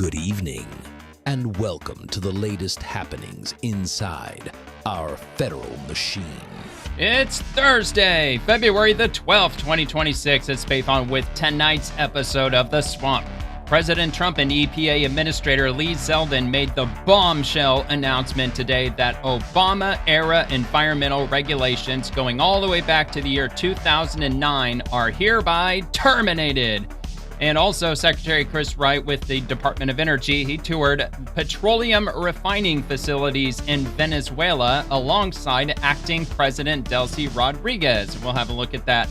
Good evening, and welcome to the latest happenings inside our federal machine. It's Thursday, February the 12th, 2026. It's Faith On with tonight's episode of The Swamp. President Trump and EPA Administrator Lee Zeldin made the bombshell announcement today that Obama-era environmental regulations going all the way back to the year 2009 are hereby terminated. And also, Secretary Chris Wright with the Department of Energy, he toured petroleum refining facilities in Venezuela alongside Acting President Delcy Rodriguez. We'll have a look at that.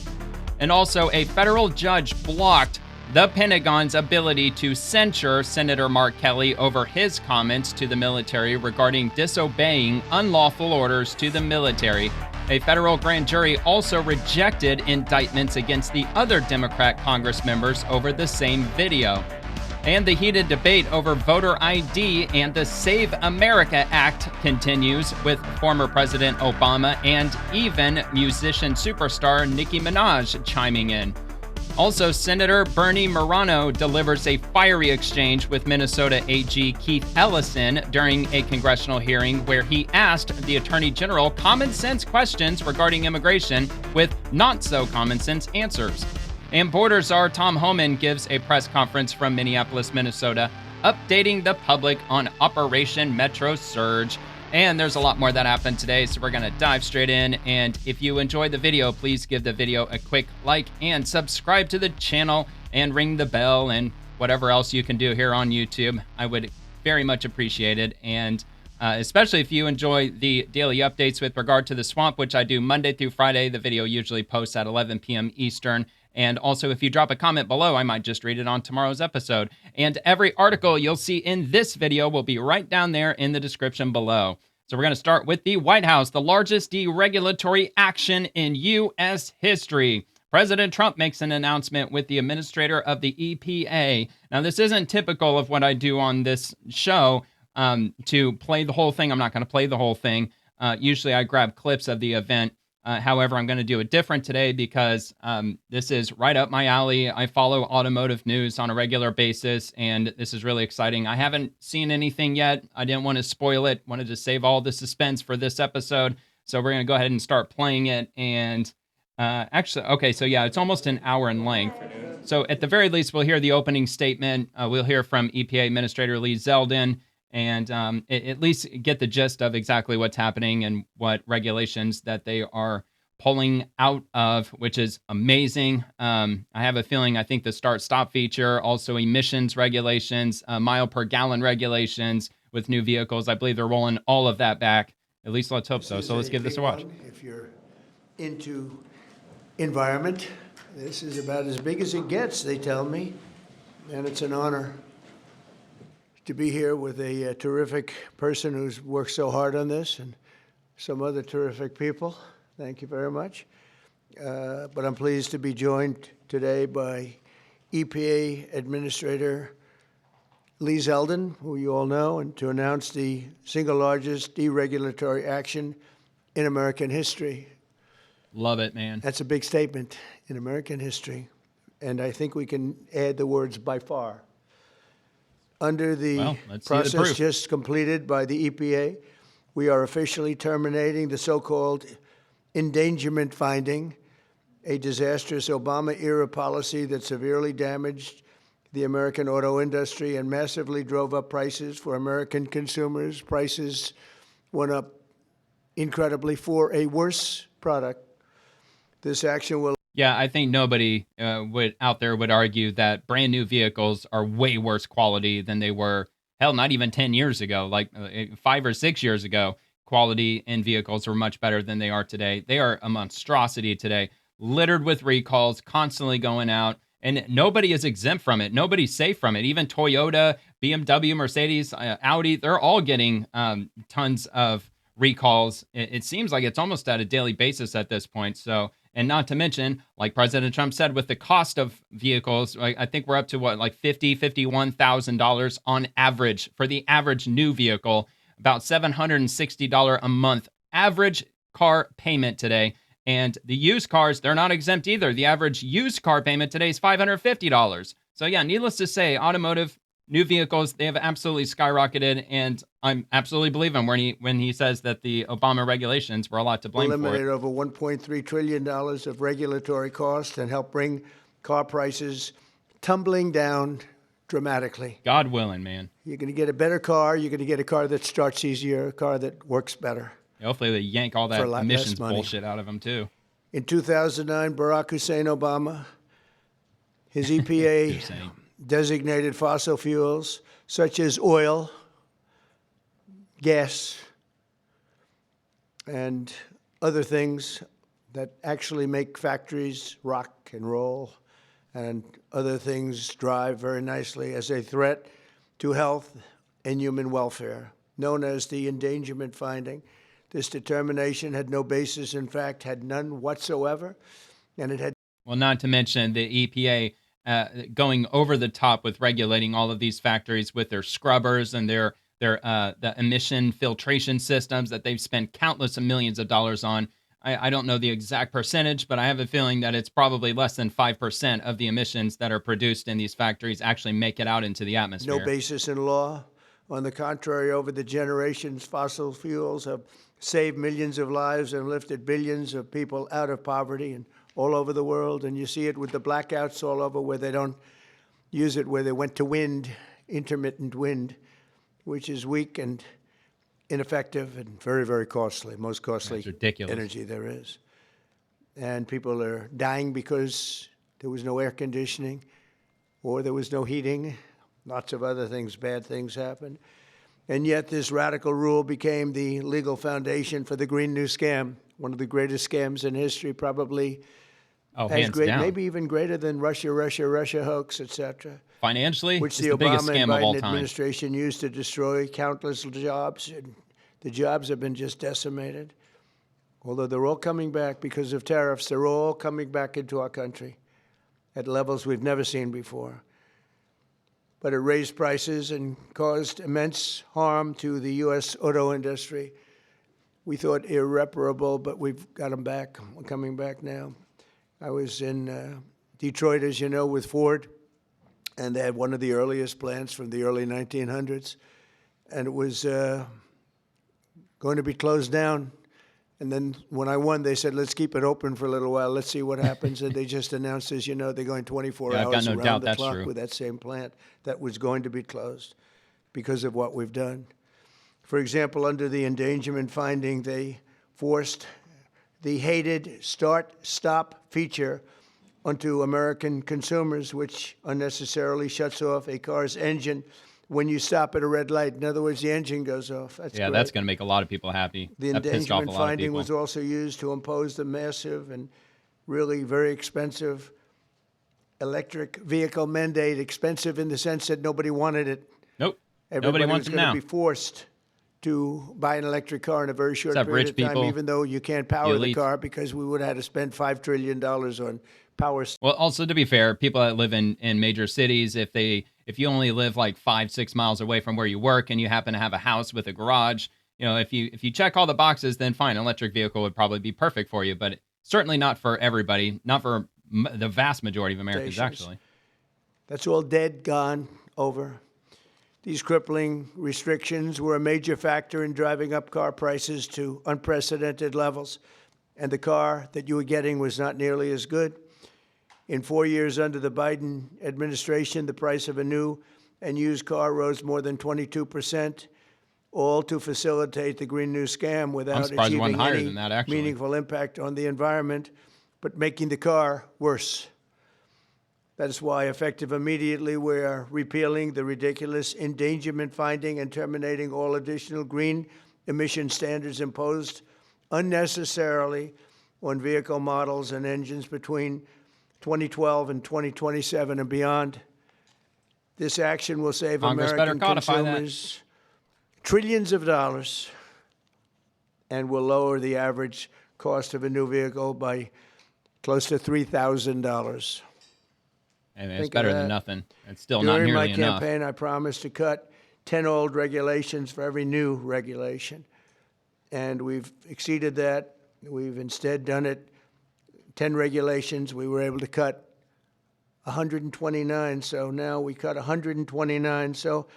And also, a federal judge blocked the Pentagon's ability to censure Senator Mark Kelly over his comments to the military regarding disobeying unlawful orders to the military. A federal grand jury also rejected indictments against the other Democrat Congress members over the same video. And the heated debate over voter ID and the Save America Act continues, with former President Obama and even musician superstar Nicki Minaj chiming in. Also, Senator Bernie Moreno delivers a fiery exchange with Minnesota AG Keith Ellison during a congressional hearing where he asked the Attorney General common sense questions regarding immigration with not so common sense answers. And border czar Tom Homan gives a press conference from Minneapolis, Minnesota, updating the public on Operation Metro Surge. And there's a lot more that happened today, so we're going to dive straight in. And if you enjoyed the video, please give the video a quick like and subscribe to the channel and ring the bell and whatever else you can do here on YouTube. I would very much appreciate it. And especially if you enjoy the daily updates with regard to the swamp, which I do Monday through Friday. The video usually posts at 11 p.m. Eastern. And also, if you drop a comment below, I might just read it on tomorrow's episode. And every article you'll see in this video will be right down there in the description below. So we're going to start with the White House, the largest deregulatory action in U.S. history. President Trump makes an announcement with the administrator of the EPA. Now, this isn't typical of what I do on this show to play the whole thing. I'm not going to play the whole thing. Usually I grab clips of the event. However, I'm going to do it different today because this is right up my alley. I follow automotive news on a regular basis, and this is really exciting. I haven't seen anything yet. I didn't want to spoil it. Wanted to save all the suspense for this episode. So we're going to go ahead and start playing it. And actually, okay, so yeah, it's almost an hour in length. So at the very least, we'll hear the opening statement. We'll hear from EPA Administrator Lee Zeldin, and at least get the gist of exactly what's happening and what regulations that they are pulling out of, which is amazing. I have a feeling, I think the start-stop feature, also emissions regulations, mile per gallon regulations with new vehicles, I believe they're rolling all of that back. At least let's hope so. So let's give this a watch. If you're into environment, this is about as big as it gets, they tell me, and it's an honor to be here with a terrific person who's worked so hard on this, and some other terrific people. Thank you very much. But I'm pleased to be joined today by EPA Administrator Lee Zeldin, who you all know, and to announce the single largest deregulatory action in American history. Love it, man. That's a big statement in American history, and I think we can add the words by far. Under the process just completed by the EPA, we are officially terminating the so-called endangerment finding, a disastrous Obama-era policy that severely damaged the American auto industry and massively drove up prices for American consumers. Prices went up incredibly for a worse product. This action will... Yeah, I think nobody out there would argue that brand new vehicles are way worse quality than they were, hell, not even 10 years ago, like 5 or 6 years ago. Quality in vehicles were much better than they are today. They are a monstrosity today, littered with recalls, constantly going out, and nobody is exempt from it. Nobody's safe from it. Even Toyota, BMW, Mercedes, Audi, they're all getting tons of recalls. It seems like it's almost at a daily basis at this point. So, and not to mention, like President Trump said, with the cost of vehicles, I think we're up to what, like $51,000 on average for the average new vehicle, about $760 a month average car payment today. And the used cars, they're not exempt either. The average used car payment today is $550. So yeah, needless to say, automotive New vehicles, they have absolutely skyrocketed, and I'm absolutely believe him when he says that the Obama regulations were a lot to blame for it. Eliminated over $1.3 trillion of regulatory costs and helped bring car prices tumbling down dramatically. God willing, man. You're going to get a better car. You're going to get a car that starts easier, a car that works better. Hopefully they yank all that emissions bullshit out of them, too. In 2009, Barack Hussein Obama, his EPA designated fossil fuels such as oil, gas, and other things that actually make factories rock and roll and other things drive very nicely as a threat to health and human welfare, known as the endangerment finding. This determination had no basis, in fact, had none whatsoever, and it had... Well, not to mention the EPA going over the top with regulating all of these factories with their scrubbers and their the emission filtration systems that they've spent countless of millions of dollars on. I don't know the exact percentage, but I have a feeling that it's probably less than 5% of the emissions that are produced in these factories actually make it out into the atmosphere. No basis in law. On the contrary, over the generations, fossil fuels have saved millions of lives and lifted billions of people out of poverty and all over the world. And you see it with the blackouts all over where they don't use it, where they went to wind, intermittent wind, which is weak and ineffective and very, very costly, most costly energy there is. And people are dying because there was no air conditioning or there was no heating. Lots of other things, bad things happened. And yet this radical rule became the legal foundation for the Green New Scam, one of the greatest scams in history, probably hands down. Maybe even greater than Russia hoax, etc. Financially, which the Obama and Biden administration used to destroy countless jobs. And the jobs have been just decimated. Although they're all coming back because of tariffs, they're all coming back into our country at levels we've never seen before. But it raised prices and caused immense harm to the U.S. auto industry. We thought irreparable, but we've got them back. We're coming back now. I was in Detroit, as you know, with Ford, and they had one of the earliest plants from the early 1900s, and it was going to be closed down. And then when I won, they said, let's keep it open for a little while. Let's see what happens. And they just announced, as you know, they're going 24 hours around the clock with that same plant that was going to be closed because of what we've done. For example, under the endangerment finding, they forced the hated start-stop feature onto American consumers, which unnecessarily shuts off a car's engine when you stop at a red light. In other words, the engine goes off. That's great. That's going to make a lot of people happy. The endangerment finding was also used to impose the massive and really very expensive electric vehicle mandate. Expensive in the sense that nobody wanted it. Nope. Everybody nobody wants was them now. Going to be forced to buy an electric car in a very short period of time, people, even though you can't power the car because we would have had to spend $5 trillion on power. Well, also, to be fair, people that live in major cities, if you only live like 5-6 miles away from where you work and you happen to have a house with a garage, if you check all the boxes, then fine, an electric vehicle would probably be perfect for you, but certainly not for everybody, not for the vast majority of Americans, actually. That's all dead, gone, over. These crippling restrictions were a major factor in driving up car prices to unprecedented levels, and the car that you were getting was not nearly as good. In 4 years under the Biden administration, the price of a new and used car rose more than 22%, all to facilitate the Green New Scam without achieving any meaningful impact on the environment, but making the car worse. That is why, effective immediately, we are repealing the ridiculous endangerment finding and terminating all additional green emission standards imposed unnecessarily on vehicle models and engines between 2012 and 2027 and beyond. This action will save American consumers trillions of dollars and will lower the average cost of a new vehicle by close to $3,000. Hey man, it's better than nothing. It's still not nearly enough. During my campaign, I promised to cut 10 old regulations for every new regulation. And we've exceeded that. We've instead done it 10 regulations. We were able to cut 129. So now we cut 129. So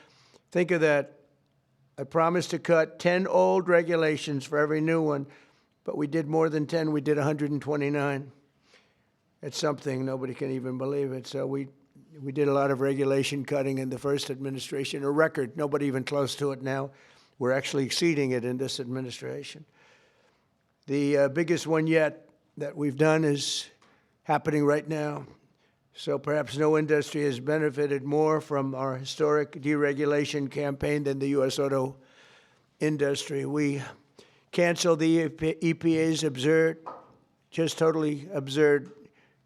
think of that. I promised to cut 10 old regulations for every new one, but we did more than 10. We did 129. It's something. Nobody can even believe it. So we did a lot of regulation cutting in the first administration, a record. Nobody even close to it now. We're actually exceeding it in this administration. The biggest one yet that we've done is happening right now. So perhaps no industry has benefited more from our historic deregulation campaign than the U.S. auto industry. We canceled the EPA's absurd, just totally absurd,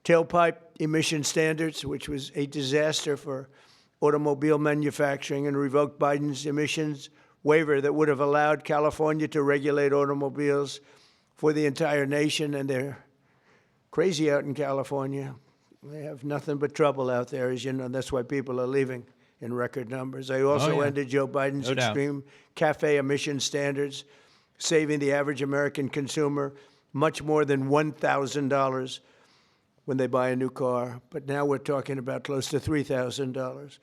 tailpipe emission standards, which was a disaster for automobile manufacturing, and revoked Biden's emissions waiver that would have allowed California to regulate automobiles for the entire nation. And they're crazy out in California. They have nothing but trouble out there, as you know. That's why people are leaving in record numbers. I also ended Joe Biden's extreme cafe emission standards, saving the average American consumer much more than $1,000 when they buy a new car. But now we're talking about close to $3,000.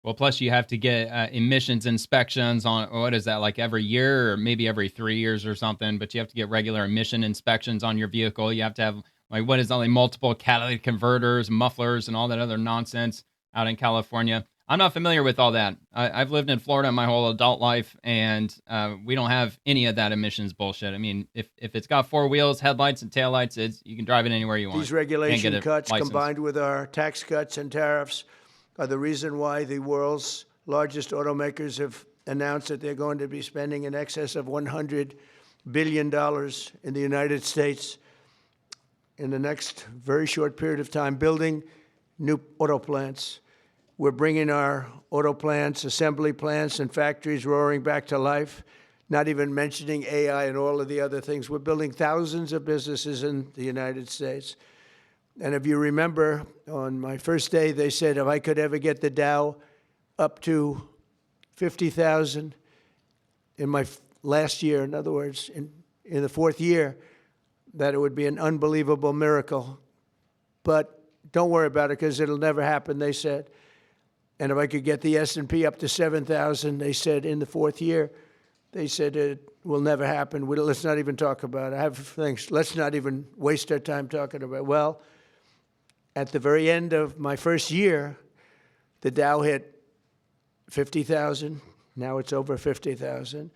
Well, plus you have to get emissions inspections on, what is that, like every year or maybe every 3 years or something, but you have to get regular emission inspections on your vehicle. You have to have, like, what is that, like multiple catalytic converters, mufflers, and all that other nonsense out in California. I'm not familiar with all that. I've lived in Florida my whole adult life, and we don't have any of that emissions bullshit. I mean, if it's got four wheels, headlights, and taillights, you can drive it anywhere you want. These regulation cuts combined with our tax cuts and tariffs are the reason why the world's largest automakers have announced that they're going to be spending in excess of $100 billion in the United States in the next very short period of time, building new auto plants. We're bringing our auto plants, assembly plants, and factories roaring back to life, not even mentioning AI and all of the other things. We're building thousands of businesses in the United States. And if you remember, on my first day, they said if I could ever get the Dow up to 50,000 in my last year, in other words, in the fourth year, that it would be an unbelievable miracle. But don't worry about it, because it'll never happen, they said. And if I could get the S&P up to 7,000, they said in the fourth year, they said it will never happen. Let's not even talk about it. I have things. Let's not even waste our time talking about it. Well, at the very end of my first year, the Dow hit 50,000. Now it's over 50,000.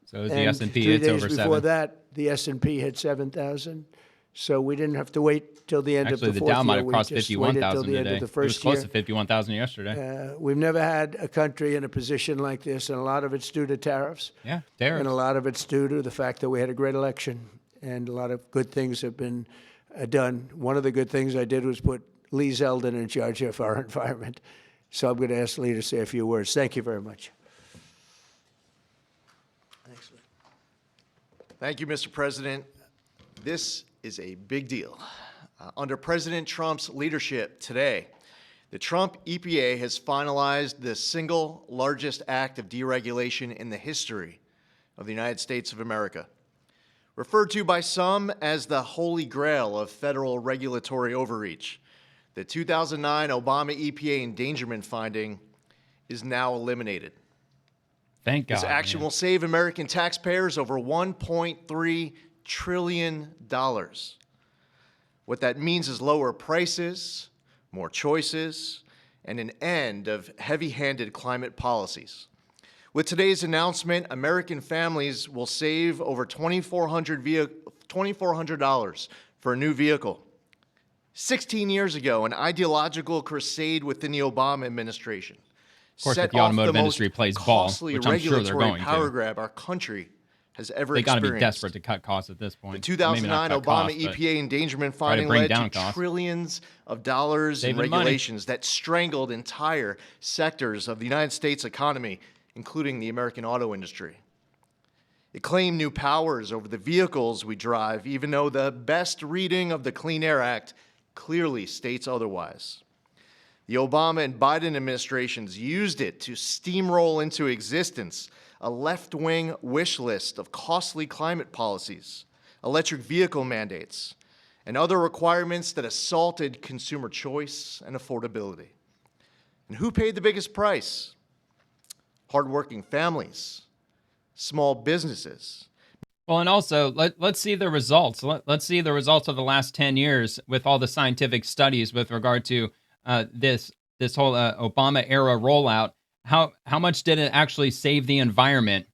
So the S&P, it's over 7. 3 days before that, the S&P hit 7,000. So we didn't have to wait till the end of the fourth year. Actually, the Dow might have crossed 51,000 today. It was close to 51,000 yesterday. We've never had a country in a position like this, and a lot of it's due to tariffs. Yeah, tariffs. And a lot of it's due to the fact that we had a great election, and a lot of good things have been done. One of the good things I did was put Lee Zeldin in charge of our environment. So I'm going to ask Lee to say a few words. Thank you very much. Excellent. Thank you, Mr. President. This is a big deal. Under President Trump's leadership today, the Trump EPA has finalized the single largest act of deregulation in the history of the United States of America. Referred to by some as the holy grail of federal regulatory overreach, the 2009 Obama EPA endangerment finding is now eliminated. Thank God. This action will save American taxpayers over $1.3 trillion. What that means is lower prices, more choices, and an end of heavy-handed climate policies. With today's announcement, American families will save over $2,400 for a new vehicle. 16 years ago, an ideological crusade within the Obama administration of course, if the automotive industry plays ball, which I'm sure they're going power to. grab our country has ever They got experienced. to be desperate to cut costs at this point. The 2009 Obama EPA endangerment finding led to trillions of dollars in regulations that strangled entire sectors of the United States economy, including the American auto industry. It claimed new powers over the vehicles we drive, even though the best reading of the Clean Air Act clearly states otherwise. The Obama and Biden administrations used it to steamroll into existence a left-wing wish list of costly climate policies, electric vehicle mandates, and other requirements that assaulted consumer choice and affordability. And who paid the biggest price? Hardworking families, small businesses. Well, and also, let's see the results. Let's see the results of the last 10 years with all the scientific studies with regard to this whole Obama-era rollout. How much did it actually save the environment?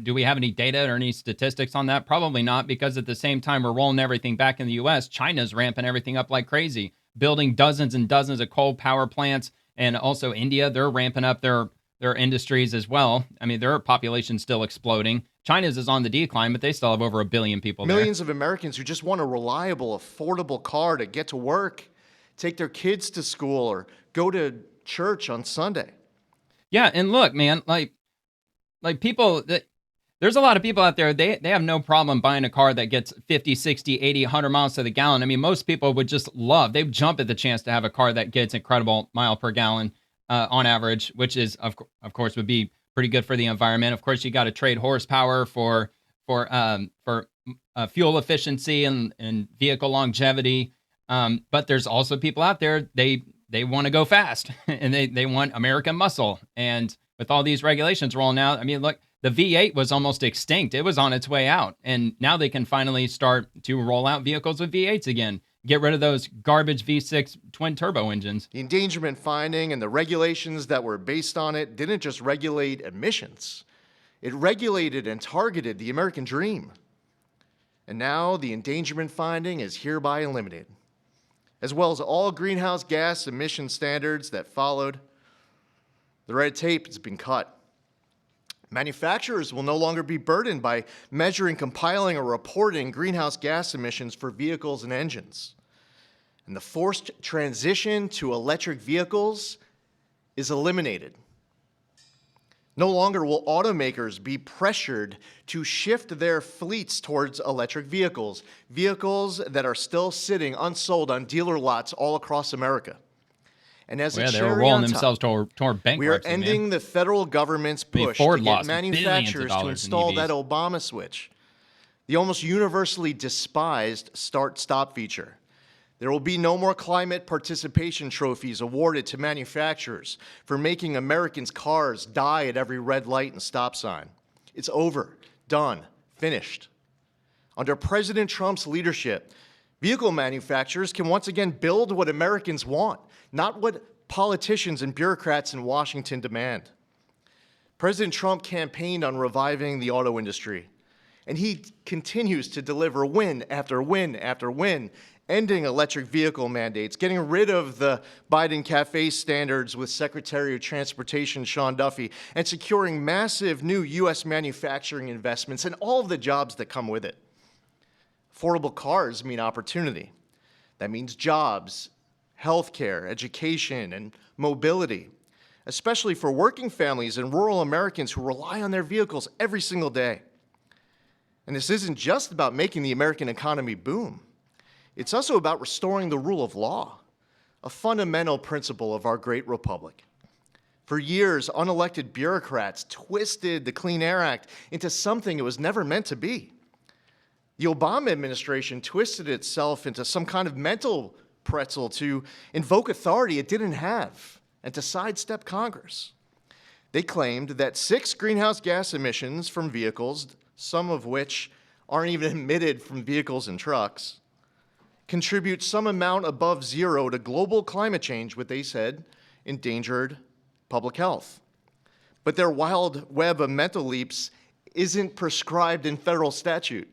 Do we have any data or any statistics on that? Probably not, because at the same time we're rolling everything back in the U.S., China's ramping everything up like crazy, building dozens and dozens of coal power plants. And also India, they're ramping up their industries as well. I mean, their population's still exploding. China's is on the decline, but they still have over 1 billion people there. Millions of Americans who just want a reliable, affordable car to get to work, take their kids to school, or go to church on Sunday. Yeah, and look, man, like people, there's a lot of people out there, they have no problem buying a car that gets 50, 60, 80, 100 miles to the gallon. I mean, most people would just they'd jump at the chance to have a car that gets incredible mile per gallon on average, which is, of course, would be pretty good for the environment. Of course, you got to trade horsepower for fuel efficiency and vehicle longevity. But there's also people out there, they want to go fast and they want American muscle. And with all these regulations rolling out, I mean, look, the V8 was almost extinct. It was on its way out. And now they can finally start to roll out vehicles with V8s again. Get rid of those garbage V6 twin turbo engines. The endangerment finding and the regulations that were based on it didn't just regulate emissions. It regulated and targeted the American dream. And now the endangerment finding is hereby eliminated, as well as all greenhouse gas emission standards that followed. The red tape has been cut. Manufacturers will no longer be burdened by measuring, compiling, or reporting greenhouse gas emissions for vehicles and engines. And the forced transition to electric vehicles is eliminated. No longer will automakers be pressured to shift their fleets towards electric vehicles, vehicles that are still sitting unsold on dealer lots all across America. And as a they were cherry rolling on themselves top, toward bankruptcy. we are ending the federal government's push Ford to lost get billions of manufacturers to dollars in install EVs. that Obama switch, the almost universally despised start-stop feature. There will be no more climate participation trophies awarded to manufacturers for making Americans' cars die at every red light and stop sign. It's over, done, finished. Under President Trump's leadership, vehicle manufacturers can once again build what Americans want, not what politicians and bureaucrats in Washington demand. President Trump campaigned on reviving the auto industry, and he continues to deliver win after win after win, ending electric vehicle mandates, getting rid of the Biden Cafe standards with Secretary of Transportation Sean Duffy, and securing massive new U.S. manufacturing investments and all of the jobs that come with it. Affordable cars mean opportunity. That means jobs, healthcare, education, and mobility, especially for working families and rural Americans who rely on their vehicles every single day. And this isn't just about making the American economy boom. It's also about restoring the rule of law, a fundamental principle of our great republic. For years, unelected bureaucrats twisted the Clean Air Act into something it was never meant to be. The Obama administration twisted itself into some kind of mental pretzel to invoke authority it didn't have and to sidestep Congress. They claimed that 6 greenhouse gas emissions from vehicles, some of which aren't even emitted from vehicles and trucks, contribute some amount above zero to global climate change, what they said endangered public health. But their wild web of mental leaps isn't prescribed in federal statute.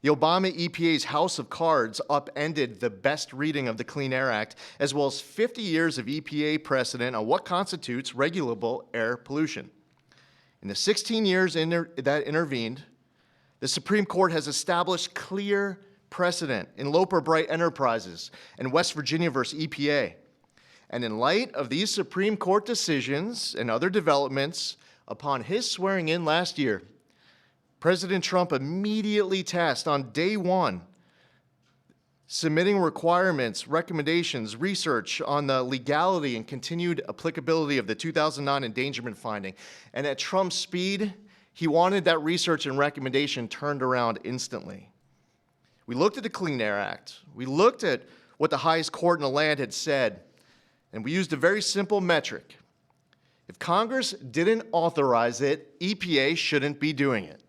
The Obama EPA's House of Cards upended the best reading of the Clean Air Act, as well as 50 years of EPA precedent on what constitutes regulable air pollution. In the 16 years that intervened, the Supreme Court has established clear precedent in Loper Bright Enterprises and West Virginia versus EPA. And in light of these Supreme Court decisions and other developments, upon his swearing in last year, President Trump immediately tasked on day one, submitting requirements, recommendations, research on the legality and continued applicability of the 2009 endangerment finding. And at Trump's speed, he wanted that research and recommendation turned around instantly. We looked at the Clean Air Act. We looked at what the highest court in the land had said, and we used a very simple metric. If Congress didn't authorize it, EPA shouldn't be doing it.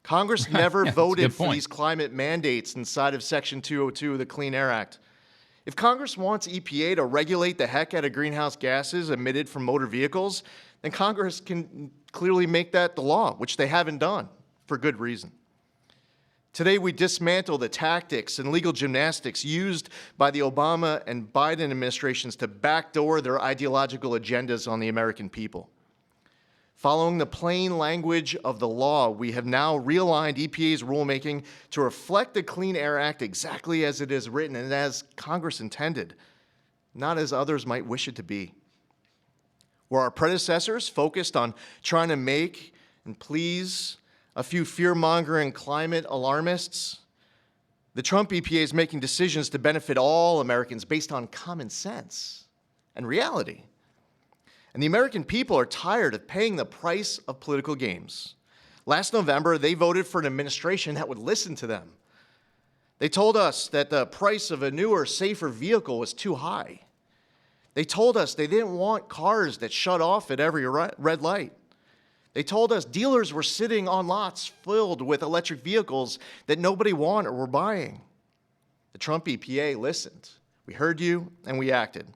Congress never voted for these climate mandates inside of Section 202 of the Clean Air Act. If Congress wants EPA to regulate the heck out of greenhouse gases emitted from motor vehicles, then Congress can clearly make that the law, which they haven't done for good reason. Today, we dismantle the tactics and legal gymnastics used by the Obama and Biden administrations to backdoor their ideological agendas on the American people. Following the plain language of the law, we have now realigned EPA's rulemaking to reflect the Clean Air Act exactly as it is written and as Congress intended, not as others might wish it to be. Where our predecessors focused on trying to make and please a few fear-mongering climate alarmists, the Trump EPA is making decisions to benefit all Americans based on common sense and reality. And the American people are tired of paying the price of political games. Last November, they voted for an administration that would listen to them. They told us that the price of a newer, safer vehicle was too high. They told us they didn't want cars that shut off at every red light. They told us dealers were sitting on lots filled with electric vehicles that nobody wanted or were buying. The Trump EPA listened. We heard you, and we acted.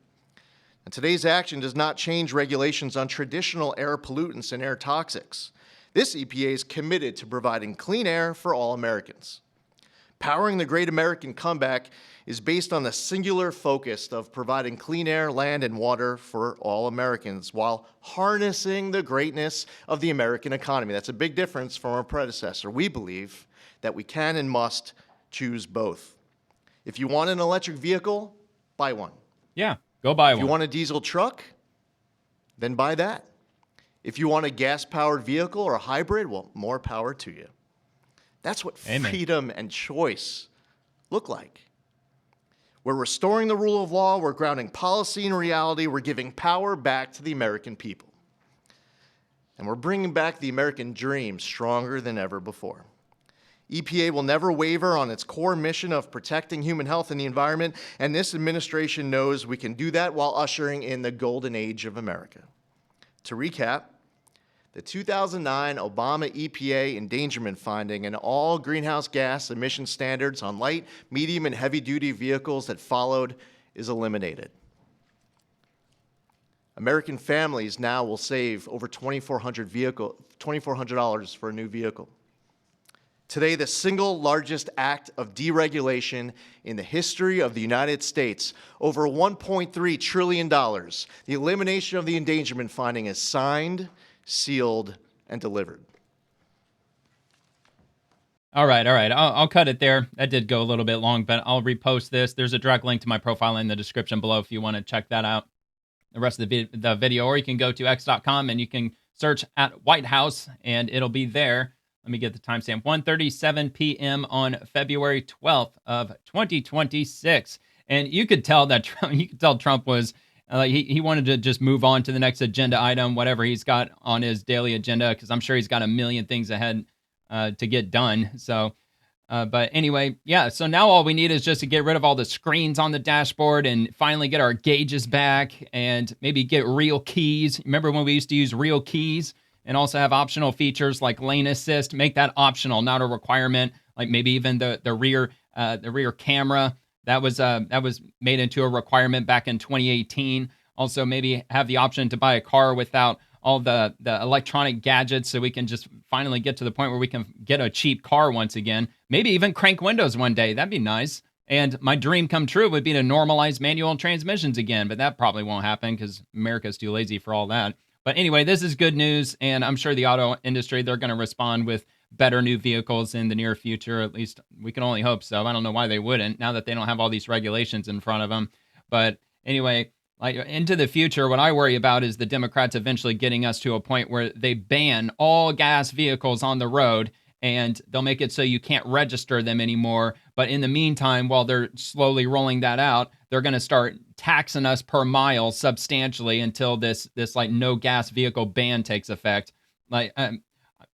And today's action does not change regulations on traditional air pollutants and air toxics. This EPA is committed to providing clean air for all Americans. Powering the great American comeback is based on the singular focus of providing clean air, land, and water for all Americans while harnessing the greatness of the American economy. That's a big difference from our predecessor. We believe that we can and must choose both. If you want an electric vehicle, buy one. Yeah, go buy one. If you want a diesel truck, then buy that. If you want a gas-powered vehicle or a hybrid, well, more power to you. That's what freedom and choice look like. We're restoring the rule of law, we're grounding policy in reality, we're giving power back to the American people. And we're bringing back the American dream stronger than ever before. EPA will never waver on its core mission of protecting human health and the environment, and this administration knows we can do that while ushering in the golden age of America. To recap, the 2009 Obama EPA endangerment finding and all greenhouse gas emission standards on light, medium, and heavy-duty vehicles that followed is eliminated. American families now will save over $2,400 for a new vehicle. Today, the single largest act of deregulation in the history of the United States, over $1.3 trillion, the elimination of the endangerment finding is signed, sealed, and delivered. All right. I'll cut it there. That did go a little bit long, but I'll repost this. There's a direct link to my profile in the description below if you want to check that out. The rest of the video, or you can go to x.com and you can search at White House and it'll be there. Let me get the timestamp. 1:37 p.m. on February 12th of 2026. And you could tell that Trump was he wanted to just move on to the next agenda item, whatever he's got on his daily agenda, because I'm sure he's got a million things ahead to get done. So, but anyway, yeah. So now all we need is just to get rid of all the screens on the dashboard and finally get our gauges back and maybe get real keys. Remember when we used to use real keys? And also have optional features like lane assist. Make that optional, not a requirement. Like maybe even the rear camera that was made into a requirement back in 2018. Also, maybe have the option to buy a car without all the electronic gadgets, so we can just finally get to the point where we can get a cheap car once again. Maybe even crank windows one day. That'd be nice. And my dream come true would be to normalize manual transmissions again, but that probably won't happen because America's too lazy for all that. But anyway, this is good news, and I'm sure the auto industry, they're going to respond with better new vehicles in the near future. At least we can only hope so. I don't know why they wouldn't, now that they don't have all these regulations in front of them. But anyway, like into the future, what I worry about is the Democrats eventually getting us to a point where they ban all gas vehicles on the road, and they'll make it so you can't register them anymore. But in the meantime, while they're slowly rolling that out, they're going to start taxing us per mile substantially until this like no gas vehicle ban takes effect. Like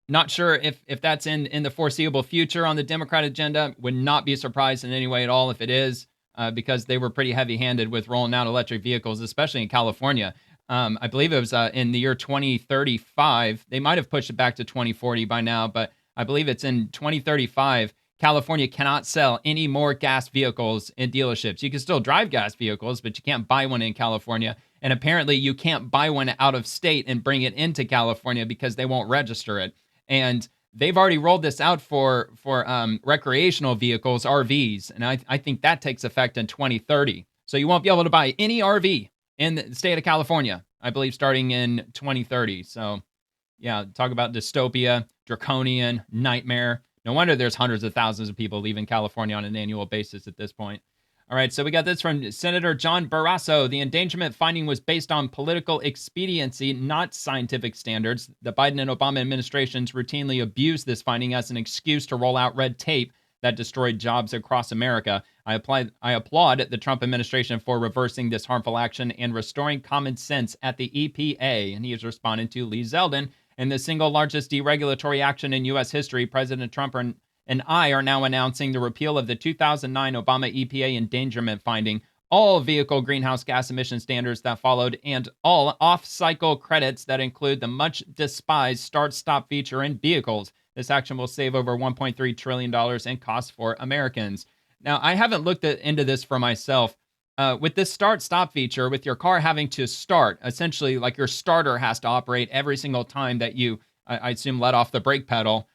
Not sure if that's in the foreseeable future on the Democrat agenda. Would not be surprised in any way at all if it is, because they were pretty heavy-handed with rolling out electric vehicles, especially in California. I believe it was in the year 2035. They might have pushed it back to 2040 by now, but I believe it's in 2035. California cannot sell any more gas vehicles in dealerships. You can still drive gas vehicles, but you can't buy one in California. And apparently you can't buy one out of state and bring it into California because they won't register it. And they've already rolled this out for recreational vehicles, RVs. And I think that takes effect in 2030. So you won't be able to buy any RV in the state of California, I believe, starting in 2030. So yeah, talk about dystopia, draconian, nightmare. No wonder there's hundreds of thousands of people leaving California on an annual basis at this point. All right, so we got this from Senator John Barrasso. The endangerment finding was based on political expediency, not scientific standards. The Biden and Obama administrations routinely abused this finding as an excuse to roll out red tape that destroyed jobs across America. I applaud the Trump administration for reversing this harmful action and restoring common sense at the EPA. And he is responding to Lee Zeldin. In the single largest deregulatory action in U.S. history, President Trump and I are now announcing the repeal of the 2009 Obama EPA endangerment finding, all vehicle greenhouse gas emission standards that followed, and all off-cycle credits that include the much-despised start-stop feature in vehicles. This action will save over $1.3 trillion in costs for Americans. Now, I haven't looked into this for myself. With this start-stop feature, with your car having to start, essentially like your starter has to operate every single time that you, I assume, let off the brake pedal.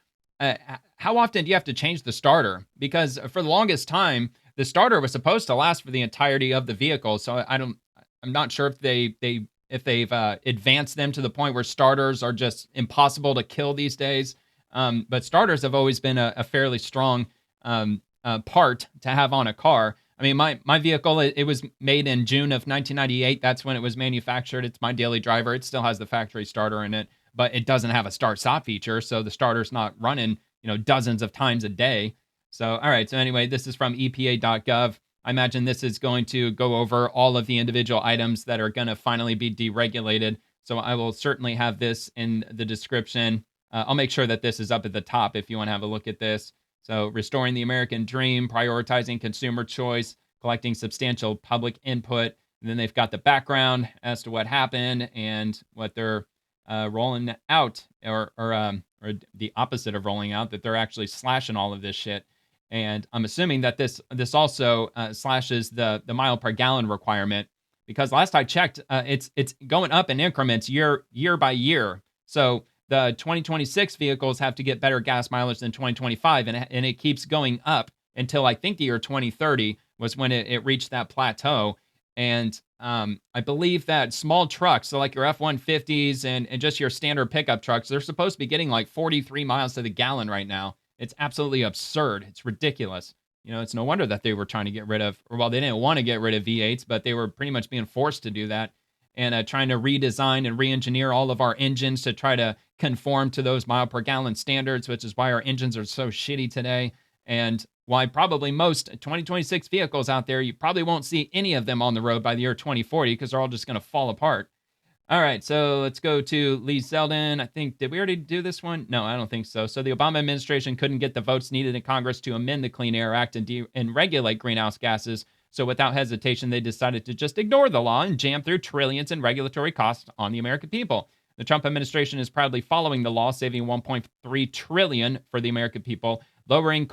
How often do you have to change the starter? Because for the longest time, the starter was supposed to last for the entirety of the vehicle. So I'm not sure if they've advanced them to the point where starters are just impossible to kill these days. But starters have always been a fairly strong part to have on a car. I mean, my vehicle, it was made in June of 1998. That's when it was manufactured. It's my daily driver. It still has the factory starter in it, but it doesn't have a start-stop feature, so the starter's not running, dozens of times a day. So, all right. So anyway, this is from EPA.gov. I imagine this is going to go over all of the individual items that are going to finally be deregulated. So I will certainly have this in the description. I'll make sure that this is up at the top if you want to have a look at this. So restoring the American dream, prioritizing consumer choice, collecting substantial public input. And then they've got the background as to what happened and what they're rolling out, or the opposite of rolling out, that they're actually slashing all of this shit. And I'm assuming that this also slashes the mile per gallon requirement, because last I checked, it's going up in increments year by year. So the 2026 vehicles have to get better gas mileage than 2025, and it keeps going up until I think the year 2030 was when it reached that plateau. And I believe that small trucks, so like your F-150s and just your standard pickup trucks, they're supposed to be getting like 43 miles to the gallon right now. It's absolutely absurd. It's ridiculous. It's no wonder that they were trying to get rid of, or well, they didn't want to get rid of V8s, but they were pretty much being forced to do that, and trying to redesign and re-engineer all of our engines to try to conform to those mile per gallon standards, which is why our engines are so shitty today, and why probably most 2026 vehicles out there, you probably won't see any of them on the road by the year 2040 because they're all just going to fall apart. All right, so let's go to Lee Zeldin. I think, did we already do this one? No, I don't think so. So the Obama administration couldn't get the votes needed in Congress to amend the Clean Air Act and regulate greenhouse gases. So without hesitation, they decided to just ignore the law and jam through trillions in regulatory costs on the American people. The Trump administration is proudly following the law, saving $1.3 trillion for the American people, lowering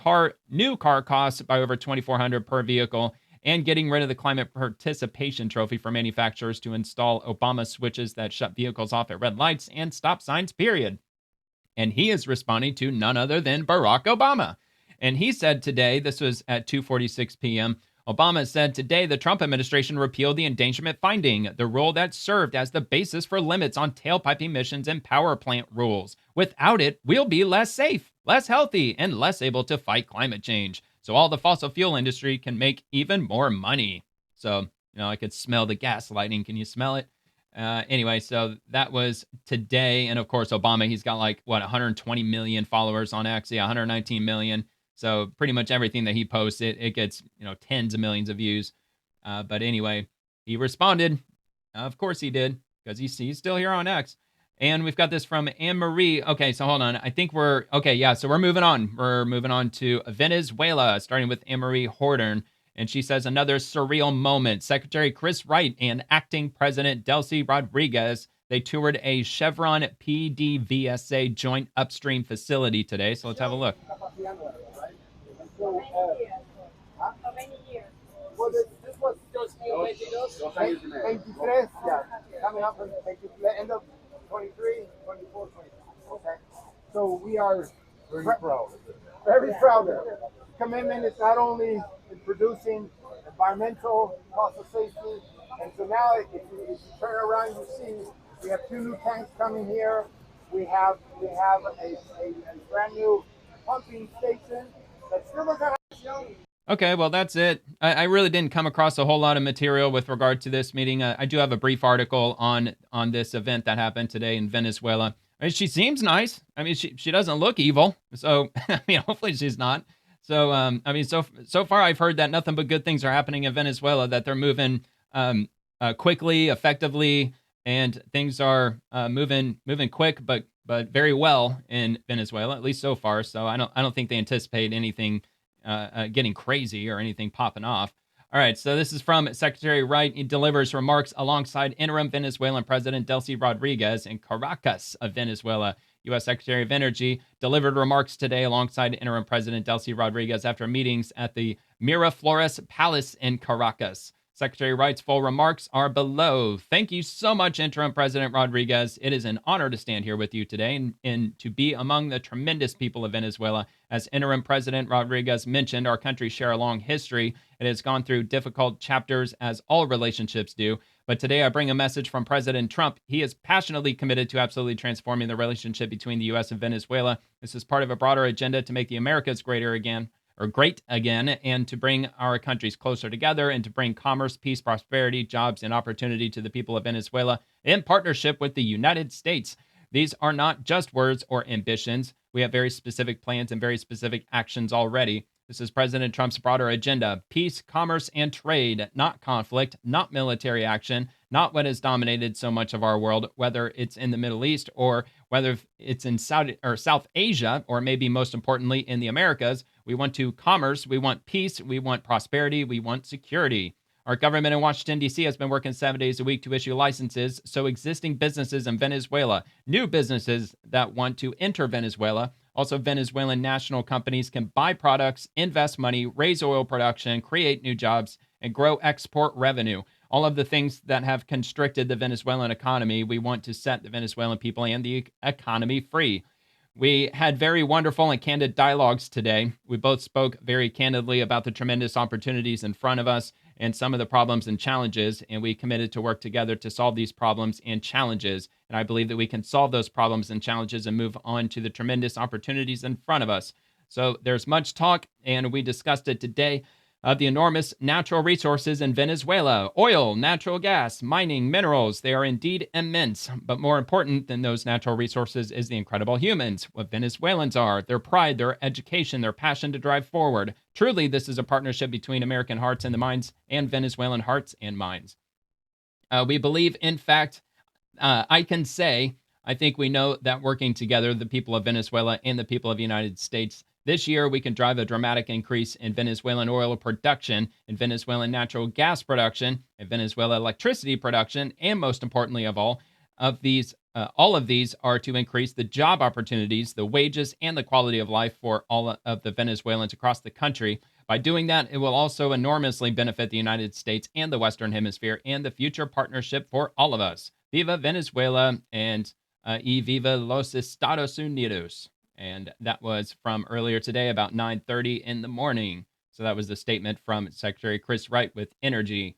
new car costs by over $2,400 per vehicle, and getting rid of the climate participation trophy for manufacturers to install Obama switches that shut vehicles off at red lights and stop signs, period. And he is responding to none other than Barack Obama. And he said today, this was at 2:46 p.m., Obama said today the Trump administration repealed the endangerment finding, the rule that served as the basis for limits on tailpipe emissions and power plant rules. Without it, we'll be less safe, less healthy, and less able to fight climate change. So all the fossil fuel industry can make even more money. So, I could smell the gaslighting. Can you smell it? Anyway, so that was today. And of course, Obama, he's got 120 million followers on X, 119 million. So pretty much everything that he posts, it gets, tens of millions of views. But anyway, he responded. Of course he did, because he's still here on X. And we've got this from Anne-Marie. Okay, so hold on. I think so we're moving on. We're moving on to Venezuela, starting with Anne-Marie Horton. And she says, another surreal moment. Secretary Chris Wright and Acting President Delcy Rodriguez, they toured a Chevron PDVSA joint upstream facility today. So let's have a look. How many years? Well, this was just 23, coming up from end of 23, 24, 25. Okay. So we are very proud. Very proud of it. Commitment is not only in producing environmental, cost of safety, and so now if you turn around, you see we have 2 new tanks coming here. We have a brand new pumping station that's still going to have. Okay, well, that's it. I really didn't come across a whole lot of material with regard to this meeting. I do have a brief article on this event that happened today in Venezuela. I mean, she seems nice. I mean, she doesn't look evil. So, I mean, hopefully she's not. So, I mean, so far I've heard that nothing but good things are happening in Venezuela, that they're moving quickly, effectively, and things are moving quick, but very well in Venezuela, at least so far. So I don't think they anticipate anything getting crazy or anything popping off. All right, so this is from Secretary Wright. He delivers remarks alongside interim Venezuelan President Delcy Rodriguez in Caracas of Venezuela. U.S. Secretary of Energy delivered remarks today alongside interim President Delcy Rodriguez after meetings at the Miraflores Palace in Caracas. Secretary Wright's full remarks are below. Thank you so much, Interim President Rodriguez. It is an honor to stand here with you today and to be among the tremendous people of Venezuela. As Interim President Rodriguez mentioned, our countries share a long history. It has gone through difficult chapters, as all relationships do. But today I bring a message from President Trump. He is passionately committed to absolutely transforming the relationship between the U.S. and Venezuela. This is part of a broader agenda to make the Americas great again, and to bring our countries closer together and to bring commerce, peace, prosperity, jobs, and opportunity to the people of Venezuela in partnership with the United States. These are not just words or ambitions. We have very specific plans and very specific actions already. This is President Trump's broader agenda: peace, commerce, and trade, not conflict, not military action, not what has dominated so much of our world, whether it's in the Middle East or whether it's in South Asia, or maybe most importantly in the Americas. We want commerce, we want peace, we want prosperity, we want security. Our government in Washington, D.C. has been working 7 days a week to issue licenses so existing businesses in Venezuela, new businesses that want to enter Venezuela, also Venezuelan national companies can buy products, invest money, raise oil production, create new jobs, and grow export revenue. All of the things that have constricted the Venezuelan economy, we want to set the Venezuelan people and the economy free. We had very wonderful and candid dialogues today. We both spoke very candidly about the tremendous opportunities in front of us and some of the problems and challenges, and we committed to work together to solve these problems and challenges. And I believe that we can solve those problems and challenges and move on to the tremendous opportunities in front of us. So there's much talk, and we discussed it today, of the enormous natural resources in Venezuela: oil, natural gas, mining, minerals. They are indeed immense. But more important than those natural resources is the incredible humans, what Venezuelans are, their pride, their education, their passion to drive forward. Truly, this is a partnership between American hearts and minds and Venezuelan hearts and minds. We believe, in fact, I think we know that working together, the people of Venezuela and the people of the United States, this year, we can drive a dramatic increase in Venezuelan oil production, in Venezuelan natural gas production, in Venezuela electricity production, and most importantly of all of these are to increase the job opportunities, the wages, and the quality of life for all of the Venezuelans across the country. By doing that, it will also enormously benefit the United States and the Western Hemisphere and the future partnership for all of us. Viva Venezuela and y viva los Estados Unidos. And that was from earlier today, about 9:30 in the morning. So that was the statement from Secretary Chris Wright with Energy.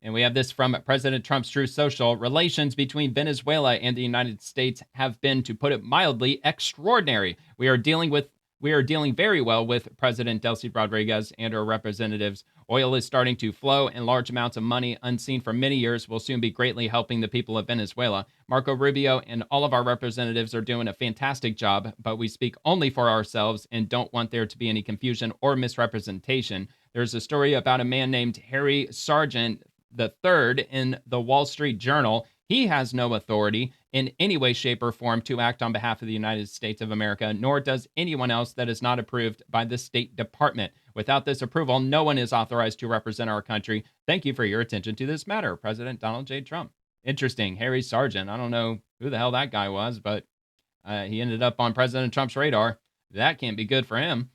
And we have this from President Trump's Truth Social. Relations between Venezuela and the United States have been, to put it mildly, extraordinary. We are dealing very well with President Delcy Rodriguez and her representatives. Oil is starting to flow, and large amounts of money, unseen for many years, will soon be greatly helping the people of Venezuela. Marco Rubio and all of our representatives are doing a fantastic job, but we speak only for ourselves and don't want there to be any confusion or misrepresentation. There's a story about a man named Harry Sargent III in the Wall Street Journal. He has no authority. in any way, shape, or form to act on behalf of the United States of America, nor does anyone else that is not approved by the State Department. Without this approval, no one is authorized to represent our country. Thank you for your attention to this matter, President Donald J. Trump. Interesting. Harry Sargent. I don't know who the hell that guy was, but he ended up on President Trump's radar. That can't be good for him.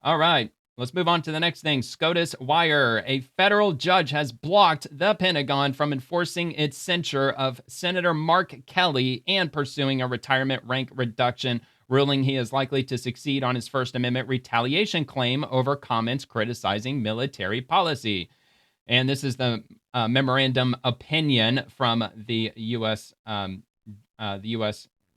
All right, let's move on to the next thing. SCOTUS wire. A federal judge has blocked the Pentagon from enforcing its censure of Senator Mark Kelly and pursuing a retirement rank reduction, ruling he is likely to succeed on his First Amendment retaliation claim over comments criticizing military policy. And this is the memorandum opinion from the U.S.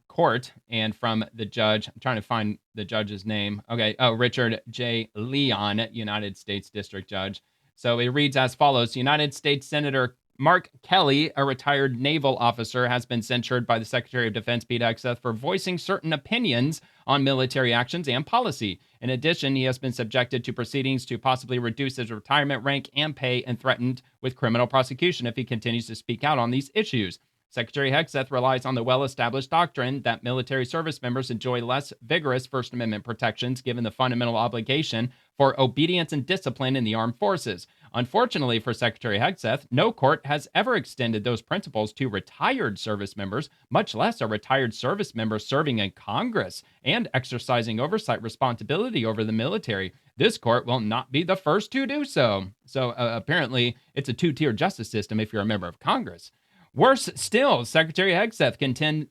Court and from the judge. I'm trying to find the judge's name. Okay. Oh, Richard J. Leon, United States District Judge. So it reads as follows. United States Senator Mark Kelly, a retired naval officer, has been censured by the Secretary of Defense, Pete Hegseth, for voicing certain opinions on military actions and policy. In addition, he has been subjected to proceedings to possibly reduce his retirement rank and pay and threatened with criminal prosecution if he continues to speak out on these issues. Secretary Hegseth relies on the well-established doctrine that military service members enjoy less vigorous First Amendment protections given the fundamental obligation for obedience and discipline in the armed forces. Unfortunately for Secretary Hegseth, no court has ever extended those principles to retired service members, much less a retired service member serving in Congress and exercising oversight responsibility over the military. This court will not be the first to do so. So apparently, it's a two-tier justice system if you're a member of Congress. Worse still, Secretary Hegseth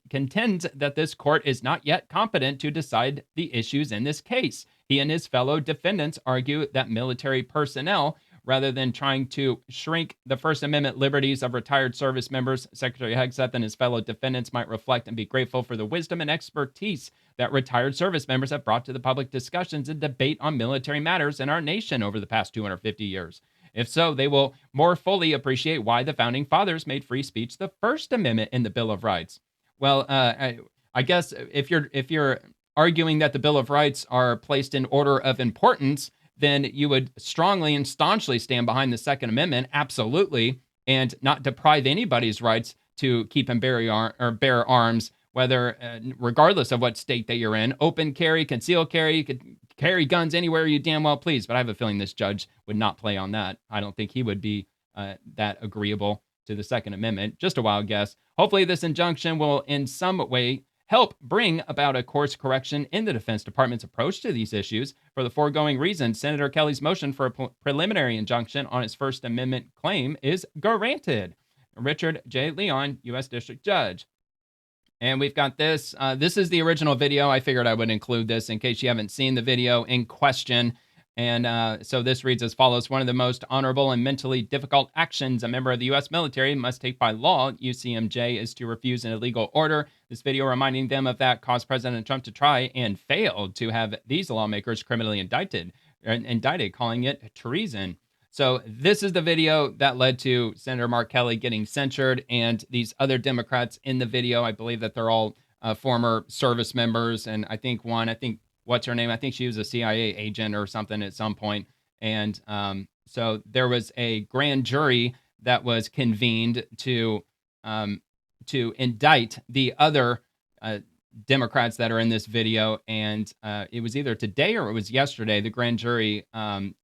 contends that this court is not yet competent to decide the issues in this case. He and his fellow defendants argue that military personnel, rather than trying to shrink the First Amendment liberties of retired service members, Secretary Hegseth and his fellow defendants might reflect and be grateful for the wisdom and expertise that retired service members have brought to the public discussions and debate on military matters in our nation over the past 250 years. If so, they will more fully appreciate why the Founding Fathers made free speech the First Amendment in the Bill of Rights. Well, I guess if you're arguing that the Bill of Rights are placed in order of importance, then you would strongly and staunchly stand behind the Second Amendment, absolutely, and not deprive anybody's rights to keep and bear arms, whether regardless of what state that you're in. Open carry, concealed carry, you could carry guns anywhere you damn well please. But I have a feeling this judge would not play on that. I don't think he would be that agreeable to the Second Amendment. Just a wild guess. Hopefully this injunction will in some way help bring about a course correction in the Defense Department's approach to these issues. For the foregoing reasons, Senator Kelly's motion for a preliminary injunction on his First Amendment claim is granted. Richard J. Leon, U.S. District Judge. And we've got this. This is the original video. I figured I would include this in case you haven't seen the video in question. And so this reads as follows. One of the most honorable and mentally difficult actions a member of the U.S. military must take by law, UCMJ, is to refuse an illegal order. This video reminding them of that caused President Trump to try and failed to have these lawmakers criminally indicted, calling it treason. So this is the video that led to Senator Mark Kelly getting censured, and these other Democrats in the video, I believe that they're all former service members, and I think what's her name? I think she was a CIA agent or something at some point. And so there was a grand jury that was convened to indict the other Democrats that are in this video. And it was either today or it was yesterday. The grand jury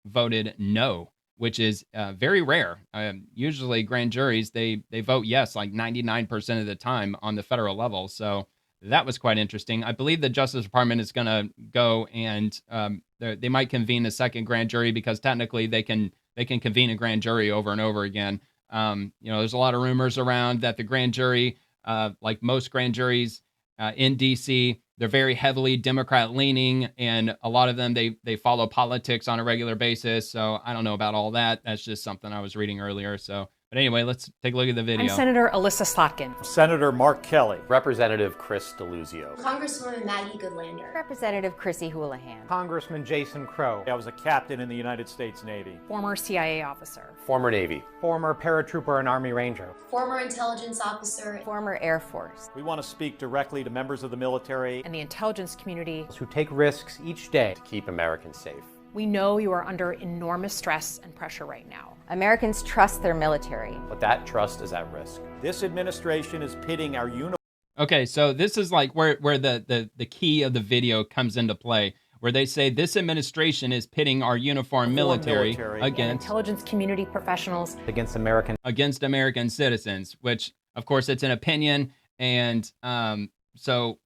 voted no, which is very rare. Usually grand juries, they vote yes like 99% of the time on the federal level. So that was quite interesting. I believe the Justice Department is going to go and they might convene a second grand jury because technically they can convene a grand jury over and over again. There's a lot of rumors around that the grand jury, like most grand juries in D.C., they're very heavily Democrat leaning, and a lot of them, they follow politics on a regular basis. So I don't know about all that. That's just something I was reading earlier. But anyway, let's take a look at the video. I'm Senator Alyssa Slotkin. Senator Mark Kelly. Representative Chris Deluzio. Congresswoman Maggie Goodlander. Representative Chrissy Houlihan. Congressman Jason Crow. I was a captain in the United States Navy. Former CIA officer. Former Navy. Former paratrooper and Army Ranger. Former intelligence officer. Former Air Force. We want to speak directly to members of the military and the intelligence community who take risks each day to keep Americans safe. We know you are under enormous stress and pressure right now. Americans trust their military. But that trust is at risk. This administration is pitting our Okay, so this is like where the key of the video comes into play, where they say this administration is pitting our uniformed military against intelligence community professionals against American citizens, which of course it's an opinion, and so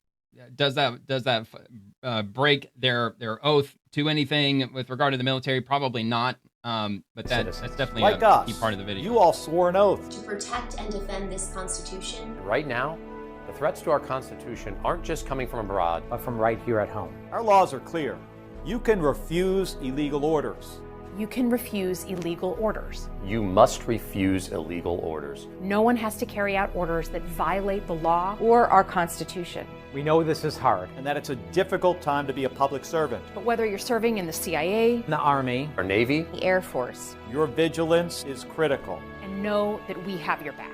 does that break their oath to anything with regard to the military? Probably not. But that's definitely like a key part of the video. You all swore an oath to protect and defend this Constitution. Right now, the threats to our Constitution aren't just coming from abroad, but from right here at home. Our laws are clear. You can refuse illegal orders. You can refuse illegal orders. You must refuse illegal orders. No one has to carry out orders that violate the law or our Constitution. We know this is hard and that it's a difficult time to be a public servant. But whether you're serving in the CIA, the Army, our Navy, the Air Force, your vigilance is critical. And know that we have your back.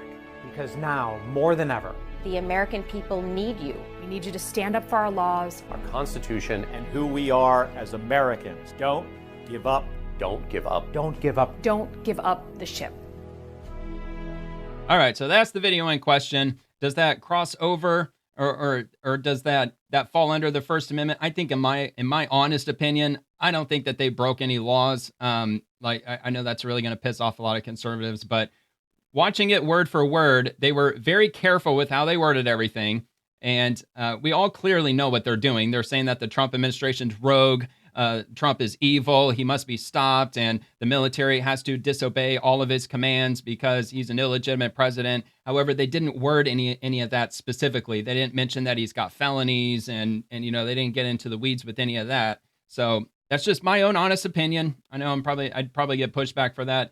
Because now, more than ever, the American people need you. We need you to stand up for our laws, our Constitution, and who we are as Americans. Don't give up. Don't give up. Don't give up. Don't give up the ship. All right, so that's the video in question. Does that cross over, or does that fall under the First Amendment? I think in my honest opinion, I don't think that they broke any laws. Like I know that's really going to piss off a lot of conservatives, but watching it word for word, they were very careful with how they worded everything. And we all clearly know what they're doing. They're saying that the Trump administration's rogue. Trump is evil. He must be stopped. And the military has to disobey all of his commands because he's an illegitimate president. However, they didn't word any of that specifically. They didn't mention that he's got felonies and they didn't get into the weeds with any of that. So that's just my own honest opinion. I know I'd probably get pushback for that.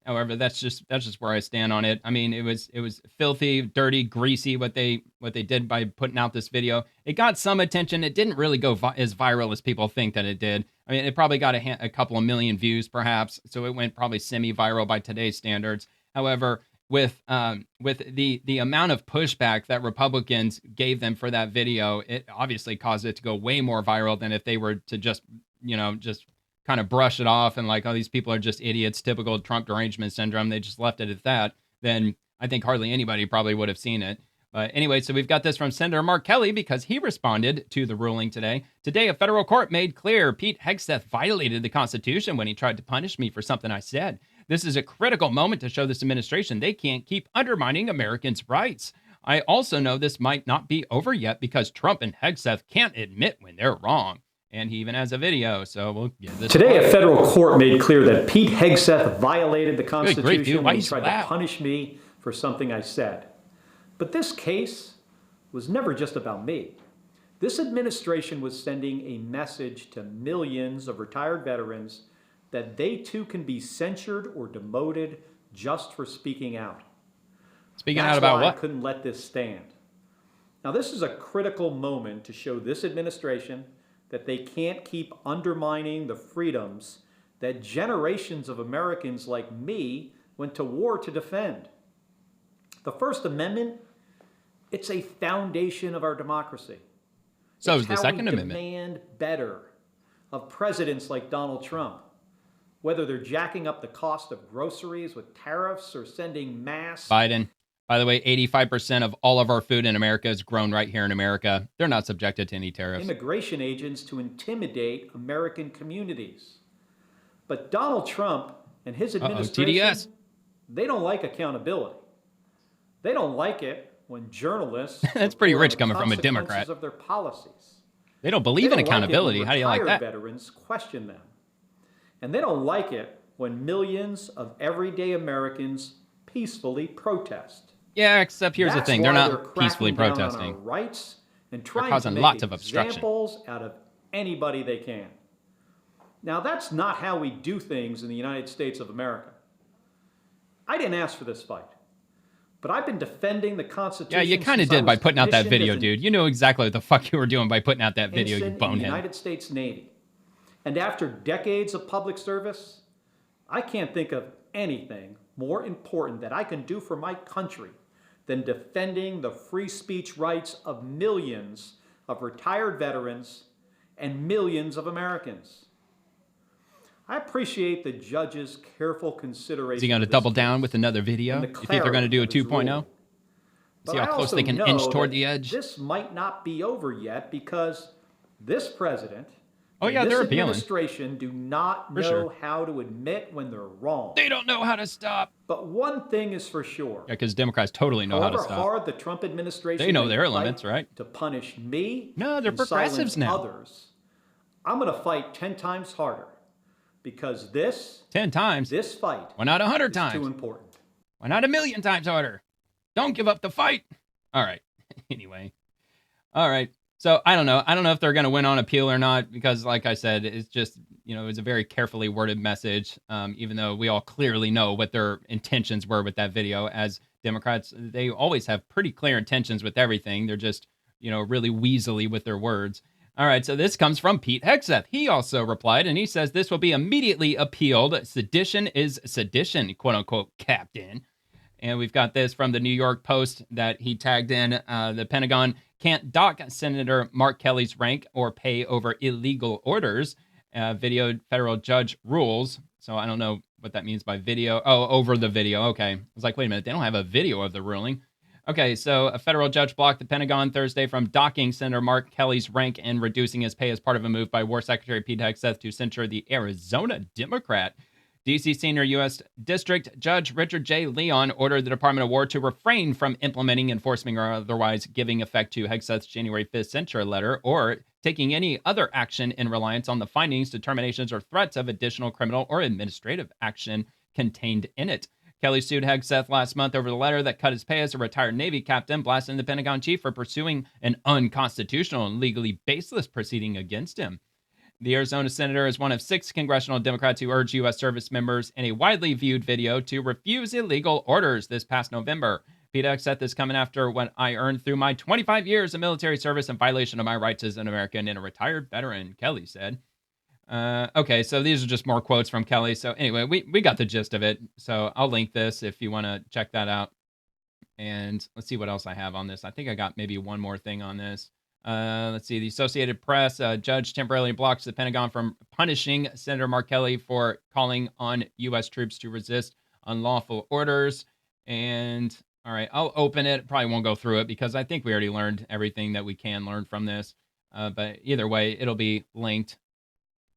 However, that's just where I stand on it. I mean, it was filthy, dirty, greasy what they did by putting out this video. It got some attention. It didn't really go as viral as people think that it did. I mean, it probably got a couple of million views, perhaps. So it went probably semi-viral by today's standards. However, with the amount of pushback that Republicans gave them for that video, it obviously caused it to go way more viral than if they were to just kind of brush it off and like, oh, these people are just idiots, typical Trump derangement syndrome. They just left it at that. Then I think hardly anybody probably would have seen it. But anyway, so we've got this from Senator Mark Kelly because he responded to the ruling today. Today, a federal court made clear Pete Hegseth violated the Constitution when he tried to punish me for something I said. This is a critical moment to show this administration they can't keep undermining Americans' rights. I also know this might not be over yet because Trump and Hegseth can't admit when they're wrong. And he even has a video, so we'll get this. Today, a federal court made clear that Pete Hegseth violated the Constitution when he tried to punish me for something I said. But this case was never just about me. This administration was sending a message to millions of retired veterans that they too can be censured or demoted just for speaking out. Speaking out about what? I couldn't let this stand. Now, this is a critical moment to show this administration that they can't keep undermining the freedoms that generations of Americans like me went to war to defend. The First Amendment, it's a foundation of our democracy. So is the Second Amendment. We demand better of presidents like Donald Trump, whether they're jacking up the cost of groceries with tariffs or sending mass. Biden. By the way, 85% of all of our food in America is grown right here in America. They're not subjected to any tariffs. Immigration agents to intimidate American communities. But Donald Trump and his administration, TDS. They don't like accountability. They don't like it when journalists That's pretty rich coming from a Democrat. Of their policies. They don't believe in accountability. How do you like that? Veterans question them. And they don't like it when millions of everyday Americans peacefully protest. Yeah, except here's the thing. They're not peacefully protesting. On our rights and They're trying causing to make lots of obstruction. Examples out of anybody they can. Now, that's not how we do things in the United States of America. I didn't ask for this fight, but I've been defending the Constitution. Yeah, you kind of did by putting out that video, dude. You know exactly what the fuck you were doing by putting out that video, you bonehead. In the United States Navy. And after decades of public service, I can't think of anything more important that I can do for my country than defending the free speech rights of millions of retired veterans and millions of Americans. I appreciate the judge's careful consideration. Is he going to double down with another video? You think they're going to do a 2.0? But See how close they can inch toward the edge? This might not be over yet because this president and this they're appealing. Administration do not know how to admit when they're wrong. They don't know how to stop. But one thing is for sure. Yeah, because Democrats totally know how to stop. However hard the Trump administration they know their limits, right? To punish me, no, they're progressives now. Others, I'm going to fight 10 times harder because this 10 times. This fight. Why not 100 times? Too important. Why not 1,000,000 times harder? Don't give up the fight. All right. Anyway. All right. So I don't know. I don't know if they're going to win on appeal or not, because like I said, it's just, it's a very carefully worded message, even though we all clearly know what their intentions were with that video. As Democrats, they always have pretty clear intentions with everything. They're just, really weaselly with their words. All right. So this comes from Pete Hegseth. He also replied, and he says this will be immediately appealed. Sedition is sedition, quote unquote, Captain. And we've got this from the New York Post that he tagged in. The Pentagon can't dock Senator Mark Kelly's rank or pay over illegal orders. Video federal judge rules. So I don't know what that means by video. Oh, over the video. Okay. I was like, wait a minute. They don't have a video of the ruling. Okay, so a federal judge blocked the Pentagon Thursday from docking Senator Mark Kelly's rank and reducing his pay as part of a move by War Secretary Pete Hegseth to censure the Arizona Democrat. D.C. Senior U.S. District Judge Richard J. Leon ordered the Department of War to refrain from implementing, enforcing, or otherwise giving effect to Hegseth's January 5th censure letter or taking any other action in reliance on the findings, determinations, or threats of additional criminal or administrative action contained in it. Kelly sued Hegseth last month over the letter that cut his pay as a retired Navy captain, blasting the Pentagon chief for pursuing an unconstitutional and legally baseless proceeding against him. The Arizona senator is one of 6 congressional Democrats who urged U.S. service members in a widely viewed video to refuse illegal orders this past November. Pete Hegseth is coming after what I earned through my 25 years of military service in violation of my rights as an American and a retired veteran, Kelly said. Okay, so these are just more quotes from Kelly. So anyway, we got the gist of it. So I'll link this if you want to check that out. And let's see what else I have on this. I think I got maybe one more thing on this. Let's see. The Associated Press, judge temporarily blocks the Pentagon from punishing Senator Mark Kelly for calling on U.S. troops to resist unlawful orders. And all right, I'll open it. Probably won't go through it because I think we already learned everything that we can learn from this. But either way, it'll be linked.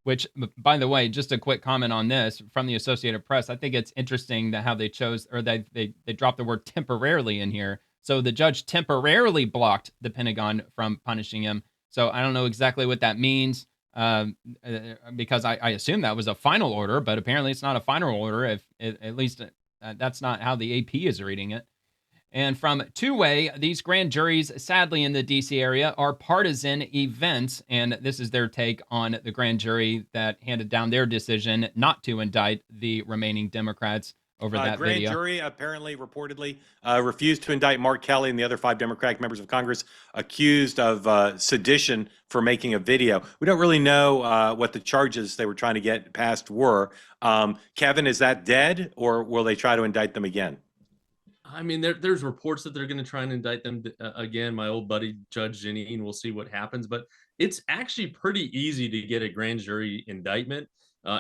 Which, by the way, just a quick comment on this from the Associated Press. I think it's interesting that how they chose, or they dropped the word temporarily in here. So the judge temporarily blocked the Pentagon from punishing him. So I don't know exactly what that means, because I assume that was a final order, but apparently it's not a final order. At least that's not how the AP is reading it. And from two-way, these grand juries, sadly in the D.C. area, are partisan events. And this is their take on the grand jury that handed down their decision not to indict the remaining Democrats over that grand video. Jury apparently, reportedly, refused to indict Mark Kelly and the other 5 Democratic members of Congress accused of sedition for making a video. We don't really know what the charges they were trying to get passed were. Kevin, is that dead, or will they try to indict them again? I mean, there's reports that they're going to try and indict them again. My old buddy, Judge Janine, we'll see what happens. But it's actually pretty easy to get a grand jury indictment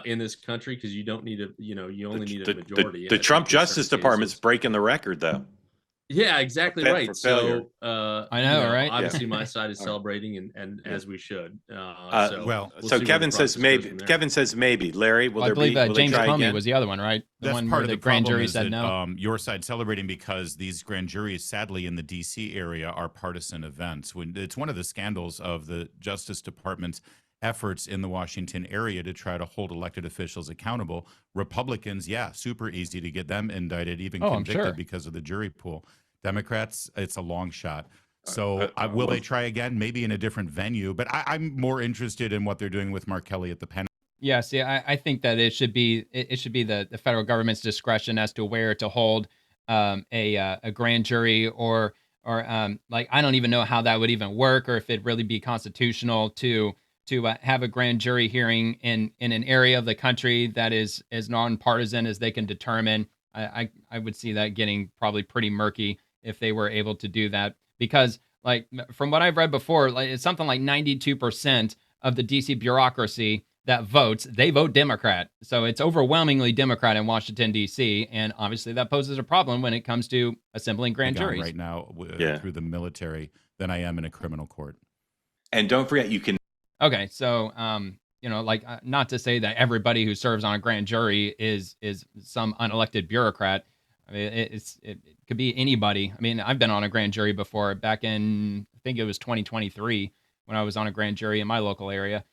in this country because you don't need you only need a majority. The Trump Justice Department's breaking the record, though. Yeah, exactly right. So I know, right? Obviously, my side is celebrating, and as we should. So Kevin says maybe. Kevin says maybe. Larry, will there be? I believe James Comey was the other one, right? That's one part where of the the grand problem jury is said that, no. Your side celebrating because these grand juries, sadly, in the D.C. area, are partisan events. It's one of the scandals of the Justice Department's efforts in the Washington area to try to hold elected officials accountable. Republicans, super easy to get them indicted, even convicted because of the jury pool. Democrats, it's a long shot. So will they try again? Maybe in a different venue. But I'm more interested in what they're doing with Mark Kelly at the Pentagon. Yeah, see, I think that it should be the federal government's discretion as to where to hold a grand jury or like I don't even know how that would even work or if it'd really be constitutional to have a grand jury hearing in an area of the country that is as nonpartisan as they can determine. I would see that getting probably pretty murky if they were able to do that, because like from what I've read before, like it's something like 92% of the DC bureaucracy that votes, they vote Democrat. So it's overwhelmingly Democrat in Washington, D.C., and obviously that poses a problem when it comes to assembling grand juries. Right now, through the military, than I am in a criminal court. And don't forget, you can... Okay, so, not to say that everybody who serves on a grand jury is some unelected bureaucrat. I mean, it could be anybody. I mean, I've been on a grand jury before back in, I think it was 2023, when I was on a grand jury in my local area.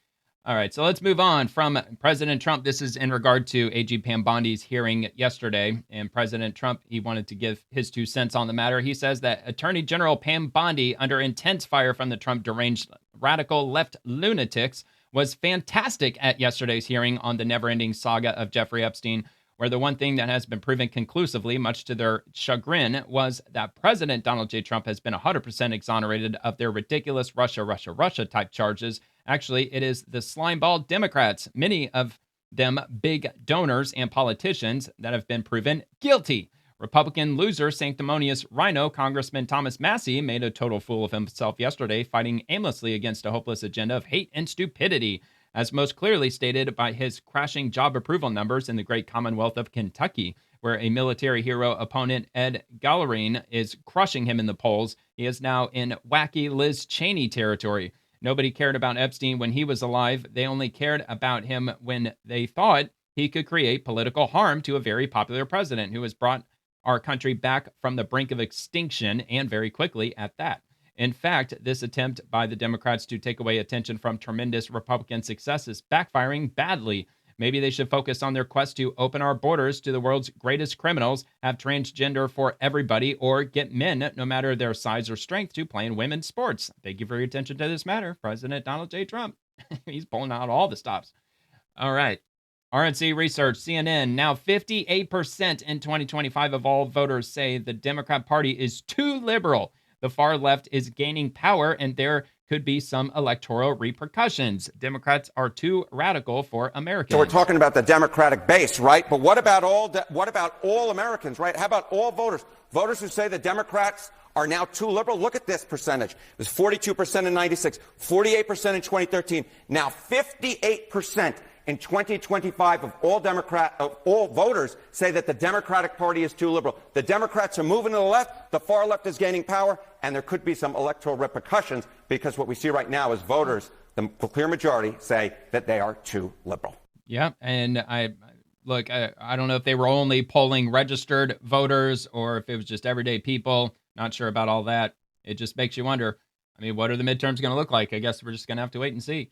All right, so let's move on from President Trump. This is in regard to AG Pam Bondi's hearing yesterday. And President Trump, he wanted to give his 2 cents on the matter. He says that Attorney General Pam Bondi, under intense fire from the Trump deranged radical left lunatics, was fantastic at yesterday's hearing on the never-ending saga of Jeffrey Epstein, where the one thing that has been proven conclusively, much to their chagrin, was that President Donald J. Trump has been 100% exonerated of their ridiculous Russia type charges. Actually, it is the slimeball Democrats, many of them big donors and politicians, that have been proven guilty. Republican loser, sanctimonious rhino Congressman Thomas Massie made a total fool of himself yesterday, fighting aimlessly against a hopeless agenda of hate and stupidity, as most clearly stated by his crashing job approval numbers in the great Commonwealth of Kentucky, where a military hero opponent, Ed Gallerine, is crushing him in the polls. He is now in wacky Liz Cheney territory. Nobody cared about Epstein when he was alive. They only cared about him when they thought he could create political harm to a very popular president who has brought our country back from the brink of extinction, and very quickly at that. In fact, this attempt by the Democrats to take away attention from tremendous Republican success is backfiring badly. Maybe they should focus on their quest to open our borders to the world's greatest criminals, have transgender for everybody, or get men, no matter their size or strength, to play in women's sports. Thank you for your attention to this matter, President Donald J. Trump. He's pulling out all the stops. All right. RNC Research, CNN, now 58% in 2025 of all voters say the Democrat Party is too liberal. The far left is gaining power, and there could be some electoral repercussions. Democrats are too radical for Americans. So we're talking about the Democratic base, right? But what about all Americans, right? How about all voters? Voters who say the Democrats are now too liberal? Look at this percentage. It was 42% in 96, 48% in 2013, now 58% in 2025 of all voters say that the Democratic Party is too liberal. The Democrats are moving to the left, the far left is gaining power, and there could be some electoral repercussions because what we see right now is voters, the clear majority, say that they are too liberal. Yeah, and I don't know if they were only polling registered voters or if it was just everyday people. Not sure about all that. It just makes you wonder, I mean, what are the midterms going to look like? I guess we're just going to have to wait and see.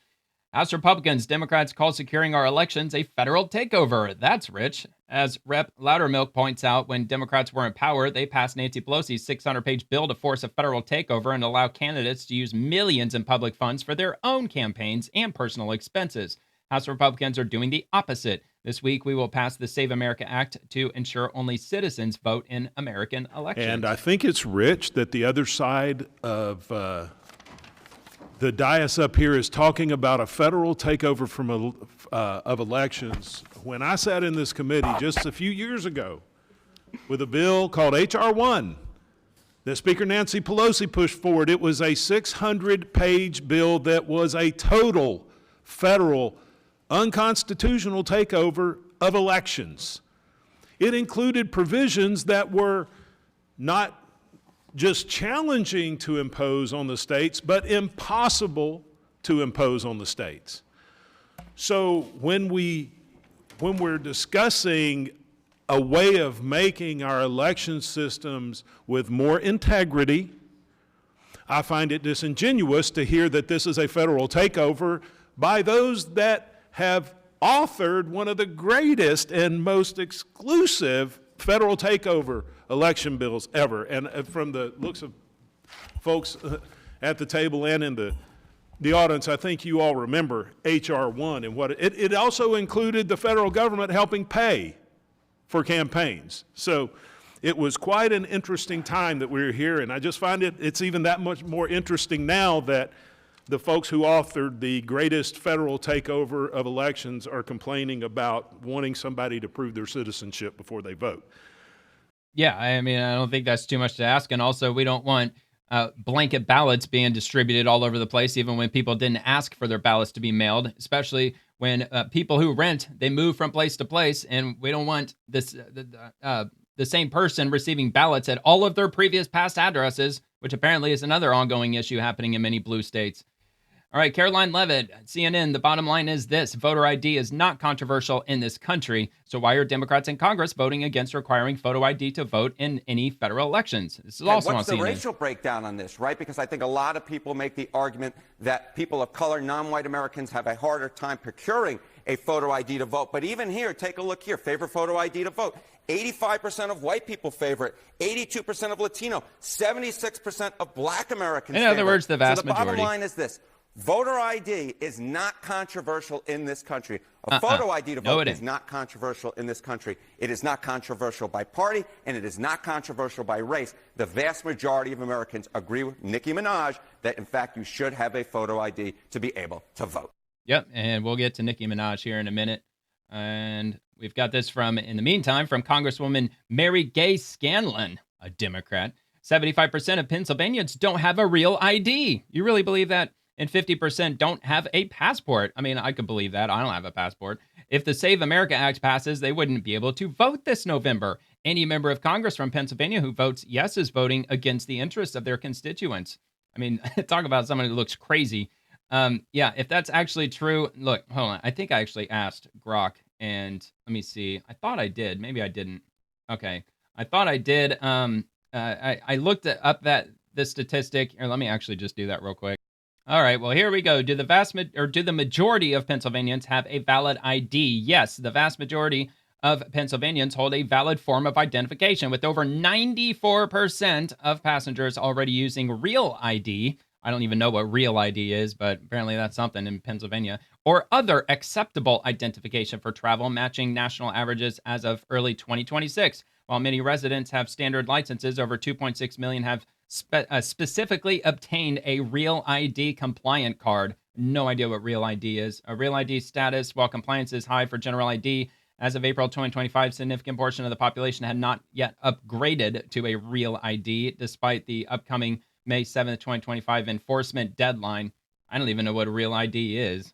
House Republicans, Democrats call securing our elections a federal takeover. That's rich. As Rep. Loudermilk points out, when Democrats were in power, they passed Nancy Pelosi's 600-page bill to force a federal takeover and allow candidates to use millions in public funds for their own campaigns and personal expenses. House Republicans are doing the opposite. This week, we will pass the Save America Act to ensure only citizens vote in American elections. And I think it's rich that the other side of the dais up here is talking about a federal takeover of elections. When I sat in this committee just a few years ago with a bill called H.R. 1 that Speaker Nancy Pelosi pushed forward, it was a 600-page bill that was a total federal unconstitutional takeover of elections. It included provisions that were not just challenging to impose on the states, but impossible to impose on the states. So when we're discussing a way of making our election systems with more integrity, I find it disingenuous to hear that this is a federal takeover by those that have authored one of the greatest and most exclusive federal takeover election bills ever. And from the looks of folks at the table and in the audience, I think you all remember H.R. 1 and what it also included the federal government helping pay for campaigns. So it was quite an interesting time that we were here, and I just find it's even that much more interesting now that the folks who authored the greatest federal takeover of elections are complaining about wanting somebody to prove their citizenship before they vote. Yeah, I mean, I don't think that's too much to ask. And also, we don't want blanket ballots being distributed all over the place, even when people didn't ask for their ballots to be mailed, especially when people who rent, they move from place to place, and we don't want this the same person receiving ballots at all of their previous past addresses, which apparently is another ongoing issue happening in many blue states. All right, Caroline Levitt, CNN, the bottom line is this: voter ID is not controversial in this country. So why are Democrats in Congress voting against requiring photo ID to vote in any federal elections? This is also on CNN. What's the racial breakdown on this, right? Because I think a lot of people make the argument that people of color, non-white Americans, have a harder time procuring a photo ID to vote. But even here, take a look here. Favor photo ID to vote. 85% of white people favor it. 82% of Latino. 76% of black Americans favor it. In other words, the vast majority. So the majority. bottom line is this. Voter ID is not controversial in this country. A photo ID to vote is not controversial in this country. It is not controversial by party, and it is not controversial by race. The vast majority of Americans agree with Nicki Minaj that, in fact, you should have a photo ID to be able to vote. Yep, and we'll get to Nicki Minaj here in a minute. And we've got this in the meantime, from Congresswoman Mary Gay Scanlon, a Democrat. 75% of Pennsylvanians don't have a real ID. You really believe that? And 50% don't have a passport. I mean, I could believe that. I don't have a passport. If the Save America Act passes, they wouldn't be able to vote this November. Any member of Congress from Pennsylvania who votes yes is voting against the interests of their constituents. I mean, talk about someone who looks crazy. Yeah, if that's actually true, look, hold on. I think I actually asked Grok, and let me see. I thought I did. Maybe I didn't. Okay. I thought I did. I looked up the statistic. Here, let me actually just do that real quick. All right, well, here we go. Do the majority of Pennsylvanians have a valid ID? Yes, the vast majority of Pennsylvanians hold a valid form of identification, with over 94% of passengers already using real ID. I don't even know what real ID is, but apparently that's something in Pennsylvania. Or other acceptable identification for travel, matching national averages as of early 2026. While many residents have standard licenses, over 2.6 million have specifically obtained a real ID compliant card. No idea what real ID is. A real ID status, while compliance is high for general ID, as of April 2025, significant portion of the population had not yet upgraded to a real ID, despite the upcoming May 7th, 2025 enforcement deadline. I don't even know what a real ID is.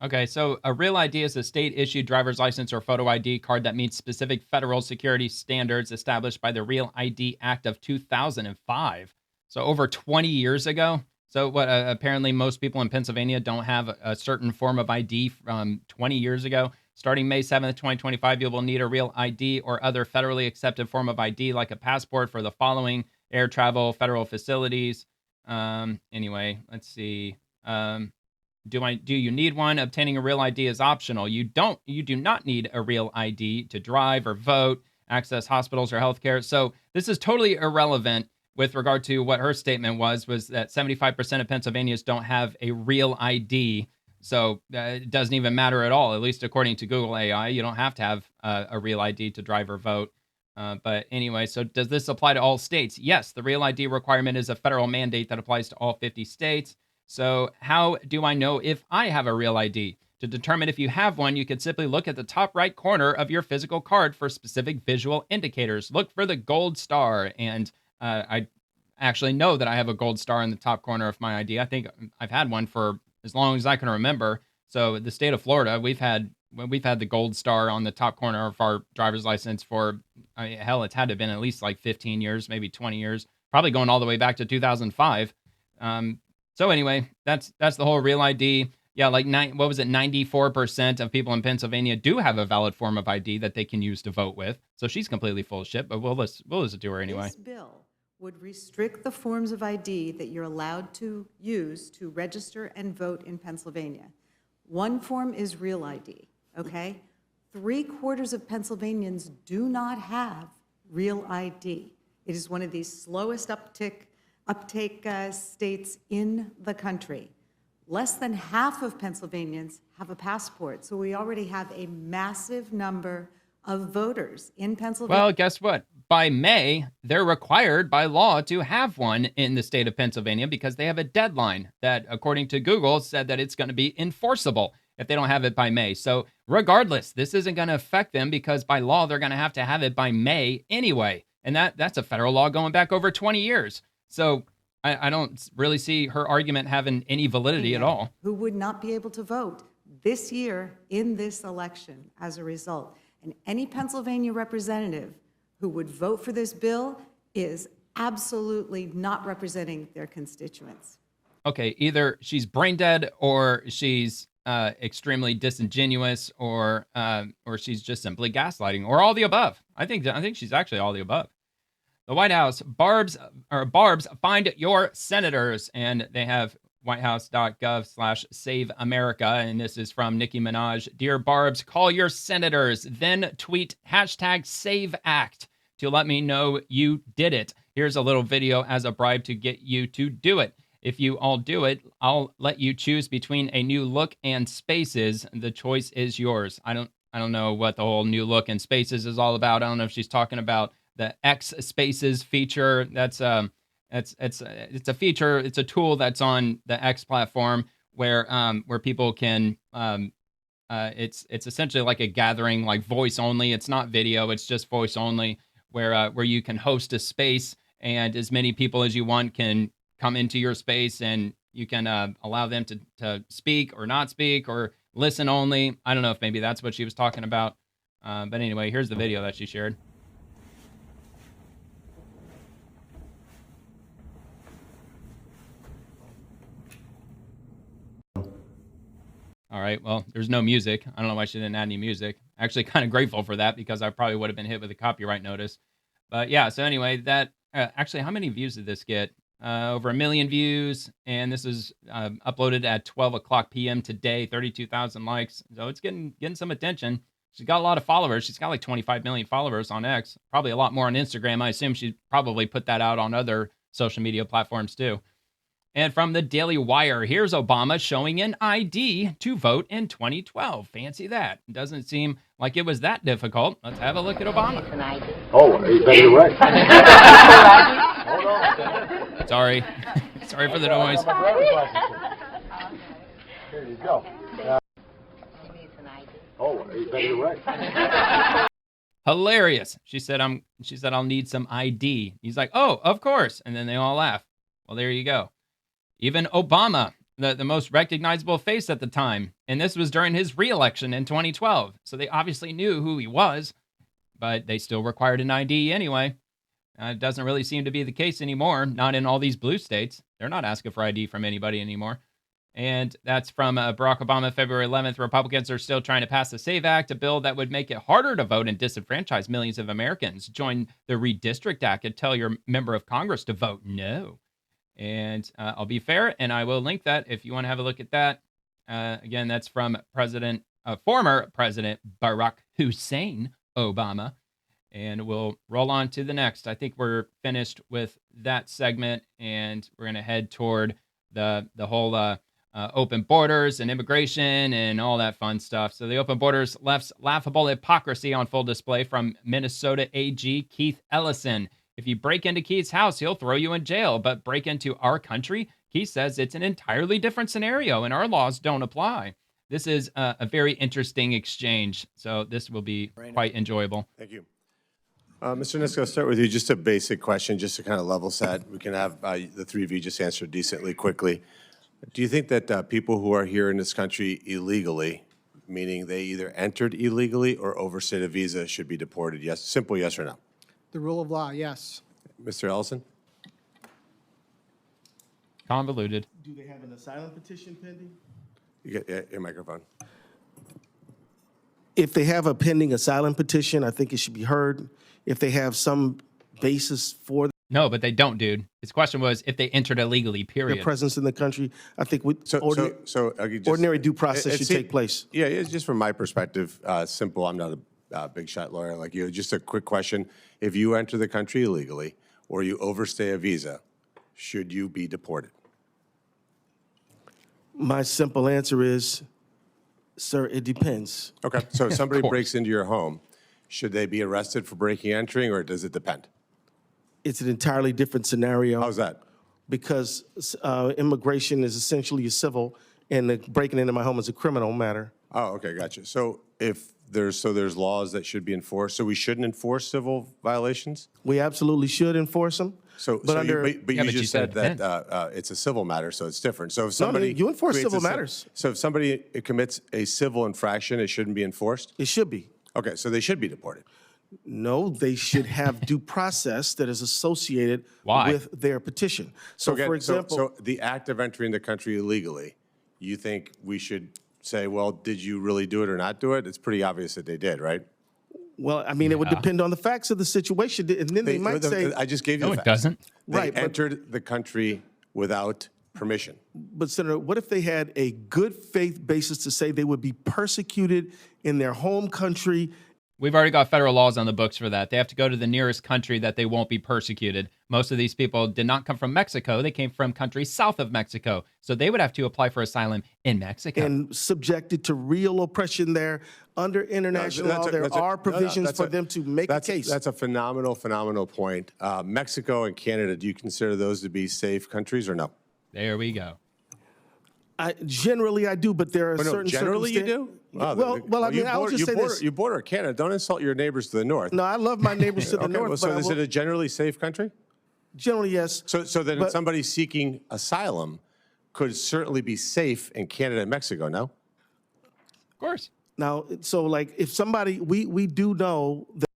Okay, so a real ID is a state-issued driver's license or photo ID card that meets specific federal security standards established by the Real ID Act of 2005. So over 20 years ago. So what? Apparently most people in Pennsylvania don't have a certain form of ID from 20 years ago. Starting May 7th, 2025, you will need a real ID or other federally accepted form of ID, like a passport, for the following: air travel, federal facilities. Anyway, let's see. Do you need one? Obtaining a real ID is optional. You do not need a real ID to drive or vote, access hospitals or healthcare. So this is totally irrelevant with regard to what her statement was that 75% of Pennsylvanians don't have a real ID. So it doesn't even matter at all, at least according to Google AI. You don't have to have a real ID to drive or vote. But anyway, so does this apply to all states? Yes, the real ID requirement is a federal mandate that applies to all 50 states. So how do I know if I have a real ID? To determine if you have one, you can simply look at the top right corner of your physical card for specific visual indicators. Look for the gold star. And I actually know that I have a gold star in the top corner of my ID. I think I've had one for as long as I can remember. So the state of Florida, we've had the gold star on the top corner of our driver's license for, hell, it's had to have been at least like 15 years, maybe 20 years, probably going all the way back to 2005. So anyway, that's the whole real ID. Yeah, like 94% of people in Pennsylvania do have a valid form of ID that they can use to vote with. So she's completely full of shit, but we'll listen to her anyway. This bill would restrict the forms of ID that you're allowed to use to register and vote in Pennsylvania. One form is real ID, okay? 3/4 of Pennsylvanians do not have real ID. It is one of the slowest uptake states in the country. Less than half of Pennsylvanians have a passport, so we already have a massive number of voters in Pennsylvania. Well, guess what? By May, they're required by law to have one in the state of Pennsylvania because they have a deadline that, according to Google, said that it's going to be enforceable if they don't have it by May. So regardless, this isn't going to affect them because by law, they're going to have it by May anyway. And that's a federal law going back over 20 years. So I don't really see her argument having any validity at all. Who would not be able to vote. this year in this election as a result. And any Pennsylvania representative who would vote for this bill is absolutely not representing their constituents. Okay, either she's brain dead or she's extremely disingenuous or she's just simply gaslighting or all the above. I think she's actually all the above. The White House, Barb's find your senators, and they have whitehouse.gov/Save America, and this is from Nicki Minaj. Dear Barb's, call your senators, then tweet #SaveAct to let me know you did it. Here's a little video as a bribe to get you to do it. If you all do it, I'll let you choose between a new look and Spaces. The choice is yours. I don't know what the whole new look and Spaces is all about. I don't know if she's talking about the X Spaces feature. It's a feature. It's a tool that's on the X platform where people can. It's essentially like a gathering, like voice only. It's not video. It's just voice only, where you can host a space and as many people as you want can come into your space, and you can allow them to speak or not speak or listen only. I don't know if maybe that's what she was talking about. But anyway, here's the video that she shared. All right, well, there's no music. I don't know why she didn't add any music. Actually, kind of grateful for that because I probably would have been hit with a copyright notice. But yeah, so anyway, that actually, how many views did this get? Over 1 million views, and this is uploaded at 12 o'clock p.m. today, 32,000 likes. So it's getting some attention. She's got a lot of followers. She's got like 25 million followers on X, probably a lot more on Instagram. I assume she probably put that out on other social media platforms too. And from the Daily Wire, here's Obama showing an ID to vote in 2012. Fancy that. It doesn't seem like it was that difficult. Let's have a look at Obama. Oh, you better be right. Sorry. Sorry for the noise. Here you go. Oh, you better be right. Hilarious. She said I'll need some ID. He's like, oh, of course. And then they all laugh. Well, there you go. Even Obama, the most recognizable face at the time. And this was during his re-election in 2012. So they obviously knew who he was, but they still required an ID anyway. It doesn't really seem to be the case anymore. Not in all these blue states. They're not asking for ID from anybody anymore. And that's from Barack Obama, February 11th. Republicans are still trying to pass the SAVE Act, a bill that would make it harder to vote and disenfranchise millions of Americans. Join the Redistrict Act and tell your member of Congress to vote no. And I'll be fair, and I will link that if you want to have a look at that. Again, that's from former President Barack Hussein Obama. And we'll roll on to the next. I think we're finished with that segment, and we're going to head toward the whole open borders and immigration and all that fun stuff. So the open borders left's laughable hypocrisy on full display from Minnesota AG Keith Ellison. If you break into Keith's house, he'll throw you in jail. But break into our country, Keith says it's an entirely different scenario and our laws don't apply. This is a very interesting exchange. So this will be quite enjoyable. Thank you. Mr. Nisko, I'll start with you. Just a basic question, just to kind of level set. We can have the three of you just answer decently, quickly. Do you think that people who are here in this country illegally, meaning they either entered illegally or overstayed a visa, should be deported? Yes, simple yes or no. The rule of law, yes. Mr. Ellison? Convoluted. Do they have an asylum petition pending? You get your microphone. If they have a pending asylum petition, I think it should be heard. If they have some basis for No, but they don't, dude. His question was if they entered illegally, period. their presence in the country, I think ordinary due process should take place. Yeah, it's just from my perspective, simple. I'm not a big shot lawyer like you. Just a quick question. If you enter the country illegally or you overstay a visa, should you be deported? My simple answer is, sir, it depends. Okay, so if somebody breaks into your home, should they be arrested for breaking and entering, or does it depend? It's an entirely different scenario. How's that? Because immigration is essentially a civil, and breaking into my home is a criminal matter. Oh, okay, gotcha. So if there's laws that should be enforced, so we shouldn't enforce civil violations? We absolutely should enforce them. So, But you just said that it's a civil matter, so it's different. So if somebody you enforce creates civil matters. So if somebody commits a civil infraction, it shouldn't be enforced? It should be. Okay, so they should be deported. No, they should have due process that is associated with their petition. So, again, for example, so the act of entering the country illegally, you think we should say, well, did you really do it or not do it? It's pretty obvious that they did, right? well, I mean, it would depend on the facts of the situation, and then they might say, I just gave you the facts. it doesn't. They entered the country without permission. But Senator, what if they had a good faith basis to say they would be persecuted in their home country? We've already got federal laws on the books for that. They have to go to the nearest country that they won't be persecuted. Most of these people did not come from Mexico. They came from countries south of Mexico. So they would have to apply for asylum in Mexico. And subjected to real oppression there. Under international law, there are provisions for them to make a case. That's a phenomenal point. Mexico and Canada, do you consider those to be safe countries or no? There we go. Generally, I do, but there are certain generally you do? Wow, well, I mean, I would just say this. You border Canada. Don't insult your neighbors to the north. No, I love my neighbors to the north. Well, so is it a generally safe country? Generally, yes. So then somebody seeking asylum could certainly be safe in Canada and Mexico, no? Of course. Now, so like if somebody, we do know that.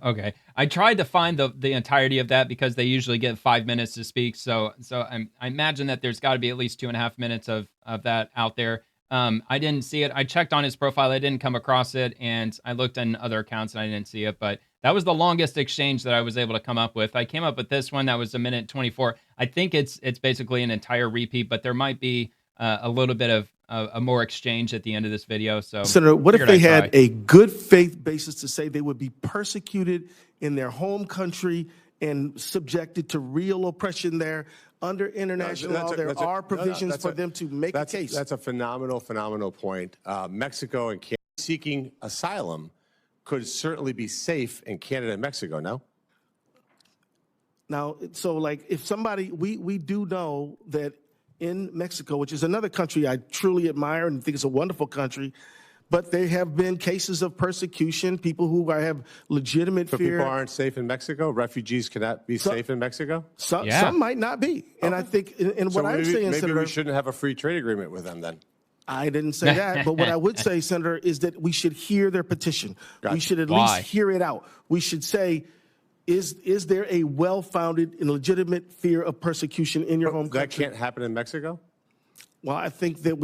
Okay. I tried to find the entirety of that because they usually get 5 minutes to speak. So I imagine that there's got to be at least 2.5 minutes of that out there. I didn't see it. I checked on his profile. I didn't come across it. And I looked in other accounts and I didn't see it. But that was the longest exchange that I was able to come up with. I came up with this one that was 1:24. I think it's basically an entire repeat, but there might be a little bit of a more exchange at the end of this video. So, Senator, what if they had a good faith basis to say they would be persecuted in their home country and subjected to real oppression there? Under international law, there are provisions for them to make a case. That's a phenomenal point. Mexico and Canada seeking asylum could certainly be safe in Canada and Mexico, no? Now, so like if somebody, we do know that in Mexico, which is another country I truly admire and think is a wonderful country, but there have been cases of persecution, people who have legitimate fear. People aren't safe in Mexico? Refugees cannot be safe in Mexico? Some might not be. And I think, and what I'm saying, maybe Senator, we shouldn't have a free trade agreement with them then. I didn't say that, but what I would say, Senator, is that we should hear their petition. We should at least hear it out. We should say, is there a well-founded and legitimate fear of persecution in your home country? That can't happen in Mexico? Well, I think that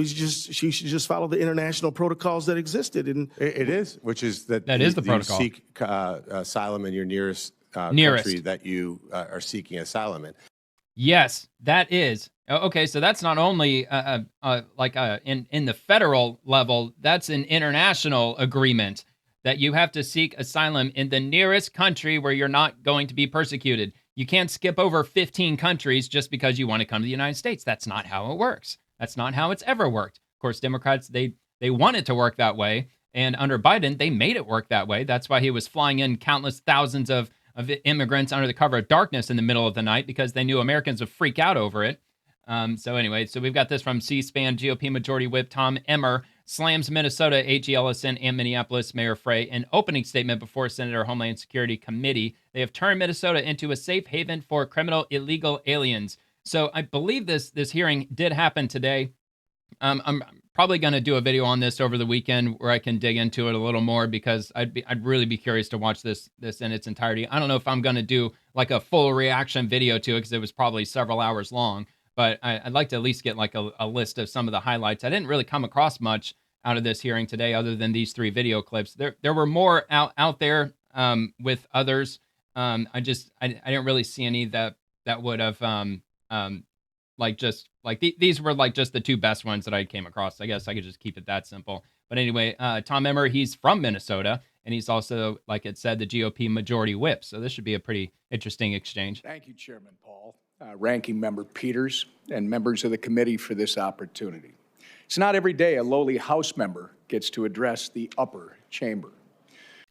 she should just follow the international protocols that existed. And it is, which is that is the protocol. You seek asylum in your nearest country that you are seeking asylum in. Yes, that is. Okay, so that's not only in the federal level, that's an international agreement that you have to seek asylum in the nearest country where you're not going to be persecuted. You can't skip over 15 countries just because you want to come to the United States. That's not how it works. That's not how it's ever worked. Of course, Democrats, they want it to work that way. And under Biden, they made it work that way. That's why he was flying in countless thousands of immigrants under the cover of darkness in the middle of the night, because they knew Americans would freak out over it. So we've got this from C-SPAN. GOP Majority Whip Tom Emmer slams Minnesota AG Ellison and Minneapolis Mayor Frey in opening statement before Senator Homeland Security Committee. They have turned Minnesota into a safe haven for criminal illegal aliens. So I believe this hearing did happen today. I'm probably going to do a video on this over the weekend where I can dig into it a little more, because I'd really be curious to watch this in its entirety. I don't know if I'm going to do like a full reaction video to it, because it was probably several hours long. But I'd like to at least get like a list of some of the highlights. I didn't really come across much out of this hearing today other than these 3 video clips. There were more out there with others. I didn't really see any that would have these were like just the 2 best ones that I came across. I guess I could just keep it that simple. But anyway, Tom Emmer, he's from Minnesota, and he's also, like it said, the GOP Majority Whip. So this should be a pretty interesting exchange. Thank you, Chairman Paul, Ranking Member Peters, and members of the committee for this opportunity. It's not every day a lowly House member gets to address the upper chamber.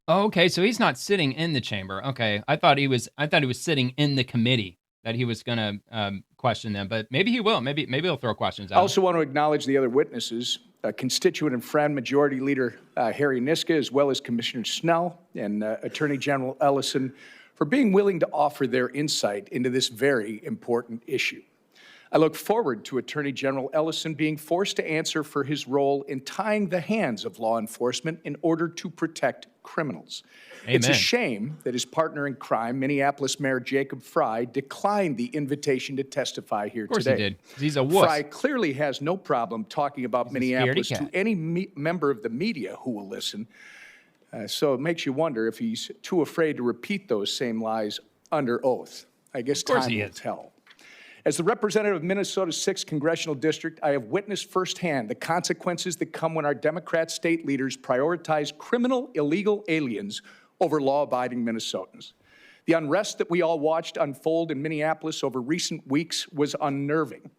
Oh, okay, so he's not sitting in the chamber. Okay, I thought he was sitting in the committee, that he was going to question them, but maybe he will. Maybe he'll throw questions out. I also want to acknowledge the other witnesses, constituent and friend Majority Leader Harry Niska, as well as Commissioner Snell and Attorney General Ellison, for being willing to offer their insight into this very important issue. I look forward to Attorney General Ellison being forced to answer for his role in tying the hands of law enforcement in order to protect criminals. Amen. It's a shame that his partner in crime, Minneapolis Mayor Jacob Fry, declined the invitation to testify here today. Of course he did. He's a wuss. Fry clearly has no problem talking about Minneapolis to any member of the media who will listen. So it makes you wonder if he's too afraid to repeat those same lies under oath. I guess time will tell. As the representative of Minnesota's 6th congressional district, I have witnessed firsthand the consequences that come when our Democrat state leaders prioritize criminal illegal aliens over law-abiding Minnesotans. The unrest that we all watched unfold in Minneapolis over recent weeks was unnerving.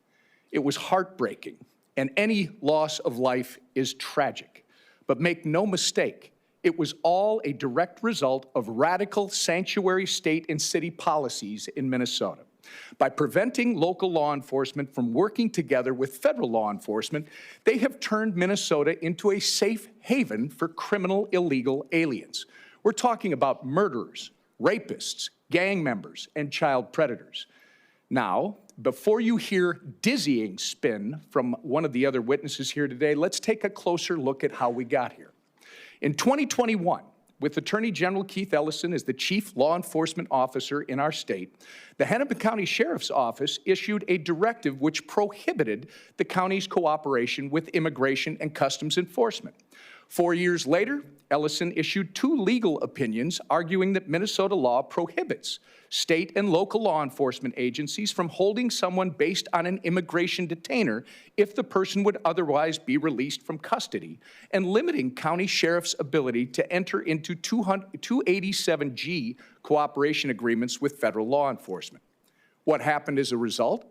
It was heartbreaking, and any loss of life is tragic. But make no mistake, it was all a direct result of radical sanctuary state and city policies in Minnesota. By preventing local law enforcement from working together with federal law enforcement, they have turned Minnesota into a safe haven for criminal illegal aliens. We're talking about murderers, rapists, gang members, and child predators. Now, before you hear dizzying spin from one of the other witnesses here today, let's take a closer look at how we got here. In 2021, with Attorney General Keith Ellison as the chief law enforcement officer in our state, the Hennepin County Sheriff's Office issued a directive which prohibited the county's cooperation with immigration and customs enforcement. 4 years later, Ellison issued 2 legal opinions arguing that Minnesota law prohibits state and local law enforcement agencies from holding someone based on an immigration detainer if the person would otherwise be released from custody, and limiting county sheriff's ability to enter into 287G cooperation agreements with federal law enforcement. What happened as a result?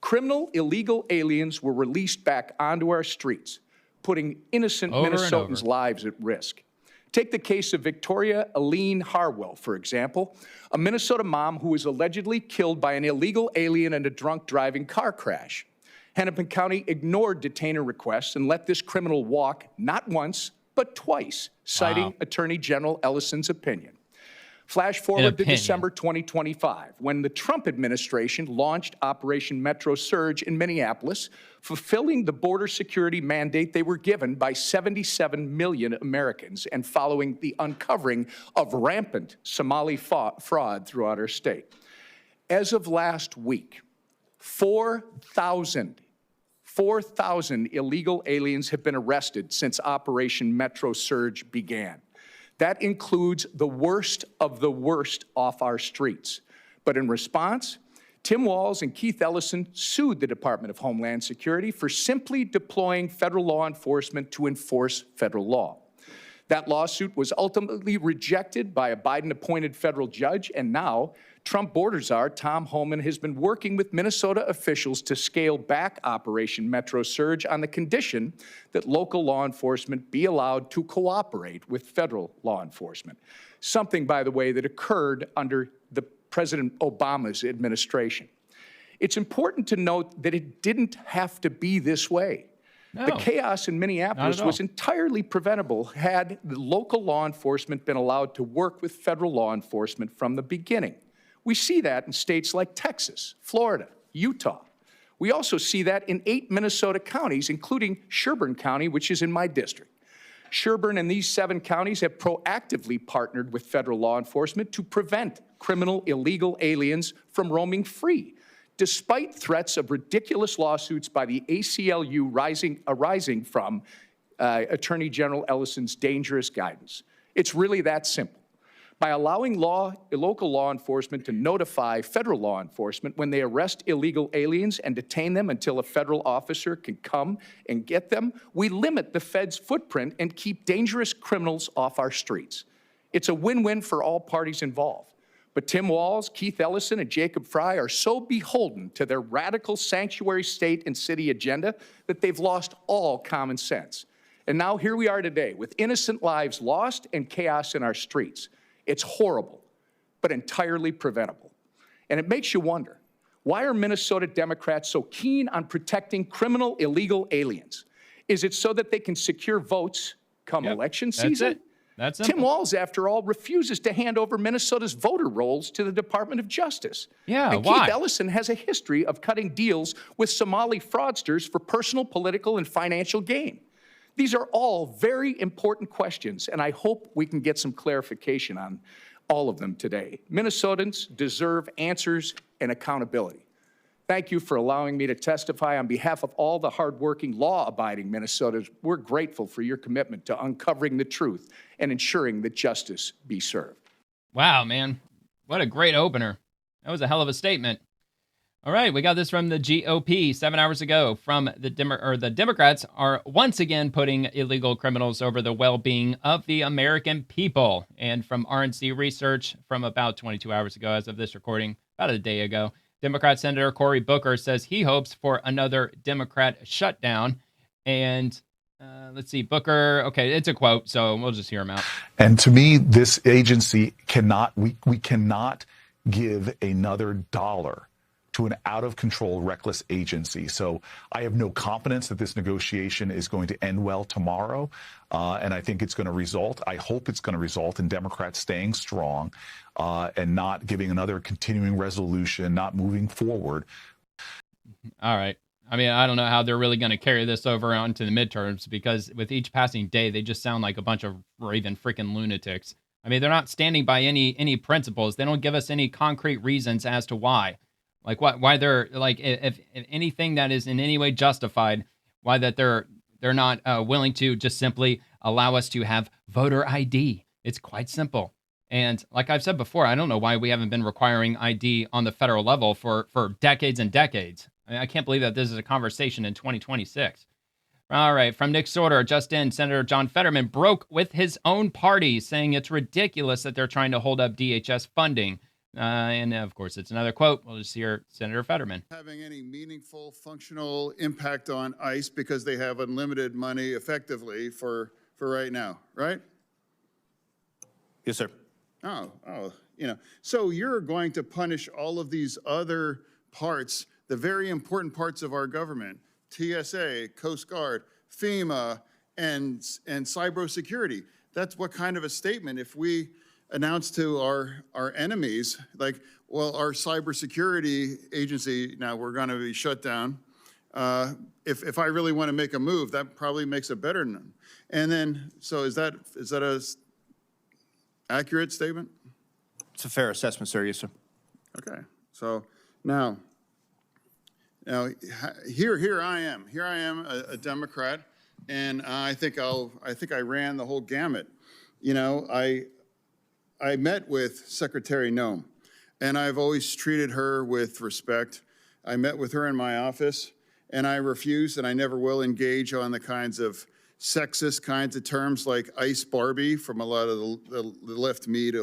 Criminal illegal aliens were released back onto our streets, putting innocent Minnesotans' lives at risk. Take the case of Victoria Aline Harwell, for example, a Minnesota mom who was allegedly killed by an illegal alien in a drunk driving car crash. Hennepin County ignored detainer requests and let this criminal walk not once, but twice, citing Attorney General Ellison's opinion. Flash forward to December 2025, when the Trump administration launched Operation Metro Surge in Minneapolis, fulfilling the border security mandate they were given by 77 million Americans and following the uncovering of rampant Somali fraud throughout our state. As of last week, 4,000 illegal aliens have been arrested since Operation Metro Surge began. That includes the worst of the worst off our streets. But in response, Tim Walz and Keith Ellison sued the Department of Homeland Security for simply deploying federal law enforcement to enforce federal law. That lawsuit was ultimately rejected by a Biden-appointed federal judge, and now Trump border czar Tom Homan has been working with Minnesota officials to scale back Operation Metro Surge on the condition that local law enforcement be allowed to cooperate with federal law enforcement. Something, by the way, that occurred under the President Obama's administration. It's important to note that it didn't have to be this way. No, the chaos in Minneapolis was entirely preventable had the local law enforcement been allowed to work with federal law enforcement from the beginning. We see that in states like Texas, Florida, Utah. We also see that in 8 Minnesota counties, including Sherburne County, which is in my district. Sherburne and these 7 counties have proactively partnered with federal law enforcement to prevent criminal illegal aliens from roaming free, despite threats of ridiculous lawsuits by the ACLU arising from Attorney General Ellison's dangerous guidance. It's really that simple. By allowing local law enforcement to notify federal law enforcement when they arrest illegal aliens and detain them until a federal officer can come and get them, we limit the Fed's footprint and keep dangerous criminals off our streets. It's a win-win for all parties involved. But Tim Walz, Keith Ellison, and Jacob Fry are so beholden to their radical sanctuary state and city agenda that they've lost all common sense. And now here we are today with innocent lives lost and chaos in our streets. It's horrible, but entirely preventable. And it makes you wonder, why are Minnesota Democrats so keen on protecting criminal illegal aliens? Is it so that they can secure votes come election season? That's Tim Walz, after all, refuses to hand over Minnesota's voter rolls to the Department of Justice. Yeah, and why? Keith Ellison has a history of cutting deals with Somali fraudsters for personal, political, and financial gain. These are all very important questions, and I hope we can get some clarification on all of them today. Minnesotans deserve answers and accountability. Thank you for allowing me to testify on behalf of all the hardworking, law-abiding Minnesotans. We're grateful for your commitment to uncovering the truth and ensuring that justice be served. Wow, man. What a great opener. That was a hell of a statement. All right, we got this from the GOP 7 hours ago. From the Democrats are once again putting illegal criminals over the well-being of the American people. And from RNC research from about 22 hours ago, as of this recording, about a day ago, Democrat Senator Cory Booker says he hopes for another Democrat shutdown. And let's see, Booker, okay, it's a quote, so we'll just hear him out. And to me, this agency we cannot give another dollar to an out-of-control, reckless agency. So I have no confidence that this negotiation is going to end well tomorrow. And I think it's going to result, I hope it's going to result in Democrats staying strong and not giving another continuing resolution, not moving forward. All right. I mean, I don't know how they're really going to carry this over onto the midterms, because with each passing day, they just sound like a bunch of raving freaking lunatics. I mean, they're not standing by any principles. They don't give us any concrete reasons as to why. Like why they're like, if anything that is in any way justified, why that they're not willing to just simply allow us to have voter ID. It's quite simple. And like I've said before, I don't know why we haven't been requiring ID on the federal level for decades and decades. I mean, I can't believe that this is a conversation in 2026. All right, from Nick Sorter, just in, Senator John Fetterman broke with his own party, saying it's ridiculous that they're trying to hold up DHS funding. And of course, it's another quote. We'll just hear Senator Fetterman. Having any meaningful, functional impact on ICE because they have unlimited money effectively for right now, right? Yes, sir. So you're going to punish all of these other parts, the very important parts of our government, TSA, Coast Guard, FEMA, and cybersecurity. That's what kind of a statement if we announce to our enemies, like, well, our cybersecurity agency, now we're going to be shut down. If I really want to make a move, that probably makes it better. And then, so is that a accurate statement? It's a fair assessment, sir. Yes, sir. Okay. So now here I am. Here I am, a Democrat, and I think I ran the whole gamut. I met with Secretary Noem, and I've always treated her with respect. I met with her in my office, and I refused, and I never will engage on the kinds of sexist kinds of terms like ICE Barbie from a lot of the left media.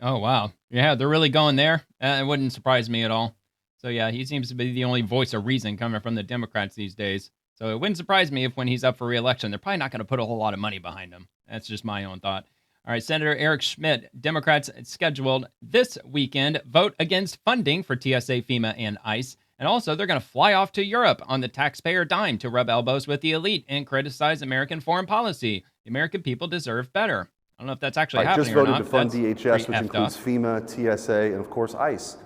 Oh, wow. Yeah, they're really going there. It wouldn't surprise me at all. So, yeah, he seems to be the only voice of reason coming from the Democrats these days. So it wouldn't surprise me if when he's up for re-election, they're probably not going to put a whole lot of money behind him. That's just my own thought. All right, Senator Eric Schmidt, Democrats scheduled this weekend vote against funding for TSA, FEMA, and ICE. And also, they're going to fly off to Europe on the taxpayer dime to rub elbows with the elite and criticize American foreign policy. The American people deserve better. I don't know if that's actually happening or not. Just voted to fund DHS, which includes FEMA, TSA, and of course ICE.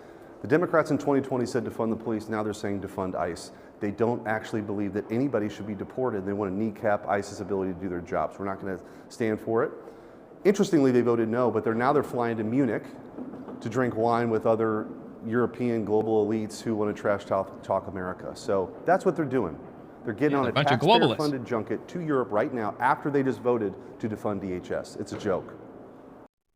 The Democrats in 2020 said to fund the police. Now they're saying to fund ICE. They don't actually believe that anybody should be deported. They want to kneecap ICE's ability to do their jobs. We're not going to stand for it. Interestingly, they voted no, but they're flying to Munich to drink wine with other European global elites who want to trash talk America. So that's what they're doing. They're getting on a taxpayer-funded junket to Europe right now after they just voted to defund DHS. It's a joke.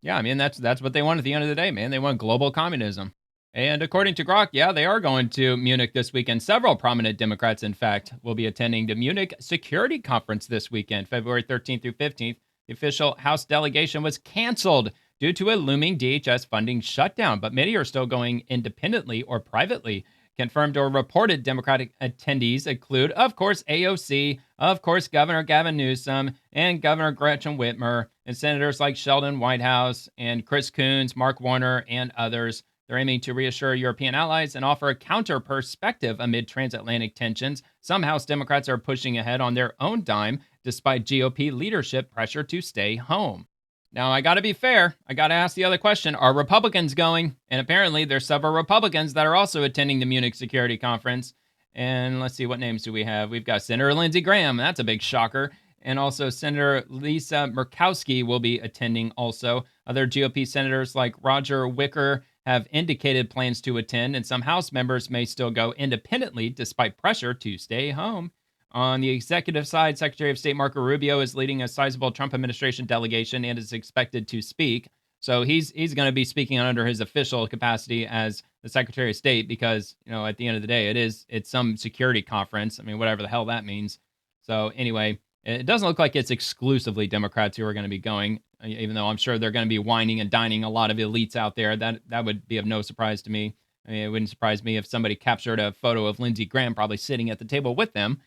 Yeah, I mean, that's what they want at the end of the day, man. They want global communism. And according to Grok, yeah, they are going to Munich this weekend. Several prominent Democrats, in fact, will be attending the Munich Security Conference this weekend, February 13th through 15th. The official House delegation was canceled due to a looming DHS funding shutdown, but many are still going independently or privately. Confirmed or reported Democratic attendees include, of course, AOC, of course, Governor Gavin Newsom, and Governor Gretchen Whitmer, and senators like Sheldon Whitehouse and Chris Coons, Mark Warner, and others. They're aiming to reassure European allies and offer a counter perspective amid transatlantic tensions. Some House Democrats are pushing ahead on their own dime, despite GOP leadership pressure to stay home. Now, I got to be fair. I got to ask the other question. Are Republicans going? And apparently there's several Republicans that are also attending the Munich Security Conference. And let's see, what names do we have? We've got Senator Lindsey Graham. That's a big shocker. And also Senator Lisa Murkowski will be attending also. Other GOP senators like Roger Wicker have indicated plans to attend, and some House members may still go independently despite pressure to stay home. On the executive side, Secretary of State Marco Rubio is leading a sizable Trump administration delegation and is expected to speak. So he's going to be speaking under his official capacity as the Secretary of State because, at the end of the day, it's some security conference. I mean, whatever the hell that means. So anyway, it doesn't look like it's exclusively Democrats who are going to be going, even though I'm sure they're going to be whining and dining a lot of elites out there. That would be of no surprise to me. I mean, it wouldn't surprise me if somebody captured a photo of Lindsey Graham probably sitting at the table with them.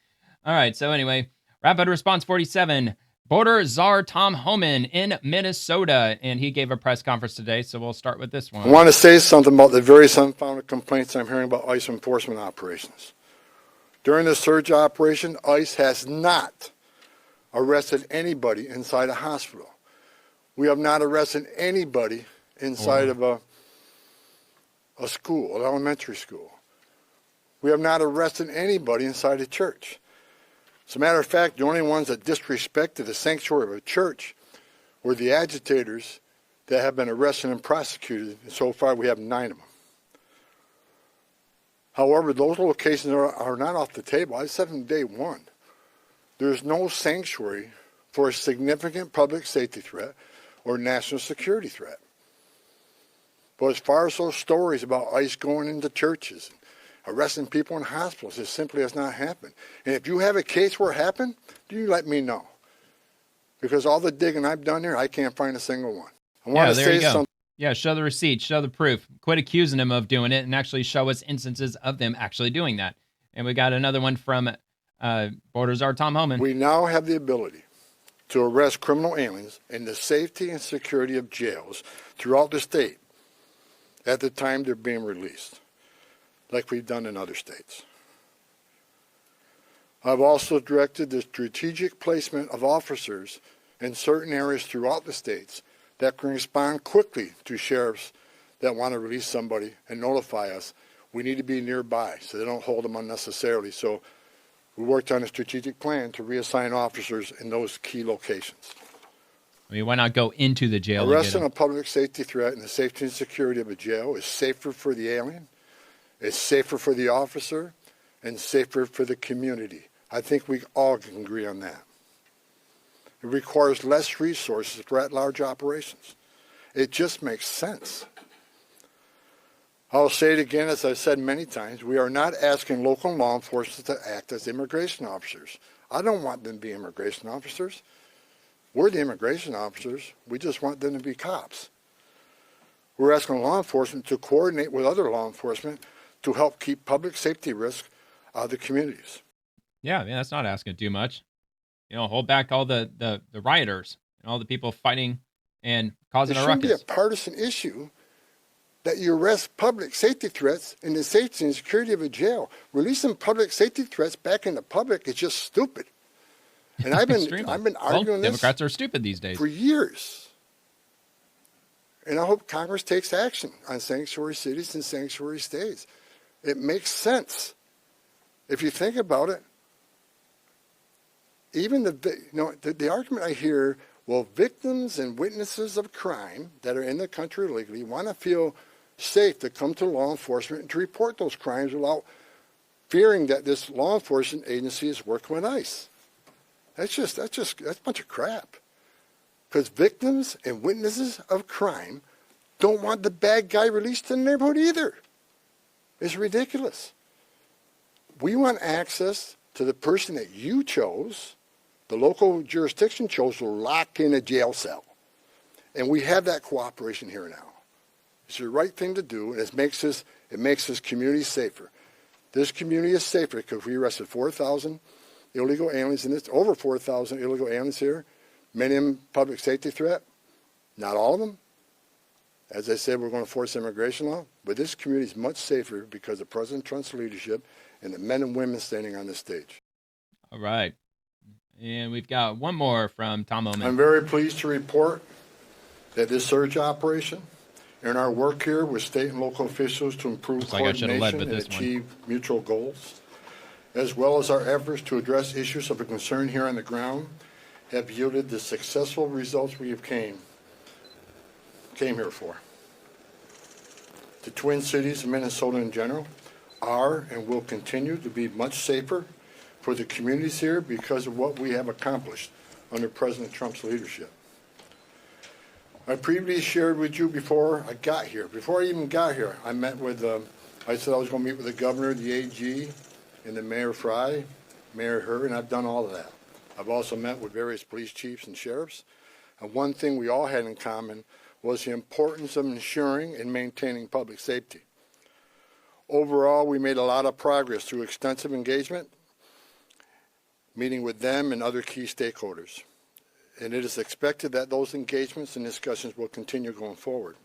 All right, so anyway, Rapid Response 47, border czar Tom Homan in Minnesota, and he gave a press conference today, so we'll start with this one. I want to say something about the various unfounded complaints I'm hearing about ICE enforcement operations. During the surge operation, ICE has not arrested anybody inside a hospital. We have not arrested anybody inside of a school, an elementary school. We have not arrested anybody inside a church. As a matter of fact, the only ones that disrespected the sanctuary of a church were the agitators that have been arrested and prosecuted, and so far we have 9 of them. However, those locations are not off the table. I said from day one, there's no sanctuary for a significant public safety threat or national security threat. But as far as those stories about ICE going into churches, arresting people in hospitals, it simply has not happened. And if you have a case where it happened, you let me know. Because all the digging I've done here, I can't find a single one. I want to say something. Yeah, show the receipt, show the proof. Quit accusing them of doing it and actually show us instances of them actually doing that. And we got another one from border czar Tom Homan. We now have the ability to arrest criminal aliens in the safety and security of jails throughout the state at the time they're being released, like we've done in other states. I've also directed the strategic placement of officers in certain areas throughout the states that can respond quickly to sheriffs that want to release somebody and notify us. We need to be nearby so they don't hold them unnecessarily. So we worked on a strategic plan to reassign officers in those key locations. I mean, why not go into the jail? Arresting a public safety threat and the safety and security of a jail is safer for the alien, it's safer for the officer, and safer for the community. I think we all can agree on that. It requires less resources for at-large operations. It just makes sense. I'll say it again, as I've said many times, we are not asking local law enforcement to act as immigration officers. I don't want them to be immigration officers. We're the immigration officers. We just want them to be cops. We're asking law enforcement to coordinate with other law enforcement to help keep public safety risk out of the communities. Yeah, man, that's not asking too much. Hold back all the rioters and all the people fighting and causing a ruckus. It shouldn't be a partisan issue that you arrest public safety threats in the safety and security of a jail. Releasing public safety threats back in the public is just stupid. And I've been arguing this. Democrats are stupid these days for years. And I hope Congress takes action on sanctuary cities and sanctuary states. It makes sense. If you think about it, even the argument I hear, well, victims and witnesses of crime that are in the country illegally want to feel safe to come to law enforcement and to report those crimes without fearing that this law enforcement agency is working with ICE. That's a bunch of crap. Because victims and witnesses of crime don't want the bad guy released in the neighborhood either. It's ridiculous. We want access to the person that you chose, the local jurisdiction chose, to lock in a jail cell. And we have that cooperation here now. It's the right thing to do, and it makes this community safer. This community is safer because we arrested 4,000 illegal aliens in this, over 4,000 illegal aliens here, many of them public safety threat, not all of them. As I said, we're going to force immigration law, but this community is much safer because of President Trump's leadership and the men and women standing on this stage. All right. And we've got one more from Tom Homan. I'm very pleased to report that this surge operation and our work here with state and local officials to improve coordination and achieve mutual goals, as well as our efforts to address issues of concern here on the ground, have yielded the successful results we have came here for. The Twin Cities and Minnesota in general are and will continue to be much safer for the communities here because of what we have accomplished under President Trump's leadership. I previously shared with you before I got here. Before I even got here, I met with, I said I was going to meet with the governor, the AG, and the Mayor Fry, Mayor Herr, and I've done all of that. I've also met with various police chiefs and sheriffs. And one thing we all had in common was the importance of ensuring and maintaining public safety. Overall, we made a lot of progress through extensive engagement, meeting with them and other key stakeholders. And it is expected that those engagements and discussions will continue going forward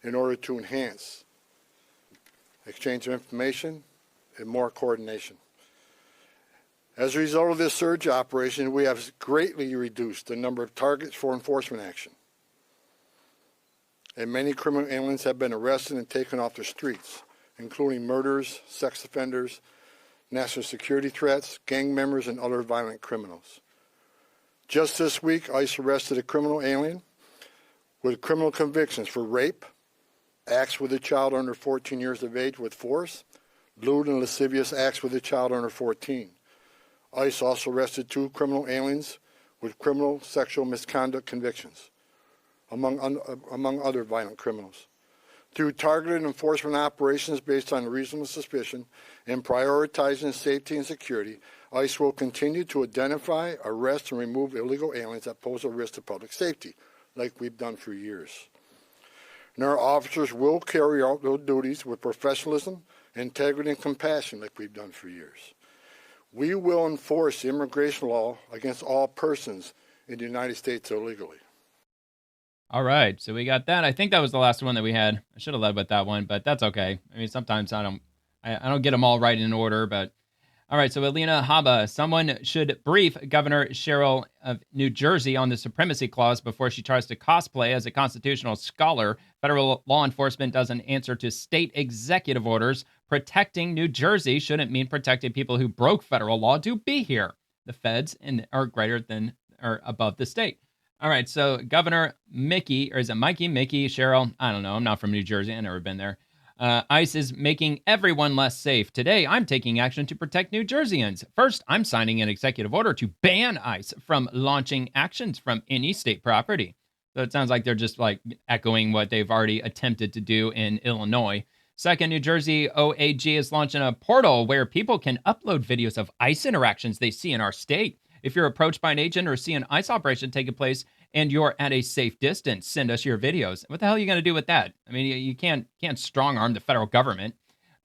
in order to enhance exchange of information and more coordination. As a result of this surge operation, we have greatly reduced the number of targets for enforcement action. And many criminal aliens have been arrested and taken off the streets, including murderers, sex offenders, national security threats, gang members, and other violent criminals. Just this week, ICE arrested a criminal alien with criminal convictions for rape, acts with a child under 14 years of age with force, lewd and lascivious acts with a child under 14. ICE also arrested 2 criminal aliens with criminal sexual misconduct convictions, among other violent criminals. Through targeted enforcement operations based on reasonable suspicion and prioritizing safety and security, ICE will continue to identify, arrest, and remove illegal aliens that pose a risk to public safety, like we've done for years. And our officers will carry out those duties with professionalism, integrity, and compassion, like we've done for years. We will enforce the immigration law against all persons in the United States illegally. All right, so we got that. I think that was the last one that we had. I should have led with that one, but that's okay. I mean, sometimes I don't get them all right in order, but all right. So Alina Habba, someone should brief Governor Sherrill of New Jersey on the Supremacy Clause before she tries to cosplay as a constitutional scholar. Federal law enforcement doesn't answer to state executive orders. Protecting New Jersey shouldn't mean protecting people who broke federal law to be here. The feds are greater than or above the state. All right, so Governor Mickey, or is it Mikey? Mickey Sherrill? I don't know. I'm not from New Jersey. I've never been there. ICE is making everyone less safe. Today, I'm taking action to protect New Jerseyans. First, I'm signing an executive order to ban ICE from launching actions from any state property. So it sounds like they're just like echoing what they've already attempted to do in Illinois. Second, New Jersey OAG is launching a portal where people can upload videos of ICE interactions they see in our state. If you're approached by an agent or see an ICE operation taking place and you're at a safe distance, send us your videos. What the hell are you going to do with that? I mean, you can't strong arm the federal government.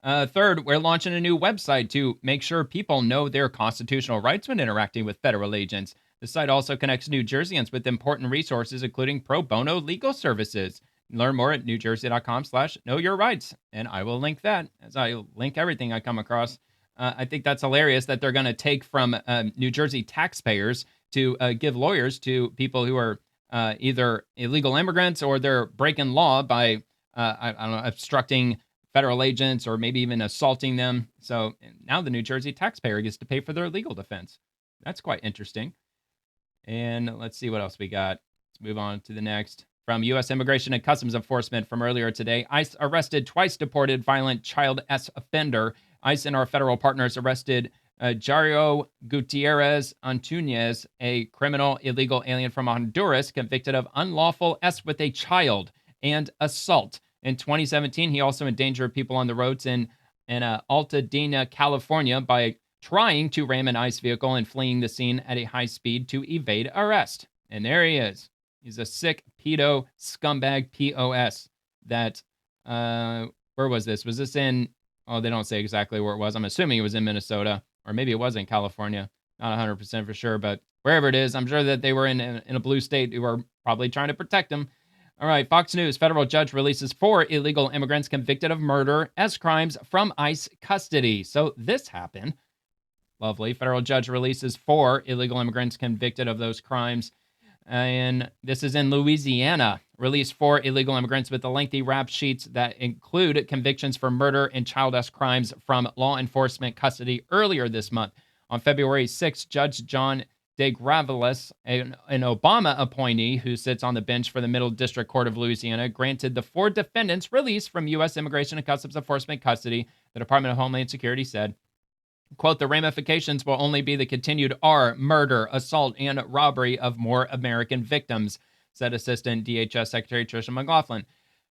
Third, we're launching a new website to make sure people know their constitutional rights when interacting with federal agents. The site also connects New Jerseyans with important resources, including pro bono legal services. Learn more at newjersey.com/knowyourrights. And I will link that, as I link everything I come across. I think that's hilarious that they're going to take from New Jersey taxpayers to give lawyers to people who are either illegal immigrants or they're breaking law by, I don't know, obstructing federal agents or maybe even assaulting them. So now the New Jersey taxpayer gets to pay for their legal defense. That's quite interesting. And let's see what else we got. Let's move on to the next. From U.S. Immigration and Customs Enforcement from earlier today, ICE arrested twice deported violent child offender. ICE and our federal partners arrested Jairo Gutierrez Antunez, a criminal illegal alien from Honduras, convicted of unlawful S with a child and assault. In 2017, he also endangered people on the roads in Altadena, California, by trying to ram an ICE vehicle and fleeing the scene at a high speed to evade arrest. And there he is. He's a sick pedo scumbag POS that, where was this? Was this in, oh, they don't say exactly where it was. I'm assuming it was in Minnesota, or maybe it was in California. Not 100% for sure, but wherever it is, I'm sure that they were in a blue state who are probably trying to protect him. All right, Fox News, federal judge releases 4 illegal immigrants convicted of murder as crimes from ICE custody. So this happened. Lovely. Federal judge releases 4 illegal immigrants convicted of those crimes. And this is in Louisiana. Released 4 illegal immigrants with the lengthy rap sheets that include convictions for murder and child-esque crimes from law enforcement custody earlier this month. On February 6th, Judge John DeGravelis, an Obama appointee who sits on the bench for the Middle District Court of Louisiana, granted the 4 defendants release from U.S. Immigration and Customs Enforcement custody. The Department of Homeland Security said, quote, the ramifications will only be the continued murder, assault, and robbery of more American victims, said Assistant DHS Secretary Tricia McLaughlin.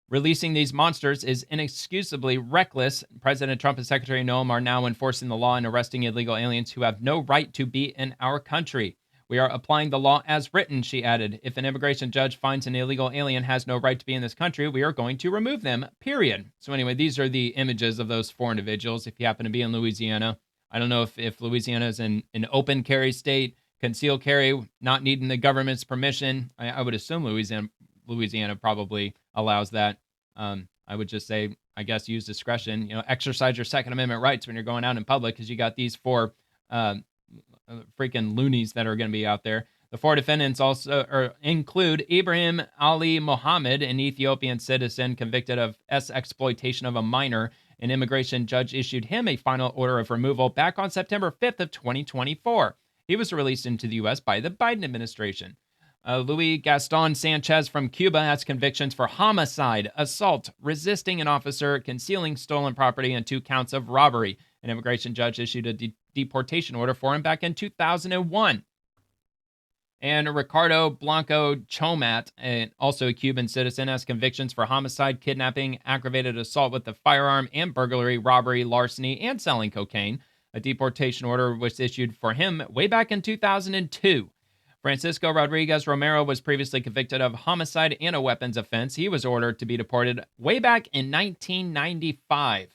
Releasing these monsters is inexcusably reckless. President Trump and Secretary Noem are now enforcing the law and arresting illegal aliens who have no right to be in our country. We are applying the law as written, she added. If an immigration judge finds an illegal alien has no right to be in this country, we are going to remove them, period. So anyway, these are the images of those 4 individuals. If you happen to be in Louisiana, I don't know if Louisiana is an open carry state, concealed carry, not needing the government's permission. I would assume Louisiana probably allows that. I would just say, I guess, use discretion. Exercise your Second Amendment rights when you're going out in public, because you got these 4 freaking loonies that are going to be out there. The 4 defendants also include Ibrahim Ali Mohammed, an Ethiopian citizen convicted of exploitation of a minor. An immigration judge issued him a final order of removal back on September 5th of 2024. He was released into the U.S. by the Biden administration. Luis Gaston Sanchez from Cuba has convictions for homicide, assault, resisting an officer, concealing stolen property, and 2 counts of robbery. An immigration judge issued a deportation order for him back in 2001. And Ricardo Blanco Chomat, also a Cuban citizen, has convictions for homicide, kidnapping, aggravated assault with a firearm, and burglary, robbery, larceny, and selling cocaine. A deportation order was issued for him way back in 2002. Francisco Rodriguez Romero was previously convicted of homicide and a weapons offense. He was ordered to be deported way back in 1995.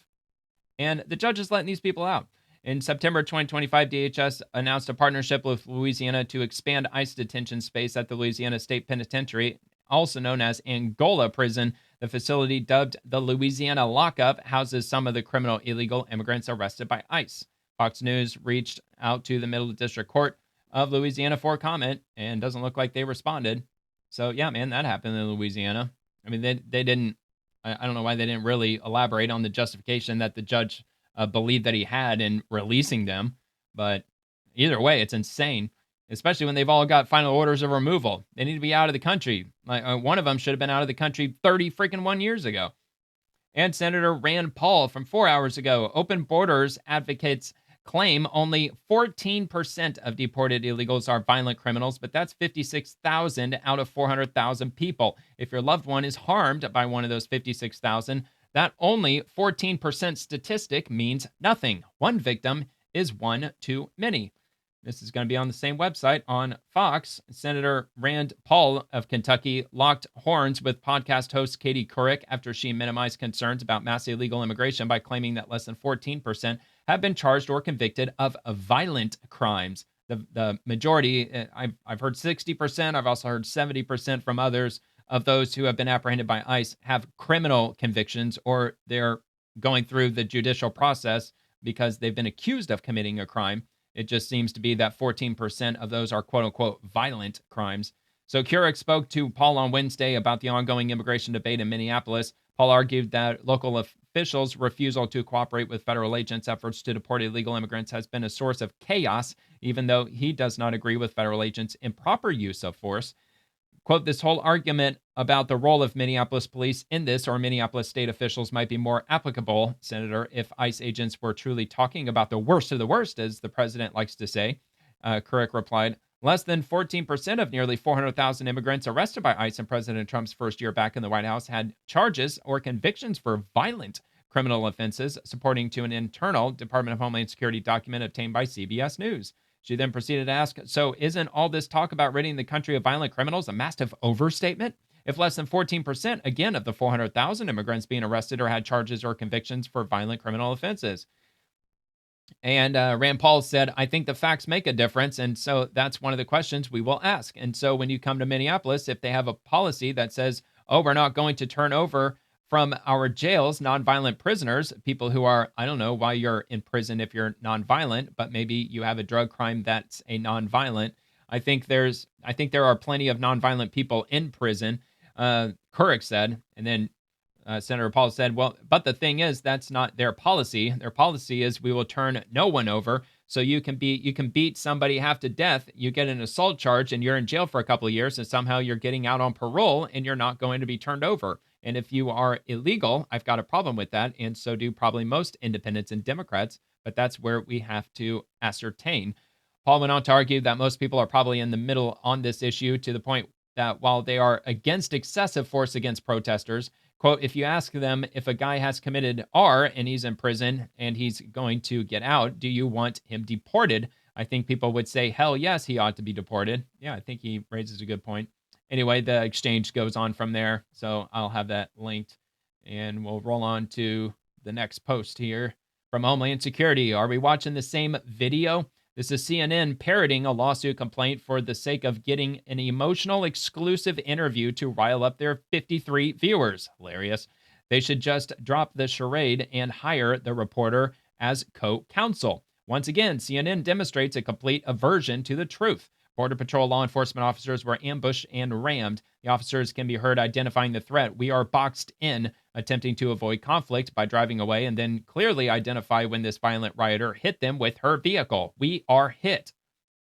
And the judge is letting these people out. In September 2025, DHS announced a partnership with Louisiana to expand ICE detention space at the Louisiana State Penitentiary, also known as Angola Prison. The facility, dubbed the Louisiana Lockup, houses some of the criminal illegal immigrants arrested by ICE. Fox News reached out to the Middle District Court of Louisiana for comment, and doesn't look like they responded. So, yeah, man, that happened in Louisiana. I mean, they didn't, I don't know why they didn't really elaborate on the justification that the judge believed that he had in releasing them. But either way, it's insane, especially when they've all got final orders of removal. They need to be out of the country. Like one of them should have been out of the country 1 years ago. And Senator Rand Paul from 4 hours ago, open borders advocates claim only 14% of deported illegals are violent criminals, but that's 56,000 out of 400,000 people. If your loved one is harmed by one of those 56,000, that only 14% statistic means nothing. One victim is one too many. This is going to be on the same website on Fox. Senator Rand Paul of Kentucky locked horns with podcast host Katie Couric after she minimized concerns about mass illegal immigration by claiming that less than 14% have been charged or convicted of violent crimes. The majority, I've heard 60%, I've also heard 70% from others of those who have been apprehended by ICE have criminal convictions, or they're going through the judicial process because they've been accused of committing a crime. It just seems to be that 14% of those are quote-unquote violent crimes. So Couric spoke to Paul on Wednesday about the ongoing immigration debate in Minneapolis. Paul argued that local officials' refusal to cooperate with federal agents' efforts to deport illegal immigrants has been a source of chaos, even though he does not agree with federal agents' improper use of force. Quote, this whole argument about the role of Minneapolis police in this, or Minneapolis state officials, might be more applicable, Senator, if ICE agents were truly talking about the worst of the worst, as the president likes to say. Couric replied, less than 14% of nearly 400,000 immigrants arrested by ICE in President Trump's first year back in the White House had charges or convictions for violent criminal offenses, according to an internal Department of Homeland Security document obtained by CBS News. She then proceeded to ask, so isn't all this talk about ridding the country of violent criminals a massive overstatement? If less than 14%, again, of the 400,000 immigrants being arrested or had charges or convictions for violent criminal offenses. And Rand Paul said, I think the facts make a difference, and so that's one of the questions we will ask. And so when you come to Minneapolis, if they have a policy that says, oh, we're not going to turn over from our jails nonviolent prisoners, people who are, I don't know why you're in prison if you're nonviolent, but maybe you have a drug crime that's a nonviolent. I think there are plenty of nonviolent people in prison, Couric said. And then Senator Paul said, well, but the thing is, that's not their policy. Their policy is we will turn no one over. So you can beat somebody half to death, you get an assault charge, and you're in jail for a couple of years, and somehow you're getting out on parole, and you're not going to be turned over. And if you are illegal, I've got a problem with that, and so do probably most independents and Democrats, but that's where we have to ascertain. Paul went on to argue that most people are probably in the middle on this issue, to the point that while they are against excessive force against protesters, quote, if you ask them if a guy has committed R and he's in prison and he's going to get out, do you want him deported? I think people would say, hell yes, he ought to be deported. Yeah, I think he raises a good point. Anyway, the exchange goes on from there, so I'll have that linked. And we'll roll on to the next post here from Homeland Security. Are we watching the same video? This is CNN parroting a lawsuit complaint for the sake of getting an emotional, exclusive interview to rile up their 53 viewers. Hilarious. They should just drop the charade and hire the reporter as co-counsel. Once again, CNN demonstrates a complete aversion to the truth. Border Patrol law enforcement officers were ambushed and rammed. The officers can be heard identifying the threat. We are boxed in, attempting to avoid conflict by driving away, and then clearly identify when this violent rioter hit them with her vehicle. We are hit.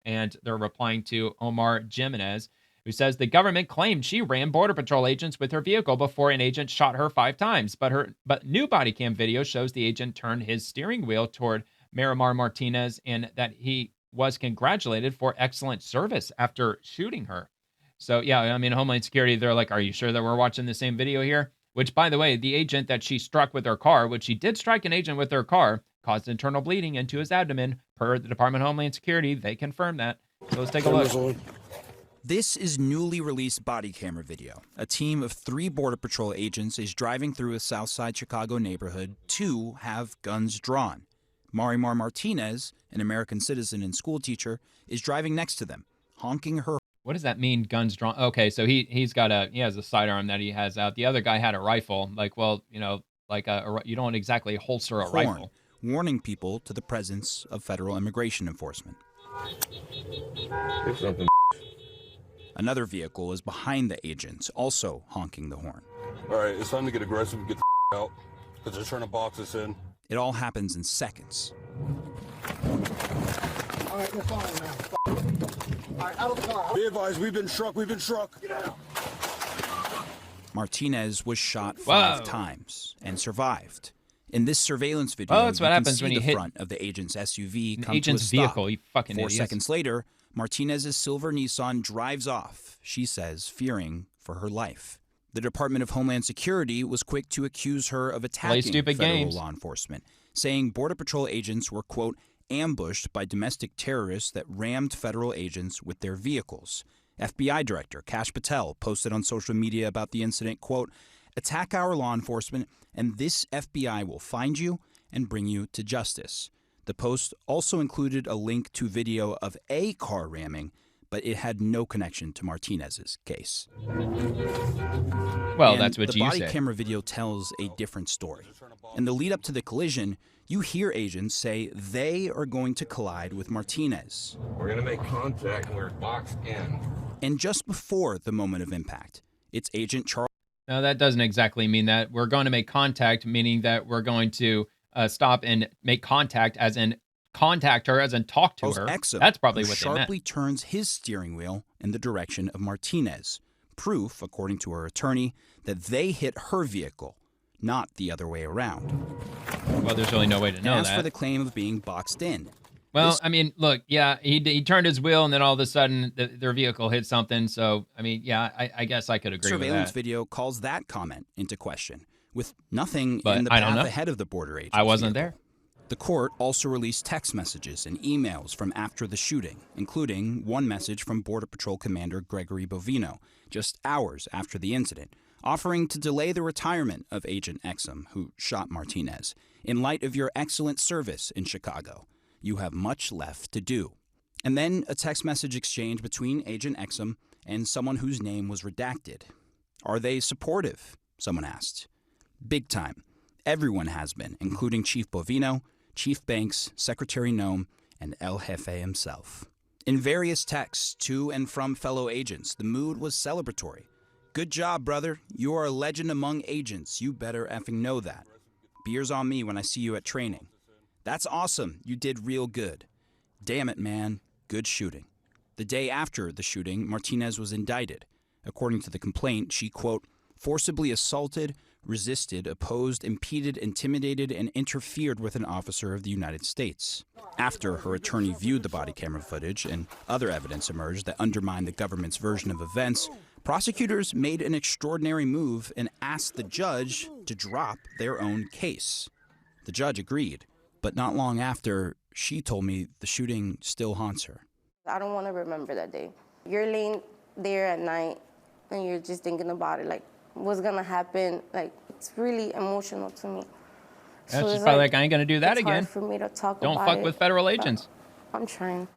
And they're replying to Omar Jimenez, who says the government claimed she rammed Border Patrol agents with her vehicle before an agent shot her 5 times. But new body cam video shows the agent turned his steering wheel toward Miramar Martinez and that he was congratulated for excellent service after shooting her. So, yeah, I mean, Homeland Security, they're like, are you sure that we're watching the same video here? Which, by the way, the agent that she struck with her car, which she did strike an agent with her car, caused internal bleeding into his abdomen. Per the Department of Homeland Security, they confirmed that. So let's take a look. This is newly released body camera video. A team of 3 Border Patrol agents is driving through a Southside Chicago neighborhood. 2 have guns drawn. Marimar Martinez, an American citizen and school teacher, is driving next to them, honking her. What does that mean, guns drawn? Okay, so he has a sidearm that he has out. The other guy had a rifle. Like, well, you know, like you don't exactly holster a rifle. Warning people to the presence of federal immigration enforcement. Another vehicle is behind the agents, also honking the horn. All right, it's time to get aggressive and get the out, because they're trying to box us in. It all happens in seconds. All right, we're fine now. All right, out of the car. Be advised, we've been struck. Get out. Martinez was shot 5 times and survived. In this surveillance video, that's what happens when you hit the front of the agent's SUV come agent's to a stop. vehicle. You fucking 4 idiots. seconds later, Martinez's silver Nissan drives off, she says, fearing for her life. The Department of Homeland Security was quick to accuse her of attacking federal law enforcement, saying Border Patrol agents were, quote, ambushed by domestic terrorists that rammed federal agents with their vehicles. FBI Director Kash Patel posted on social media about the incident, quote, attack our law enforcement and this FBI will find you and bring you to justice. The post also included a link to video of a car ramming, but it had no connection to Martinez's case. Well, and that's what you the say. body camera video tells a different story. In the lead up to the collision, you hear agents say they are going to collide with Martinez. We're going to make contact and we're boxed in. And just before the moment of impact, it's Agent Charles. No, that doesn't exactly mean that. We're going to make contact, meaning that we're going to stop and make contact, as in contact her, as in talk to her. Exum, that's probably who what they meant. sharply turns his steering wheel in the direction of Martinez. Proof, according to her attorney, that they hit her vehicle, not the other way around. Well, there's really no way to know As that. for the claim of being boxed in. Well, I mean, look, yeah, he turned his wheel, and then all of a sudden their vehicle hit something. So, I mean, yeah, I guess I could agree with that. Surveillance video calls that comment into question, with nothing But in the I don't path know. ahead of the border agent. I wasn't there. The court also released text messages and emails from after the shooting, including one message from Border Patrol Commander Gregory Bovino, just hours after the incident, offering to delay the retirement of Agent Exum, who shot Martinez. In light of your excellent service in Chicago, you have much left to do. And then a text message exchange between Agent Exum and someone whose name was redacted. Are they supportive? Someone asked. Big time. Everyone has been, including Chief Bovino, Chief Banks, Secretary Noem, and El Jefe himself. In various texts to and from fellow agents, the mood was celebratory. Good job, brother. You are a legend among agents. You better effing know that. Beers on me when I see you at training. That's awesome. You did real good. Damn it, man. Good shooting. The day after the shooting, Martinez was indicted. According to the complaint, she, quote, forcibly assaulted, resisted, opposed, impeded, intimidated, and interfered with an officer of the United States. After her attorney viewed the body camera footage and other evidence emerged that undermined the government's version of events, prosecutors made an extraordinary move and asked the judge to drop their own case. The judge agreed, but not long after, she told me the shooting still haunts her. I don't want to remember that day. You're laying there at night and you're just thinking about it, like, what's gonna happen? Like, it's really emotional to me. That's just probably like, I ain't gonna do that again. It's hard for me to talk Don't about fuck it, with federal agents. I'm trying.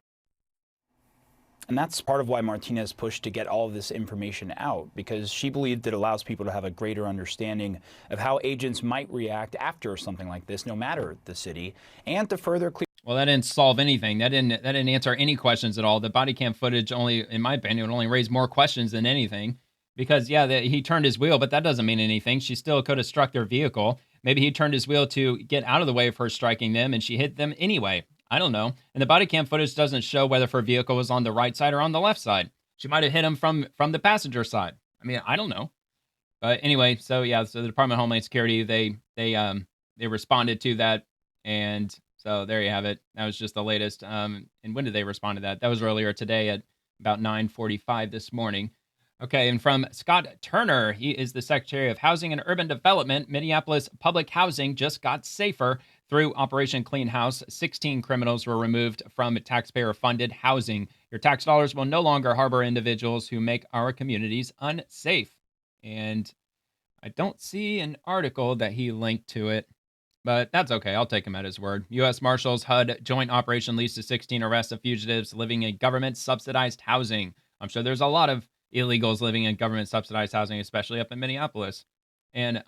And that's part of why Martinez pushed to get all of this information out, because she believed it allows people to have a greater understanding of how agents might react after something like this, no matter the city, and to further clear. Well, that didn't solve anything. That didn't answer any questions at all. The body cam footage only, in my opinion, only raised more questions than anything. Because, yeah, he turned his wheel, but that doesn't mean anything. She still could have struck their vehicle. Maybe he turned his wheel to get out of the way of her striking them, and she hit them anyway. I don't know. And the body cam footage doesn't show whether her vehicle was on the right side or on the left side. She might have hit him from the passenger side. I mean, I don't know. But anyway, so yeah, so the Department of Homeland Security, they responded to that, and so there you have it. That was just the latest. And when did they respond to that? That was earlier today at about 9:45 this morning. Okay, and from Scott Turner, he is the Secretary of Housing and Urban Development. Minneapolis public housing just got safer through Operation Clean House. 16 criminals were removed from taxpayer-funded housing. Your tax dollars will no longer harbor individuals who make our communities unsafe. And I don't see an article that he linked to it, but that's okay. I'll take him at his word. U.S. Marshals HUD joint operation leads to 16 arrests of fugitives living in government-subsidized housing. I'm sure there's a lot of illegals living in government-subsidized housing, especially up in Minneapolis. And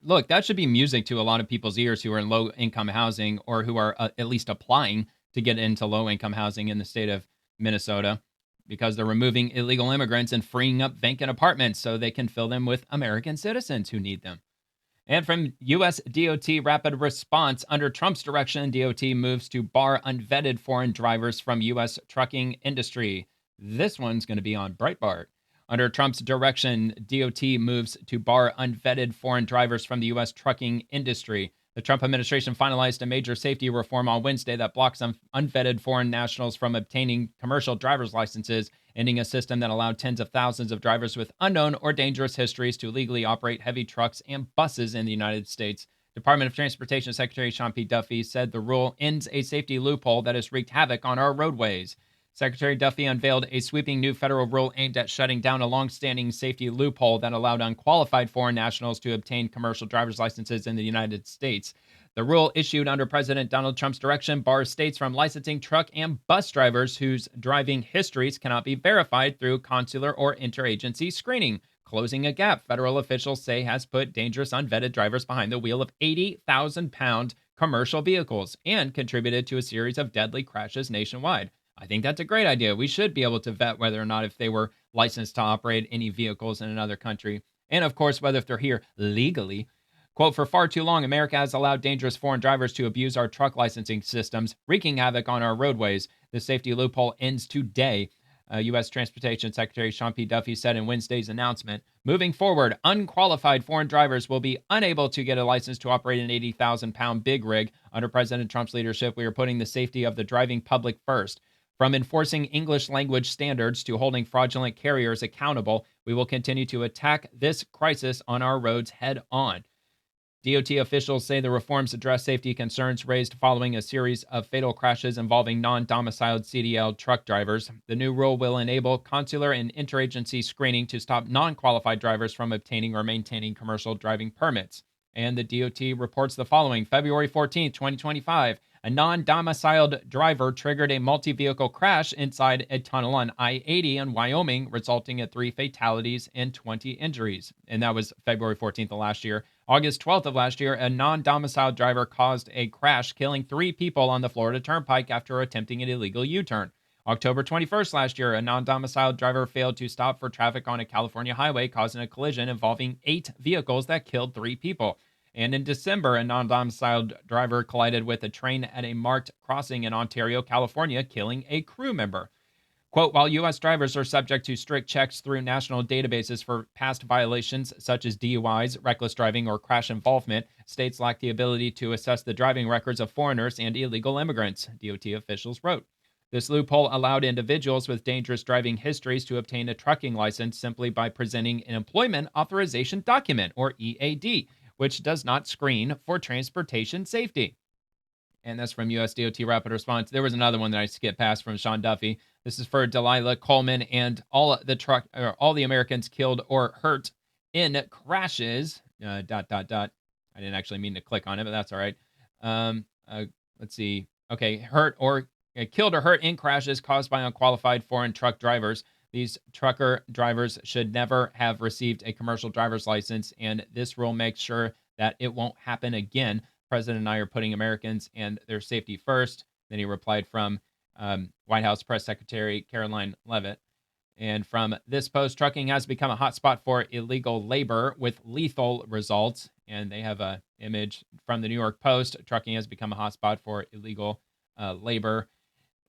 look, that should be music to a lot of people's ears who are in low-income housing or who are at least applying to get into low-income housing in the state of Minnesota, because they're removing illegal immigrants and freeing up vacant apartments so they can fill them with American citizens who need them. And from U.S. DOT Rapid Response, under Trump's direction, DOT moves to bar unvetted foreign drivers from U.S. trucking industry. This one's going to be on Breitbart. Under Trump's direction, DOT moves to bar unvetted foreign drivers from the U.S. trucking industry. The Trump administration finalized a major safety reform on Wednesday that blocks unvetted foreign nationals from obtaining commercial driver's licenses, ending a system that allowed tens of thousands of drivers with unknown or dangerous histories to legally operate heavy trucks and buses in the United States. Department of Transportation Secretary Sean P. Duffy said the rule ends a safety loophole that has wreaked havoc on our roadways. Secretary Duffy unveiled a sweeping new federal rule aimed at shutting down a long-standing safety loophole that allowed unqualified foreign nationals to obtain commercial driver's licenses in the United States. The rule, issued under President Donald Trump's direction, bars states from licensing truck and bus drivers whose driving histories cannot be verified through consular or interagency screening, closing a gap federal officials say has put dangerous unvetted drivers behind the wheel of 80,000-pound commercial vehicles and contributed to a series of deadly crashes nationwide. I think that's a great idea. We should be able to vet whether or not if they were licensed to operate any vehicles in another country. And of course, whether if they're here legally. Quote, for far too long, America has allowed dangerous foreign drivers to abuse our truck licensing systems, wreaking havoc on our roadways. The safety loophole ends today. U.S. Transportation Secretary Sean P. Duffy said in Wednesday's announcement, moving forward, unqualified foreign drivers will be unable to get a license to operate an 80,000-pound big rig. Under President Trump's leadership, we are putting the safety of the driving public first. From enforcing English language standards to holding fraudulent carriers accountable, we will continue to attack this crisis on our roads head on. DOT officials say the reforms address safety concerns raised following a series of fatal crashes involving non-domiciled CDL truck drivers. The new rule will enable consular and interagency screening to stop non-qualified drivers from obtaining or maintaining commercial driving permits. And the DOT reports the following. February 14, 2025, a non-domiciled driver triggered a multi-vehicle crash inside a tunnel on I-80 in Wyoming, resulting in 3 fatalities and 20 injuries. And that was February 14th of last year. August 12th of last year, a non-domiciled driver caused a crash, killing 3 people on the Florida Turnpike after attempting an illegal U-turn. October 21st last year, a non-domiciled driver failed to stop for traffic on a California highway, causing a collision involving 8 vehicles that killed 3 people. And in December, a non-domiciled driver collided with a train at a marked crossing in Ontario, California, killing a crew member. Quote, while U.S. drivers are subject to strict checks through national databases for past violations such as DUIs, reckless driving, or crash involvement, states lack the ability to assess the driving records of foreigners and illegal immigrants, DOT officials wrote. This loophole allowed individuals with dangerous driving histories to obtain a trucking license simply by presenting an employment authorization document, or EAD, which does not screen for transportation safety. And that's from US DOT Rapid Response. There was another one that I skipped past from Sean Duffy. This is for Delilah Coleman and all the Americans killed or hurt in crashes. I didn't actually mean to click on it, but that's all right. Let's see. Okay, killed or hurt in crashes caused by unqualified foreign truck drivers. These trucker drivers should never have received a commercial driver's license, and this rule makes sure that it won't happen again. President and I are putting Americans and their safety first. Then he replied from White House Press Secretary Caroline Leavitt. And from this post, trucking has become a hotspot for illegal labor with lethal results. And they have an image from the New York Post. Trucking has become a hotspot for illegal labor.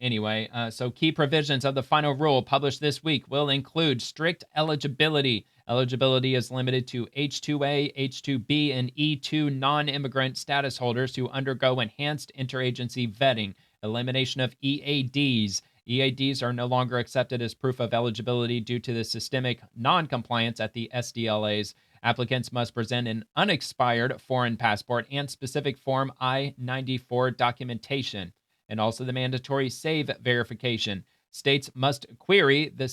Anyway, so key provisions of the final rule published this week will include strict eligibility. Eligibility is limited to H-2A, H-2B, and E-2 non-immigrant status holders who undergo enhanced interagency vetting. Elimination of EADs. EADs are no longer accepted as proof of eligibility due to the systemic non-compliance at the SDLAs. Applicants must present an unexpired foreign passport and specific Form I-94 documentation, and also the mandatory SAVE verification. States must query the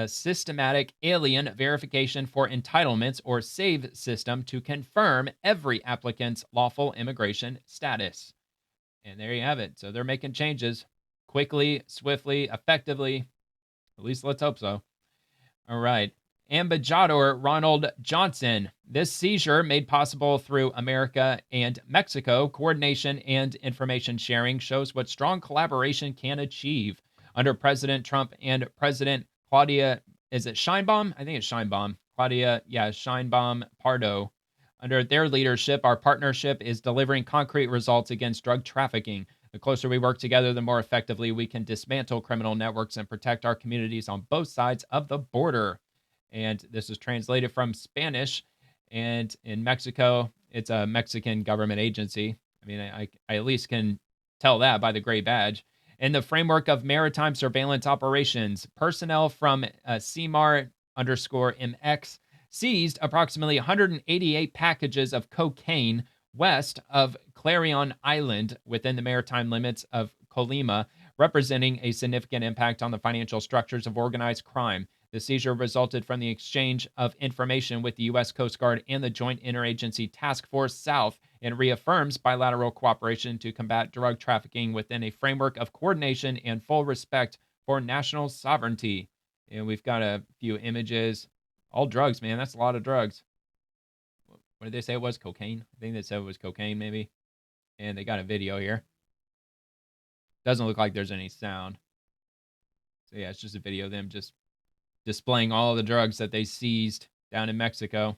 systematic alien verification for entitlements, or SAVE system, to confirm every applicant's lawful immigration status. And there you have it. So they're making changes quickly, swiftly, effectively. At least let's hope so. All right. Ambassador Ronald Johnson. This seizure, made possible through America and Mexico coordination and information sharing, shows what strong collaboration can achieve. Under President Trump and President Claudia, is it Sheinbaum? I think it's Sheinbaum. Sheinbaum Pardo. Under their leadership, our partnership is delivering concrete results against drug trafficking. The closer we work together, the more effectively we can dismantle criminal networks and protect our communities on both sides of the border. And this is translated from Spanish. And in Mexico, it's a Mexican government agency. I mean, I at least can tell that by the gray badge. In the framework of maritime surveillance operations, personnel from CMAR_MX seized approximately 188 packages of cocaine west of Clarion Island within the maritime limits of Colima, representing a significant impact on the financial structures of organized crime. The seizure resulted from the exchange of information with the U.S. Coast Guard and the Joint Interagency Task Force South, and reaffirms bilateral cooperation to combat drug trafficking within a framework of coordination and full respect for national sovereignty. And we've got a few images. All drugs, man. That's a lot of drugs. What did they say it was? Cocaine? I think they said it was cocaine, maybe. And they got a video here. Doesn't look like there's any sound. So yeah, it's just a video of them just displaying all the drugs that they seized down in Mexico.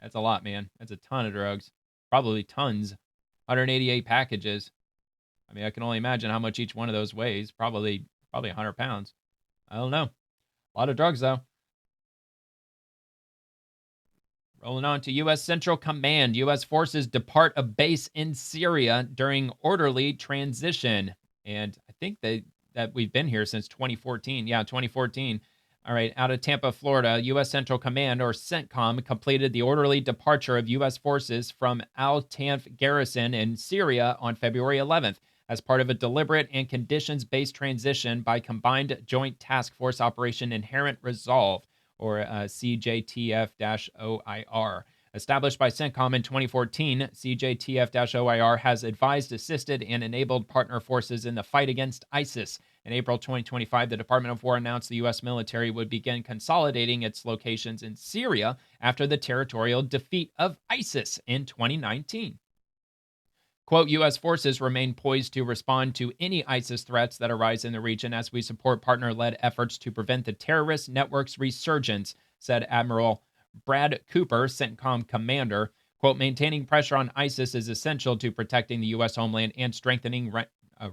That's a lot, man. That's a ton of drugs. Probably tons. 188 packages. I mean, I can only imagine how much each one of those weighs. Probably 100 pounds. I don't know. A lot of drugs, though. Rolling on to U.S. Central Command. U.S. forces depart a base in Syria during orderly transition. And I think that we've been here since 2014. Yeah, 2014. All right, out of Tampa, Florida, U.S. Central Command, or CENTCOM, completed the orderly departure of U.S. forces from Al-Tanf garrison in Syria on February 11th as part of a deliberate and conditions-based transition by Combined Joint Task Force Operation Inherent Resolve, or CJTF-OIR. Established by CENTCOM in 2014, CJTF-OIR has advised, assisted, and enabled partner forces in the fight against ISIS. In April 2025, the Department of War announced the U.S. military would begin consolidating its locations in Syria after the territorial defeat of ISIS in 2019. Quote, U.S. forces remain poised to respond to any ISIS threats that arise in the region as we support partner-led efforts to prevent the terrorist network's resurgence, said Admiral Brad Cooper, CENTCOM commander. Quote, maintaining pressure on ISIS is essential to protecting the U.S. homeland and strengthening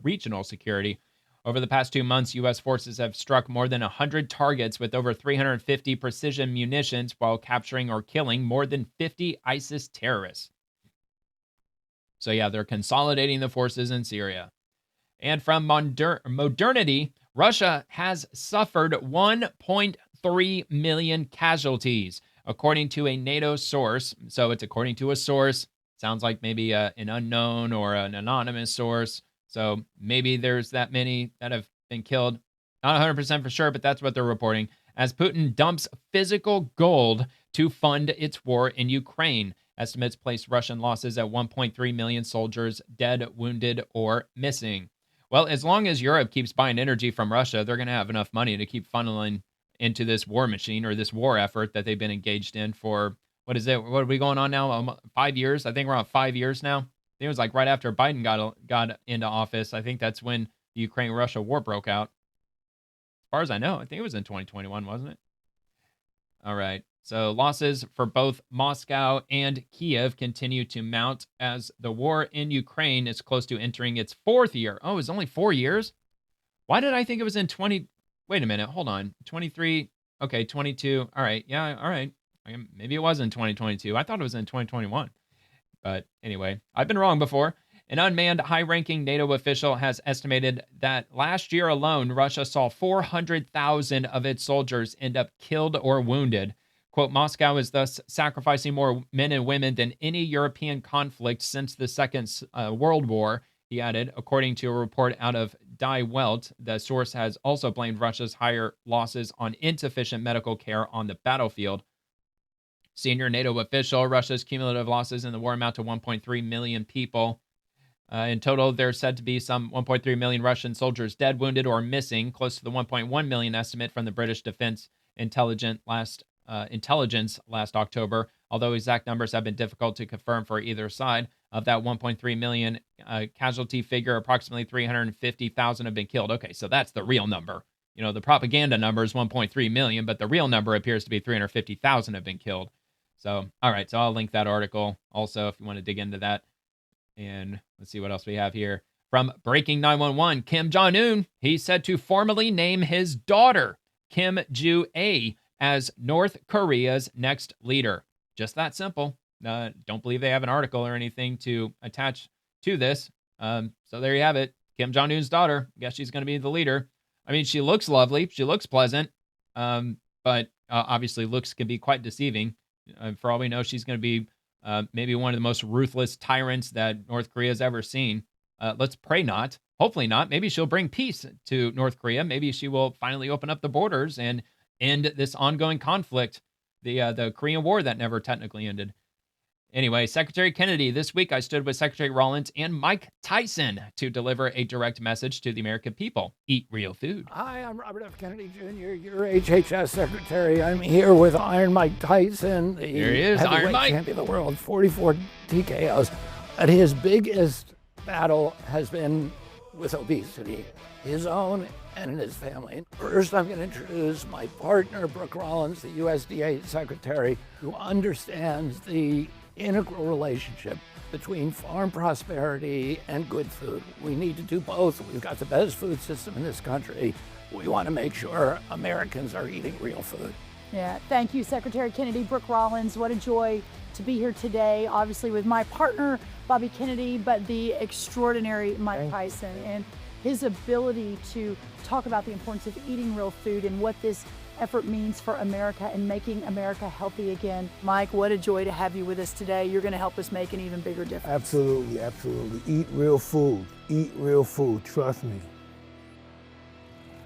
regional security. Over the past 2 months, U.S. forces have struck more than 100 targets with over 350 precision munitions while capturing or killing more than 50 ISIS terrorists. So yeah, they're consolidating the forces in Syria. And from modernity, Russia has suffered 1.3 million casualties, according to a NATO source. So it's according to a source. Sounds like maybe an unknown or an anonymous source. So maybe there's that many that have been killed. Not 100% for sure, but that's what they're reporting. As Putin dumps physical gold to fund its war in Ukraine. Estimates place Russian losses at 1.3 million soldiers dead, wounded, or missing. Well, as long as Europe keeps buying energy from Russia, they're going to have enough money to keep funneling into this war machine or this war effort that they've been engaged in for, what is it? What are we going on now? 5 years? I think we're on 5 years now. I think it was like right after Biden got into office. I think that's when the Ukraine-Russia war broke out. As far as I know, I think it was in 2021, wasn't it? All right. So losses for both Moscow and Kiev continue to mount as the war in Ukraine is close to entering its 4th year. Oh, it's only 4 years? Why did I think it was in 20? Wait a minute. Hold on. 23. Okay, 22. All right. Yeah, all right. Maybe it was in 2022. I thought it was in 2021. But anyway, I've been wrong before. An unmanned high-ranking NATO official has estimated that last year alone, Russia saw 400,000 of its soldiers end up killed or wounded. Quote, Moscow is thus sacrificing more men and women than any European conflict since the Second World War, he added, according to a report out of Die Welt. The source has also blamed Russia's higher losses on insufficient medical care on the battlefield. Senior NATO official, Russia's cumulative losses in the war amount to 1.3 million people. In total, there's said to be some 1.3 million Russian soldiers dead, wounded, or missing, close to the 1.1 million estimate from the British Defense Intelligence last October, although exact numbers have been difficult to confirm for either side. Of that 1.3 million casualty figure, approximately 350,000 have been killed. Okay, so that's the real number. You know, the propaganda number is 1.3 million, but the real number appears to be 350,000 have been killed. So, all right, so I'll link that article also if you want to dig into that. And let's see what else we have here. From Breaking 911, Kim Jong-un, he's said to formally name his daughter, Kim Ju-ae, as North Korea's next leader. Just that simple. Don't believe they have an article or anything to attach to this. So there you have it. Kim Jong-un's daughter. Guess she's going to be the leader. I mean, she looks lovely. She looks pleasant. But obviously looks can be quite deceiving. For all we know, she's going to be maybe one of the most ruthless tyrants that North Korea's ever seen. Let's pray not. Hopefully not. Maybe she'll bring peace to North Korea. Maybe she will finally open up the borders and end this ongoing conflict, the Korean War that never technically ended. Anyway, Secretary Kennedy, this week I stood with Secretary Rollins and Mike Tyson to deliver a direct message to the American people. Eat real food. Hi, I'm Robert F. Kennedy Jr., your HHS Secretary. I'm here with Iron Mike Tyson, the Here he is, Iron Mike, champion of the world, 44 TKOs. And his biggest battle has been with obesity, his own and his family. First, I'm going to introduce my partner, Brooke Rollins, the USDA Secretary, who understands the integral relationship between farm prosperity and good food. We need to do both. We've got the best food system in this country. We want to make sure Americans are eating real food. Yeah, thank you, Secretary Kennedy. Brooke Rollins, what a joy to be here today, obviously with my partner, Bobby Kennedy, but the extraordinary Mike Tyson and his ability to talk about the importance of eating real food and what this effort means for America and making America healthy again. Mike, what a joy to have you with us today. You're going to help us make an even bigger difference. Absolutely, absolutely. Eat real food. Eat real food. Trust me.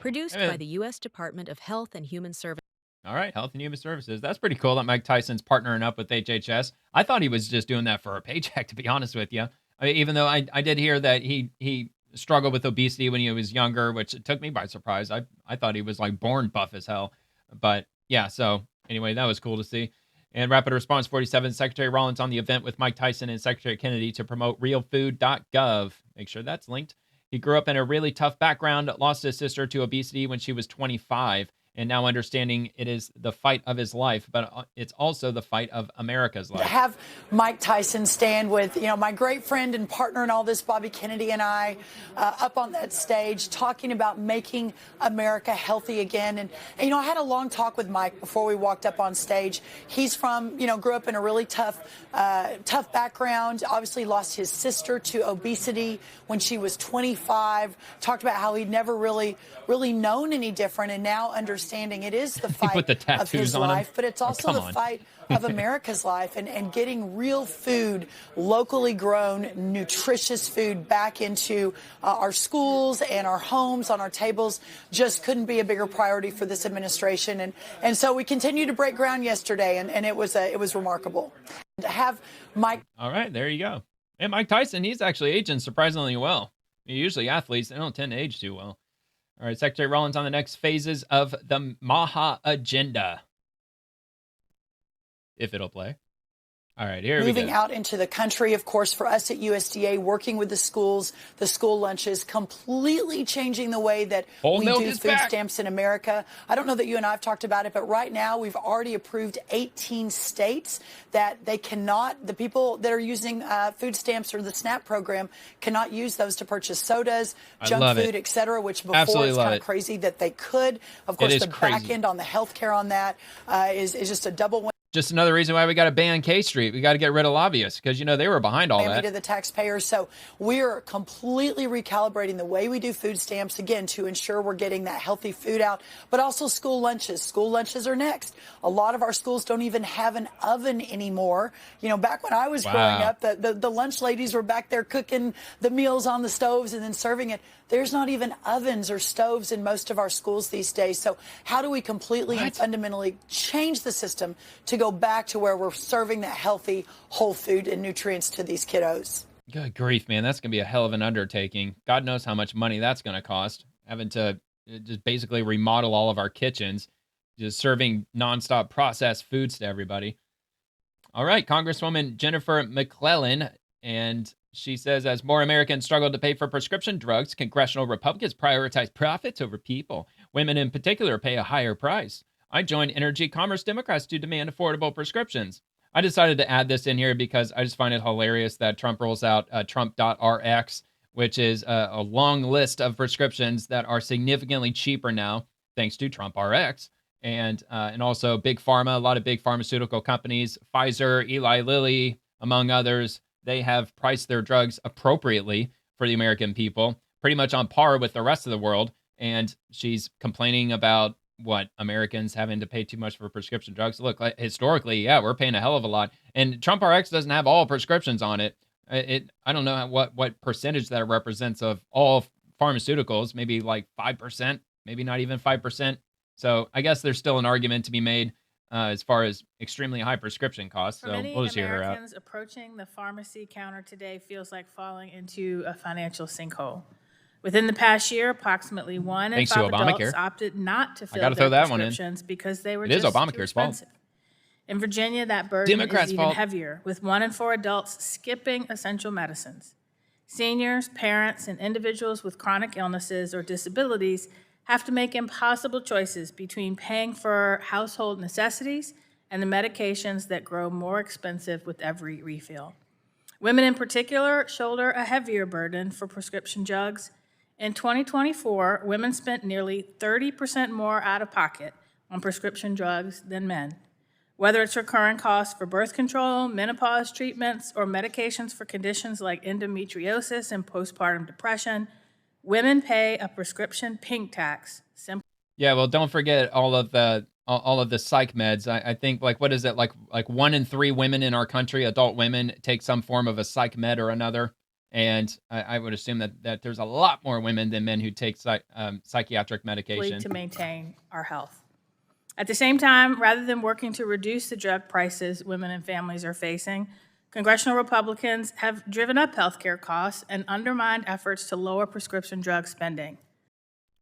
Produced by the U.S. Department of Health and Human Services. All right, Health and Human Services. That's pretty cool that Mike Tyson's partnering up with HHS. I thought he was just doing that for a paycheck, to be honest with you. I mean, even though I did hear that he struggled with obesity when he was younger, which took me by surprise. I thought he was like born buff as hell. But yeah, so anyway, that was cool to see. And Rapid Response 47, Secretary Rollins on the event with Mike Tyson and Secretary Kennedy to promote realfood.gov. Make sure that's linked. He grew up in a really tough background, lost his sister to obesity when she was 25, and now understanding it is the fight of his life, but it's also the fight of America's life. To have Mike Tyson stand with, my great friend and partner in all this, Bobby Kennedy, and I up on that stage talking about making America healthy again. And I had a long talk with Mike before we walked up on stage. He's from, grew up in a really tough background, obviously lost his sister to obesity when she was 25, talked about how he'd never really known any different, and now understanding it is the fight of his life, but it's also the fight of America's life, and getting real food, locally grown, nutritious food back into our schools and our homes, on our tables, just couldn't be a bigger priority for this administration. And so we continue to break ground yesterday, and it was remarkable. To have Mike. All right, there you go. And Mike Tyson, he's actually aging surprisingly well. Usually athletes, they don't tend to age too well. All right, Secretary Rollins on the next phases of the Maha Agenda. If it'll play. All right, here we go. Moving out into the country, of course, for us at USDA, working with the schools, the school lunches, completely changing the way that we do food stamps in America. I don't know that you and I have talked about it, but right now we've already approved 18 states that they cannot, the people that are using food stamps or the SNAP program cannot use those to purchase sodas, junk food, et cetera, which before it's kind of crazy that they could. Of course, the back end on the health care on that is just a double win. Just another reason why we got to ban K Street. We got to get rid of lobbyists because, they were behind all that. To the taxpayers. So we're completely recalibrating the way we do food stamps, again, to ensure we're getting that healthy food out, but also school lunches. School lunches are next. A lot of our schools don't even have an oven anymore. Back when I was growing up, the lunch ladies were back there cooking the meals on the stoves and then serving it. There's not even ovens or stoves in most of our schools these days. So how do we completely and fundamentally change the system to go back to where we're serving that healthy, whole food and nutrients to these kiddos? Good grief, man. That's going to be a hell of an undertaking. God knows how much money that's going to cost. Having to just basically remodel all of our kitchens, just serving nonstop processed foods to everybody. All right, Congresswoman Jennifer McClellan, and she says, as more Americans struggle to pay for prescription drugs, congressional Republicans prioritize profits over people. Women in particular pay a higher price. I joined Energy Commerce Democrats to demand affordable prescriptions. I decided to add this in here because I just find it hilarious that Trump rolls out Trump.rx, which is a long list of prescriptions that are significantly cheaper now, thanks to Trump RX. And also Big Pharma, a lot of big pharmaceutical companies, Pfizer, Eli Lilly, among others, they have priced their drugs appropriately for the American people, pretty much on par with the rest of the world. And she's complaining about Americans having to pay too much for prescription drugs. Look, historically, we're paying a hell of a lot. And Trump RX doesn't have all prescriptions on it. I don't know what percentage that represents of all pharmaceuticals, maybe like 5%, maybe not even 5%. So I guess there's still an argument to be made as far as extremely high prescription costs. So we'll just hear her out. Americans approaching the pharmacy counter today feels like falling into a financial sinkhole. Within the past year, approximately 1 in 5 adults opted not to fill their prescriptions because they were just too expensive. In Virginia, that burden is even heavier, with 1 in 4 adults skipping essential medicines. Seniors, parents, and individuals with chronic illnesses or disabilities have to make impossible choices between paying for household necessities and the medications that grow more expensive with every refill. Women in particular shoulder a heavier burden for prescription drugs. In 2024, women spent nearly 30% more out of pocket on prescription drugs than men. Whether it's recurring costs for birth control, menopause treatments, or medications for conditions like endometriosis and postpartum depression, women pay a prescription pink tax. Yeah, well, don't forget all of the psych meds. I think, what is it, like 1 in 3 women in our country, adult women, take some form of a psych med or another. And I would assume that there's a lot more women than men who take psychiatric medication to maintain our health. At the same time, rather than working to reduce the drug prices women and families are facing, congressional Republicans have driven up healthcare costs and undermined efforts to lower prescription drug spending.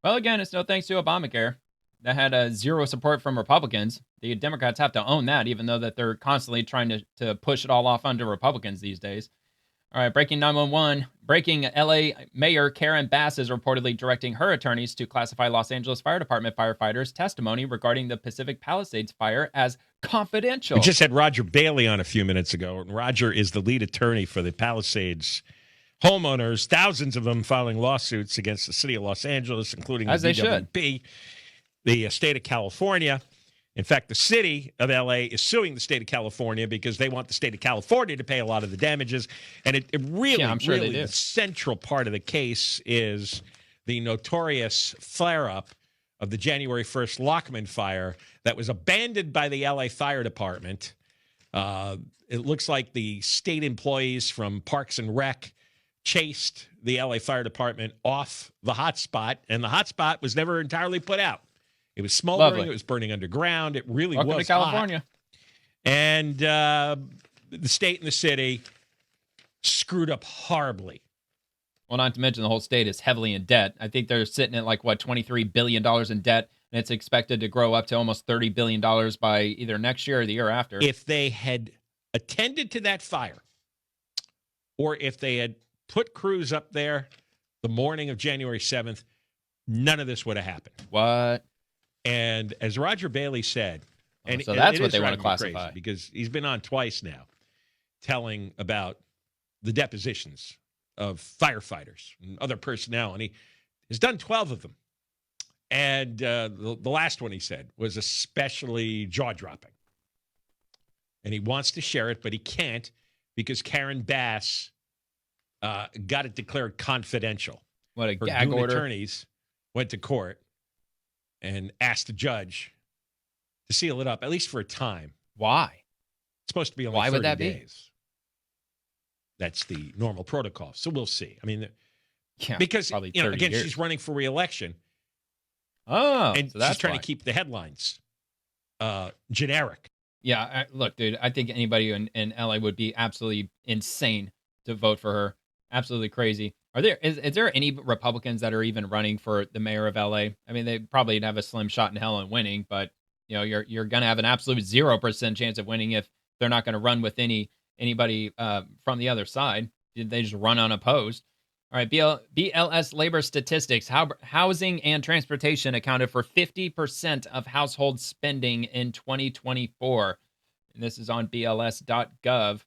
Well, again, it's no thanks to Obamacare. that had zero support from Republicans. The Democrats have to own that, even though that they're constantly trying to push it all off onto Republicans these days. All right, breaking 911. Breaking L.A. Mayor Karen Bass is reportedly directing her attorneys to classify Los Angeles Fire Department firefighters' testimony regarding the Pacific Palisades fire as confidential. We just had Roger Bailey on a few minutes ago, and Roger is the lead attorney for the Palisades homeowners, thousands of them filing lawsuits against the city of Los Angeles, including as the they DWP, the state of California. In fact, the city of L.A. is suing the state of California because they want the state of California to pay a lot of the damages. And it really, I'm sure really, they do. the central part of the case is the notorious flare-up of the January 1st Lockman fire that was abandoned by the L.A. Fire Department. It looks like the state employees from Parks and Rec chased the L.A. Fire Department off the hotspot, and the hotspot was never entirely put out. It was smoldering. Lovely. It was burning underground. It really Welcome was to California. hot. And the state and the city screwed up horribly. Well, not to mention the whole state is heavily in debt. I think they're sitting at like, what, $23 billion in debt, and it's expected to grow up to almost $30 billion by either next year or the year after. If they had attended to that fire, or if they had put crews up there the morning of January 7th, none of this would have happened. What? And as Roger Bailey said, and so that's it what is they want to driving me classify. crazy because he's been on twice now telling about the depositions of firefighters and other personnel, and he has done 12 of them. And the last one, he said, was especially jaw-dropping. And he wants to share it, but he can't because Karen Bass got it declared confidential. What a Her gag Dune order. attorneys went to court and asked the judge to seal it up, at least for a time. Why? It's supposed to be only Why 30 would that be? days. That's the normal protocol. So we'll see. I mean, Yeah, because, probably you know, 30 again, years. she's running for re-election. Oh, And so that's she's trying why. to keep the headlines generic. Yeah, look, dude, I think anybody in LA would be absolutely insane to vote for her. Absolutely crazy. Is there any Republicans that are even running for the mayor of LA? I mean, they probably have a slim shot in hell in winning, but you know, you're going to have an absolute 0% chance of winning if they're not going to run with anybody from the other side. They just run unopposed. All right, BLS labor statistics. Housing and transportation accounted for 50% of household spending in 2024. And this is on BLS.gov.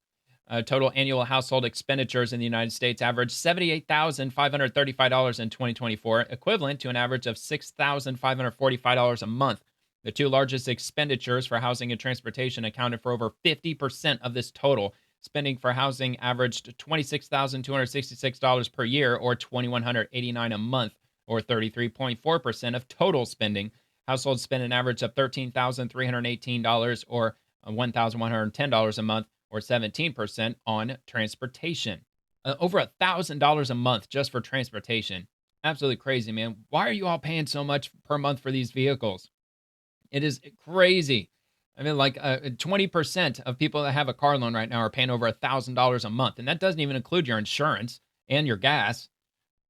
Total annual household expenditures in the United States averaged $78,535 in 2024, equivalent to an average of $6,545 a month. The two largest expenditures for housing and transportation accounted for over 50% of this total. Spending for housing averaged $26,266 per year, or $2,189 a month, or 33.4% of total spending. Households spend an average of $13,318, or $1,110 a month, or 17% on transportation. Over $1,000 a month just for transportation. Absolutely crazy, man. Why are you all paying so much per month for these vehicles? It is crazy. I mean, like 20% of people that have a car loan right now are paying over $1,000 a month. And that doesn't even include your insurance and your gas.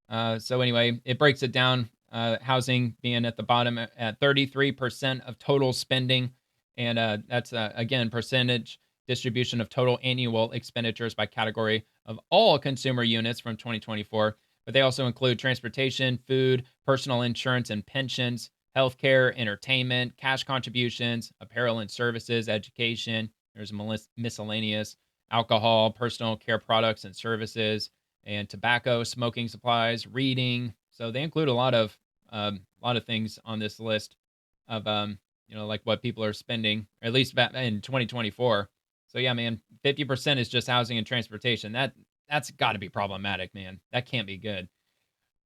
So anyway, it breaks it down. Housing being at the bottom at 33% of total spending. And that's, again, percentage distribution of total annual expenditures by category of all consumer units from 2024. But they also include transportation, food, personal insurance and pensions, healthcare, entertainment, cash contributions, apparel and services, education. There's miscellaneous, alcohol, personal care products and services, and tobacco, smoking supplies, reading. So they include a lot of things on this list of like what people are spending, or at least in 2024. So yeah, man, 50% is just housing and transportation. That's got to be problematic, man. That can't be good.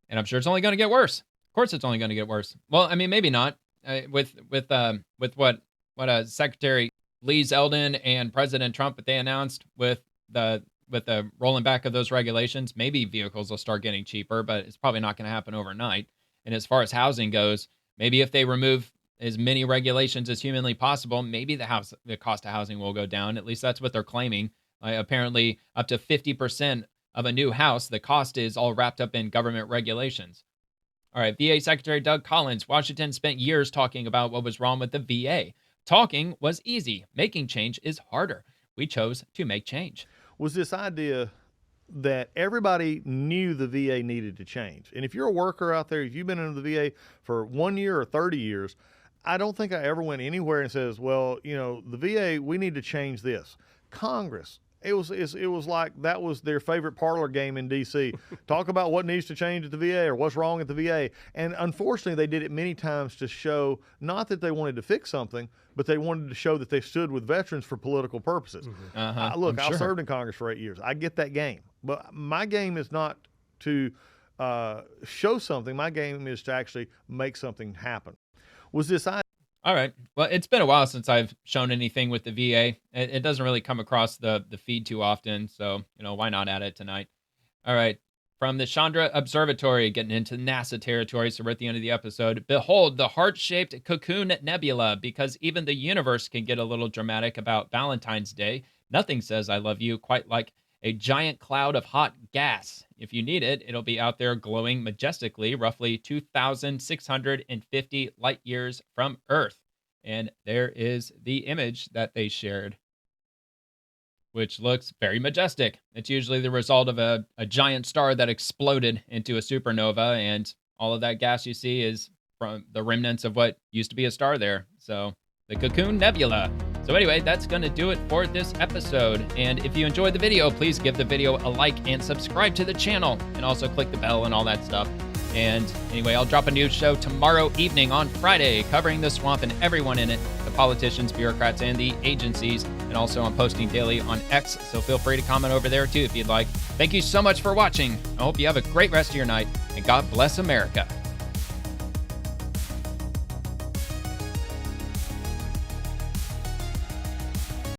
And I'm sure it's only going to get worse. Of course, it's only going to get worse. Well, I mean, maybe not. With what Secretary Lee Zeldin and President Trump, what they announced with the rolling back of those regulations, maybe vehicles will start getting cheaper, but it's probably not going to happen overnight. And as far as housing goes, maybe if they remove as many regulations as humanly possible, maybe the cost of housing will go down. At least that's what they're claiming. Apparently, up to 50% of a new house, the cost is all wrapped up in government regulations. All right, VA Secretary Doug Collins. Washington spent years talking about what was wrong with the VA. Talking was easy. Making change is harder. We chose to make change. Was this idea that everybody knew the VA needed to change. And if you're a worker out there, if you've been in the VA for 1 year or 30 years, I don't think I ever went anywhere and says, well, you know, the VA, we need to change this. Congress, it was like that was their favorite parlor game in D.C. Talk about what needs to change at the VA or what's wrong at the VA. And unfortunately, they did it many times to show not that they wanted to fix something, but they wanted to show that they stood with veterans for political purposes. Look, I served in Congress for 8 years. I get that game. But my game is not to show something. My game is to actually make something happen. Was this idea? All right. Well, it's been a while since I've shown anything with the VA. It doesn't really come across the feed too often, so, you know, why not add it tonight? All right. From the Chandra Observatory, getting into NASA territory, so we're at the end of the episode. Behold, the heart-shaped cocoon nebula, because even the universe can get a little dramatic about Valentine's Day. Nothing says I love you quite like a giant cloud of hot gas. If you need it, it'll be out there glowing majestically, roughly 2,650 light years from Earth. And there is the image that they shared, which looks very majestic. It's usually the result of a giant star that exploded into a supernova, and all of that gas you see is from the remnants of what used to be a star there. So the Cocoon Nebula. So anyway, that's going to do it for this episode. And if you enjoyed the video, please give the video a like and subscribe to the channel, and also click the bell and all that stuff. And anyway, I'll drop a new show tomorrow evening on Friday, covering the swamp and everyone in it, the politicians, bureaucrats, and the agencies. And also I'm posting daily on X, so feel free to comment over there too if you'd like. Thank you so much for watching. I hope you have a great rest of your night, and God bless America.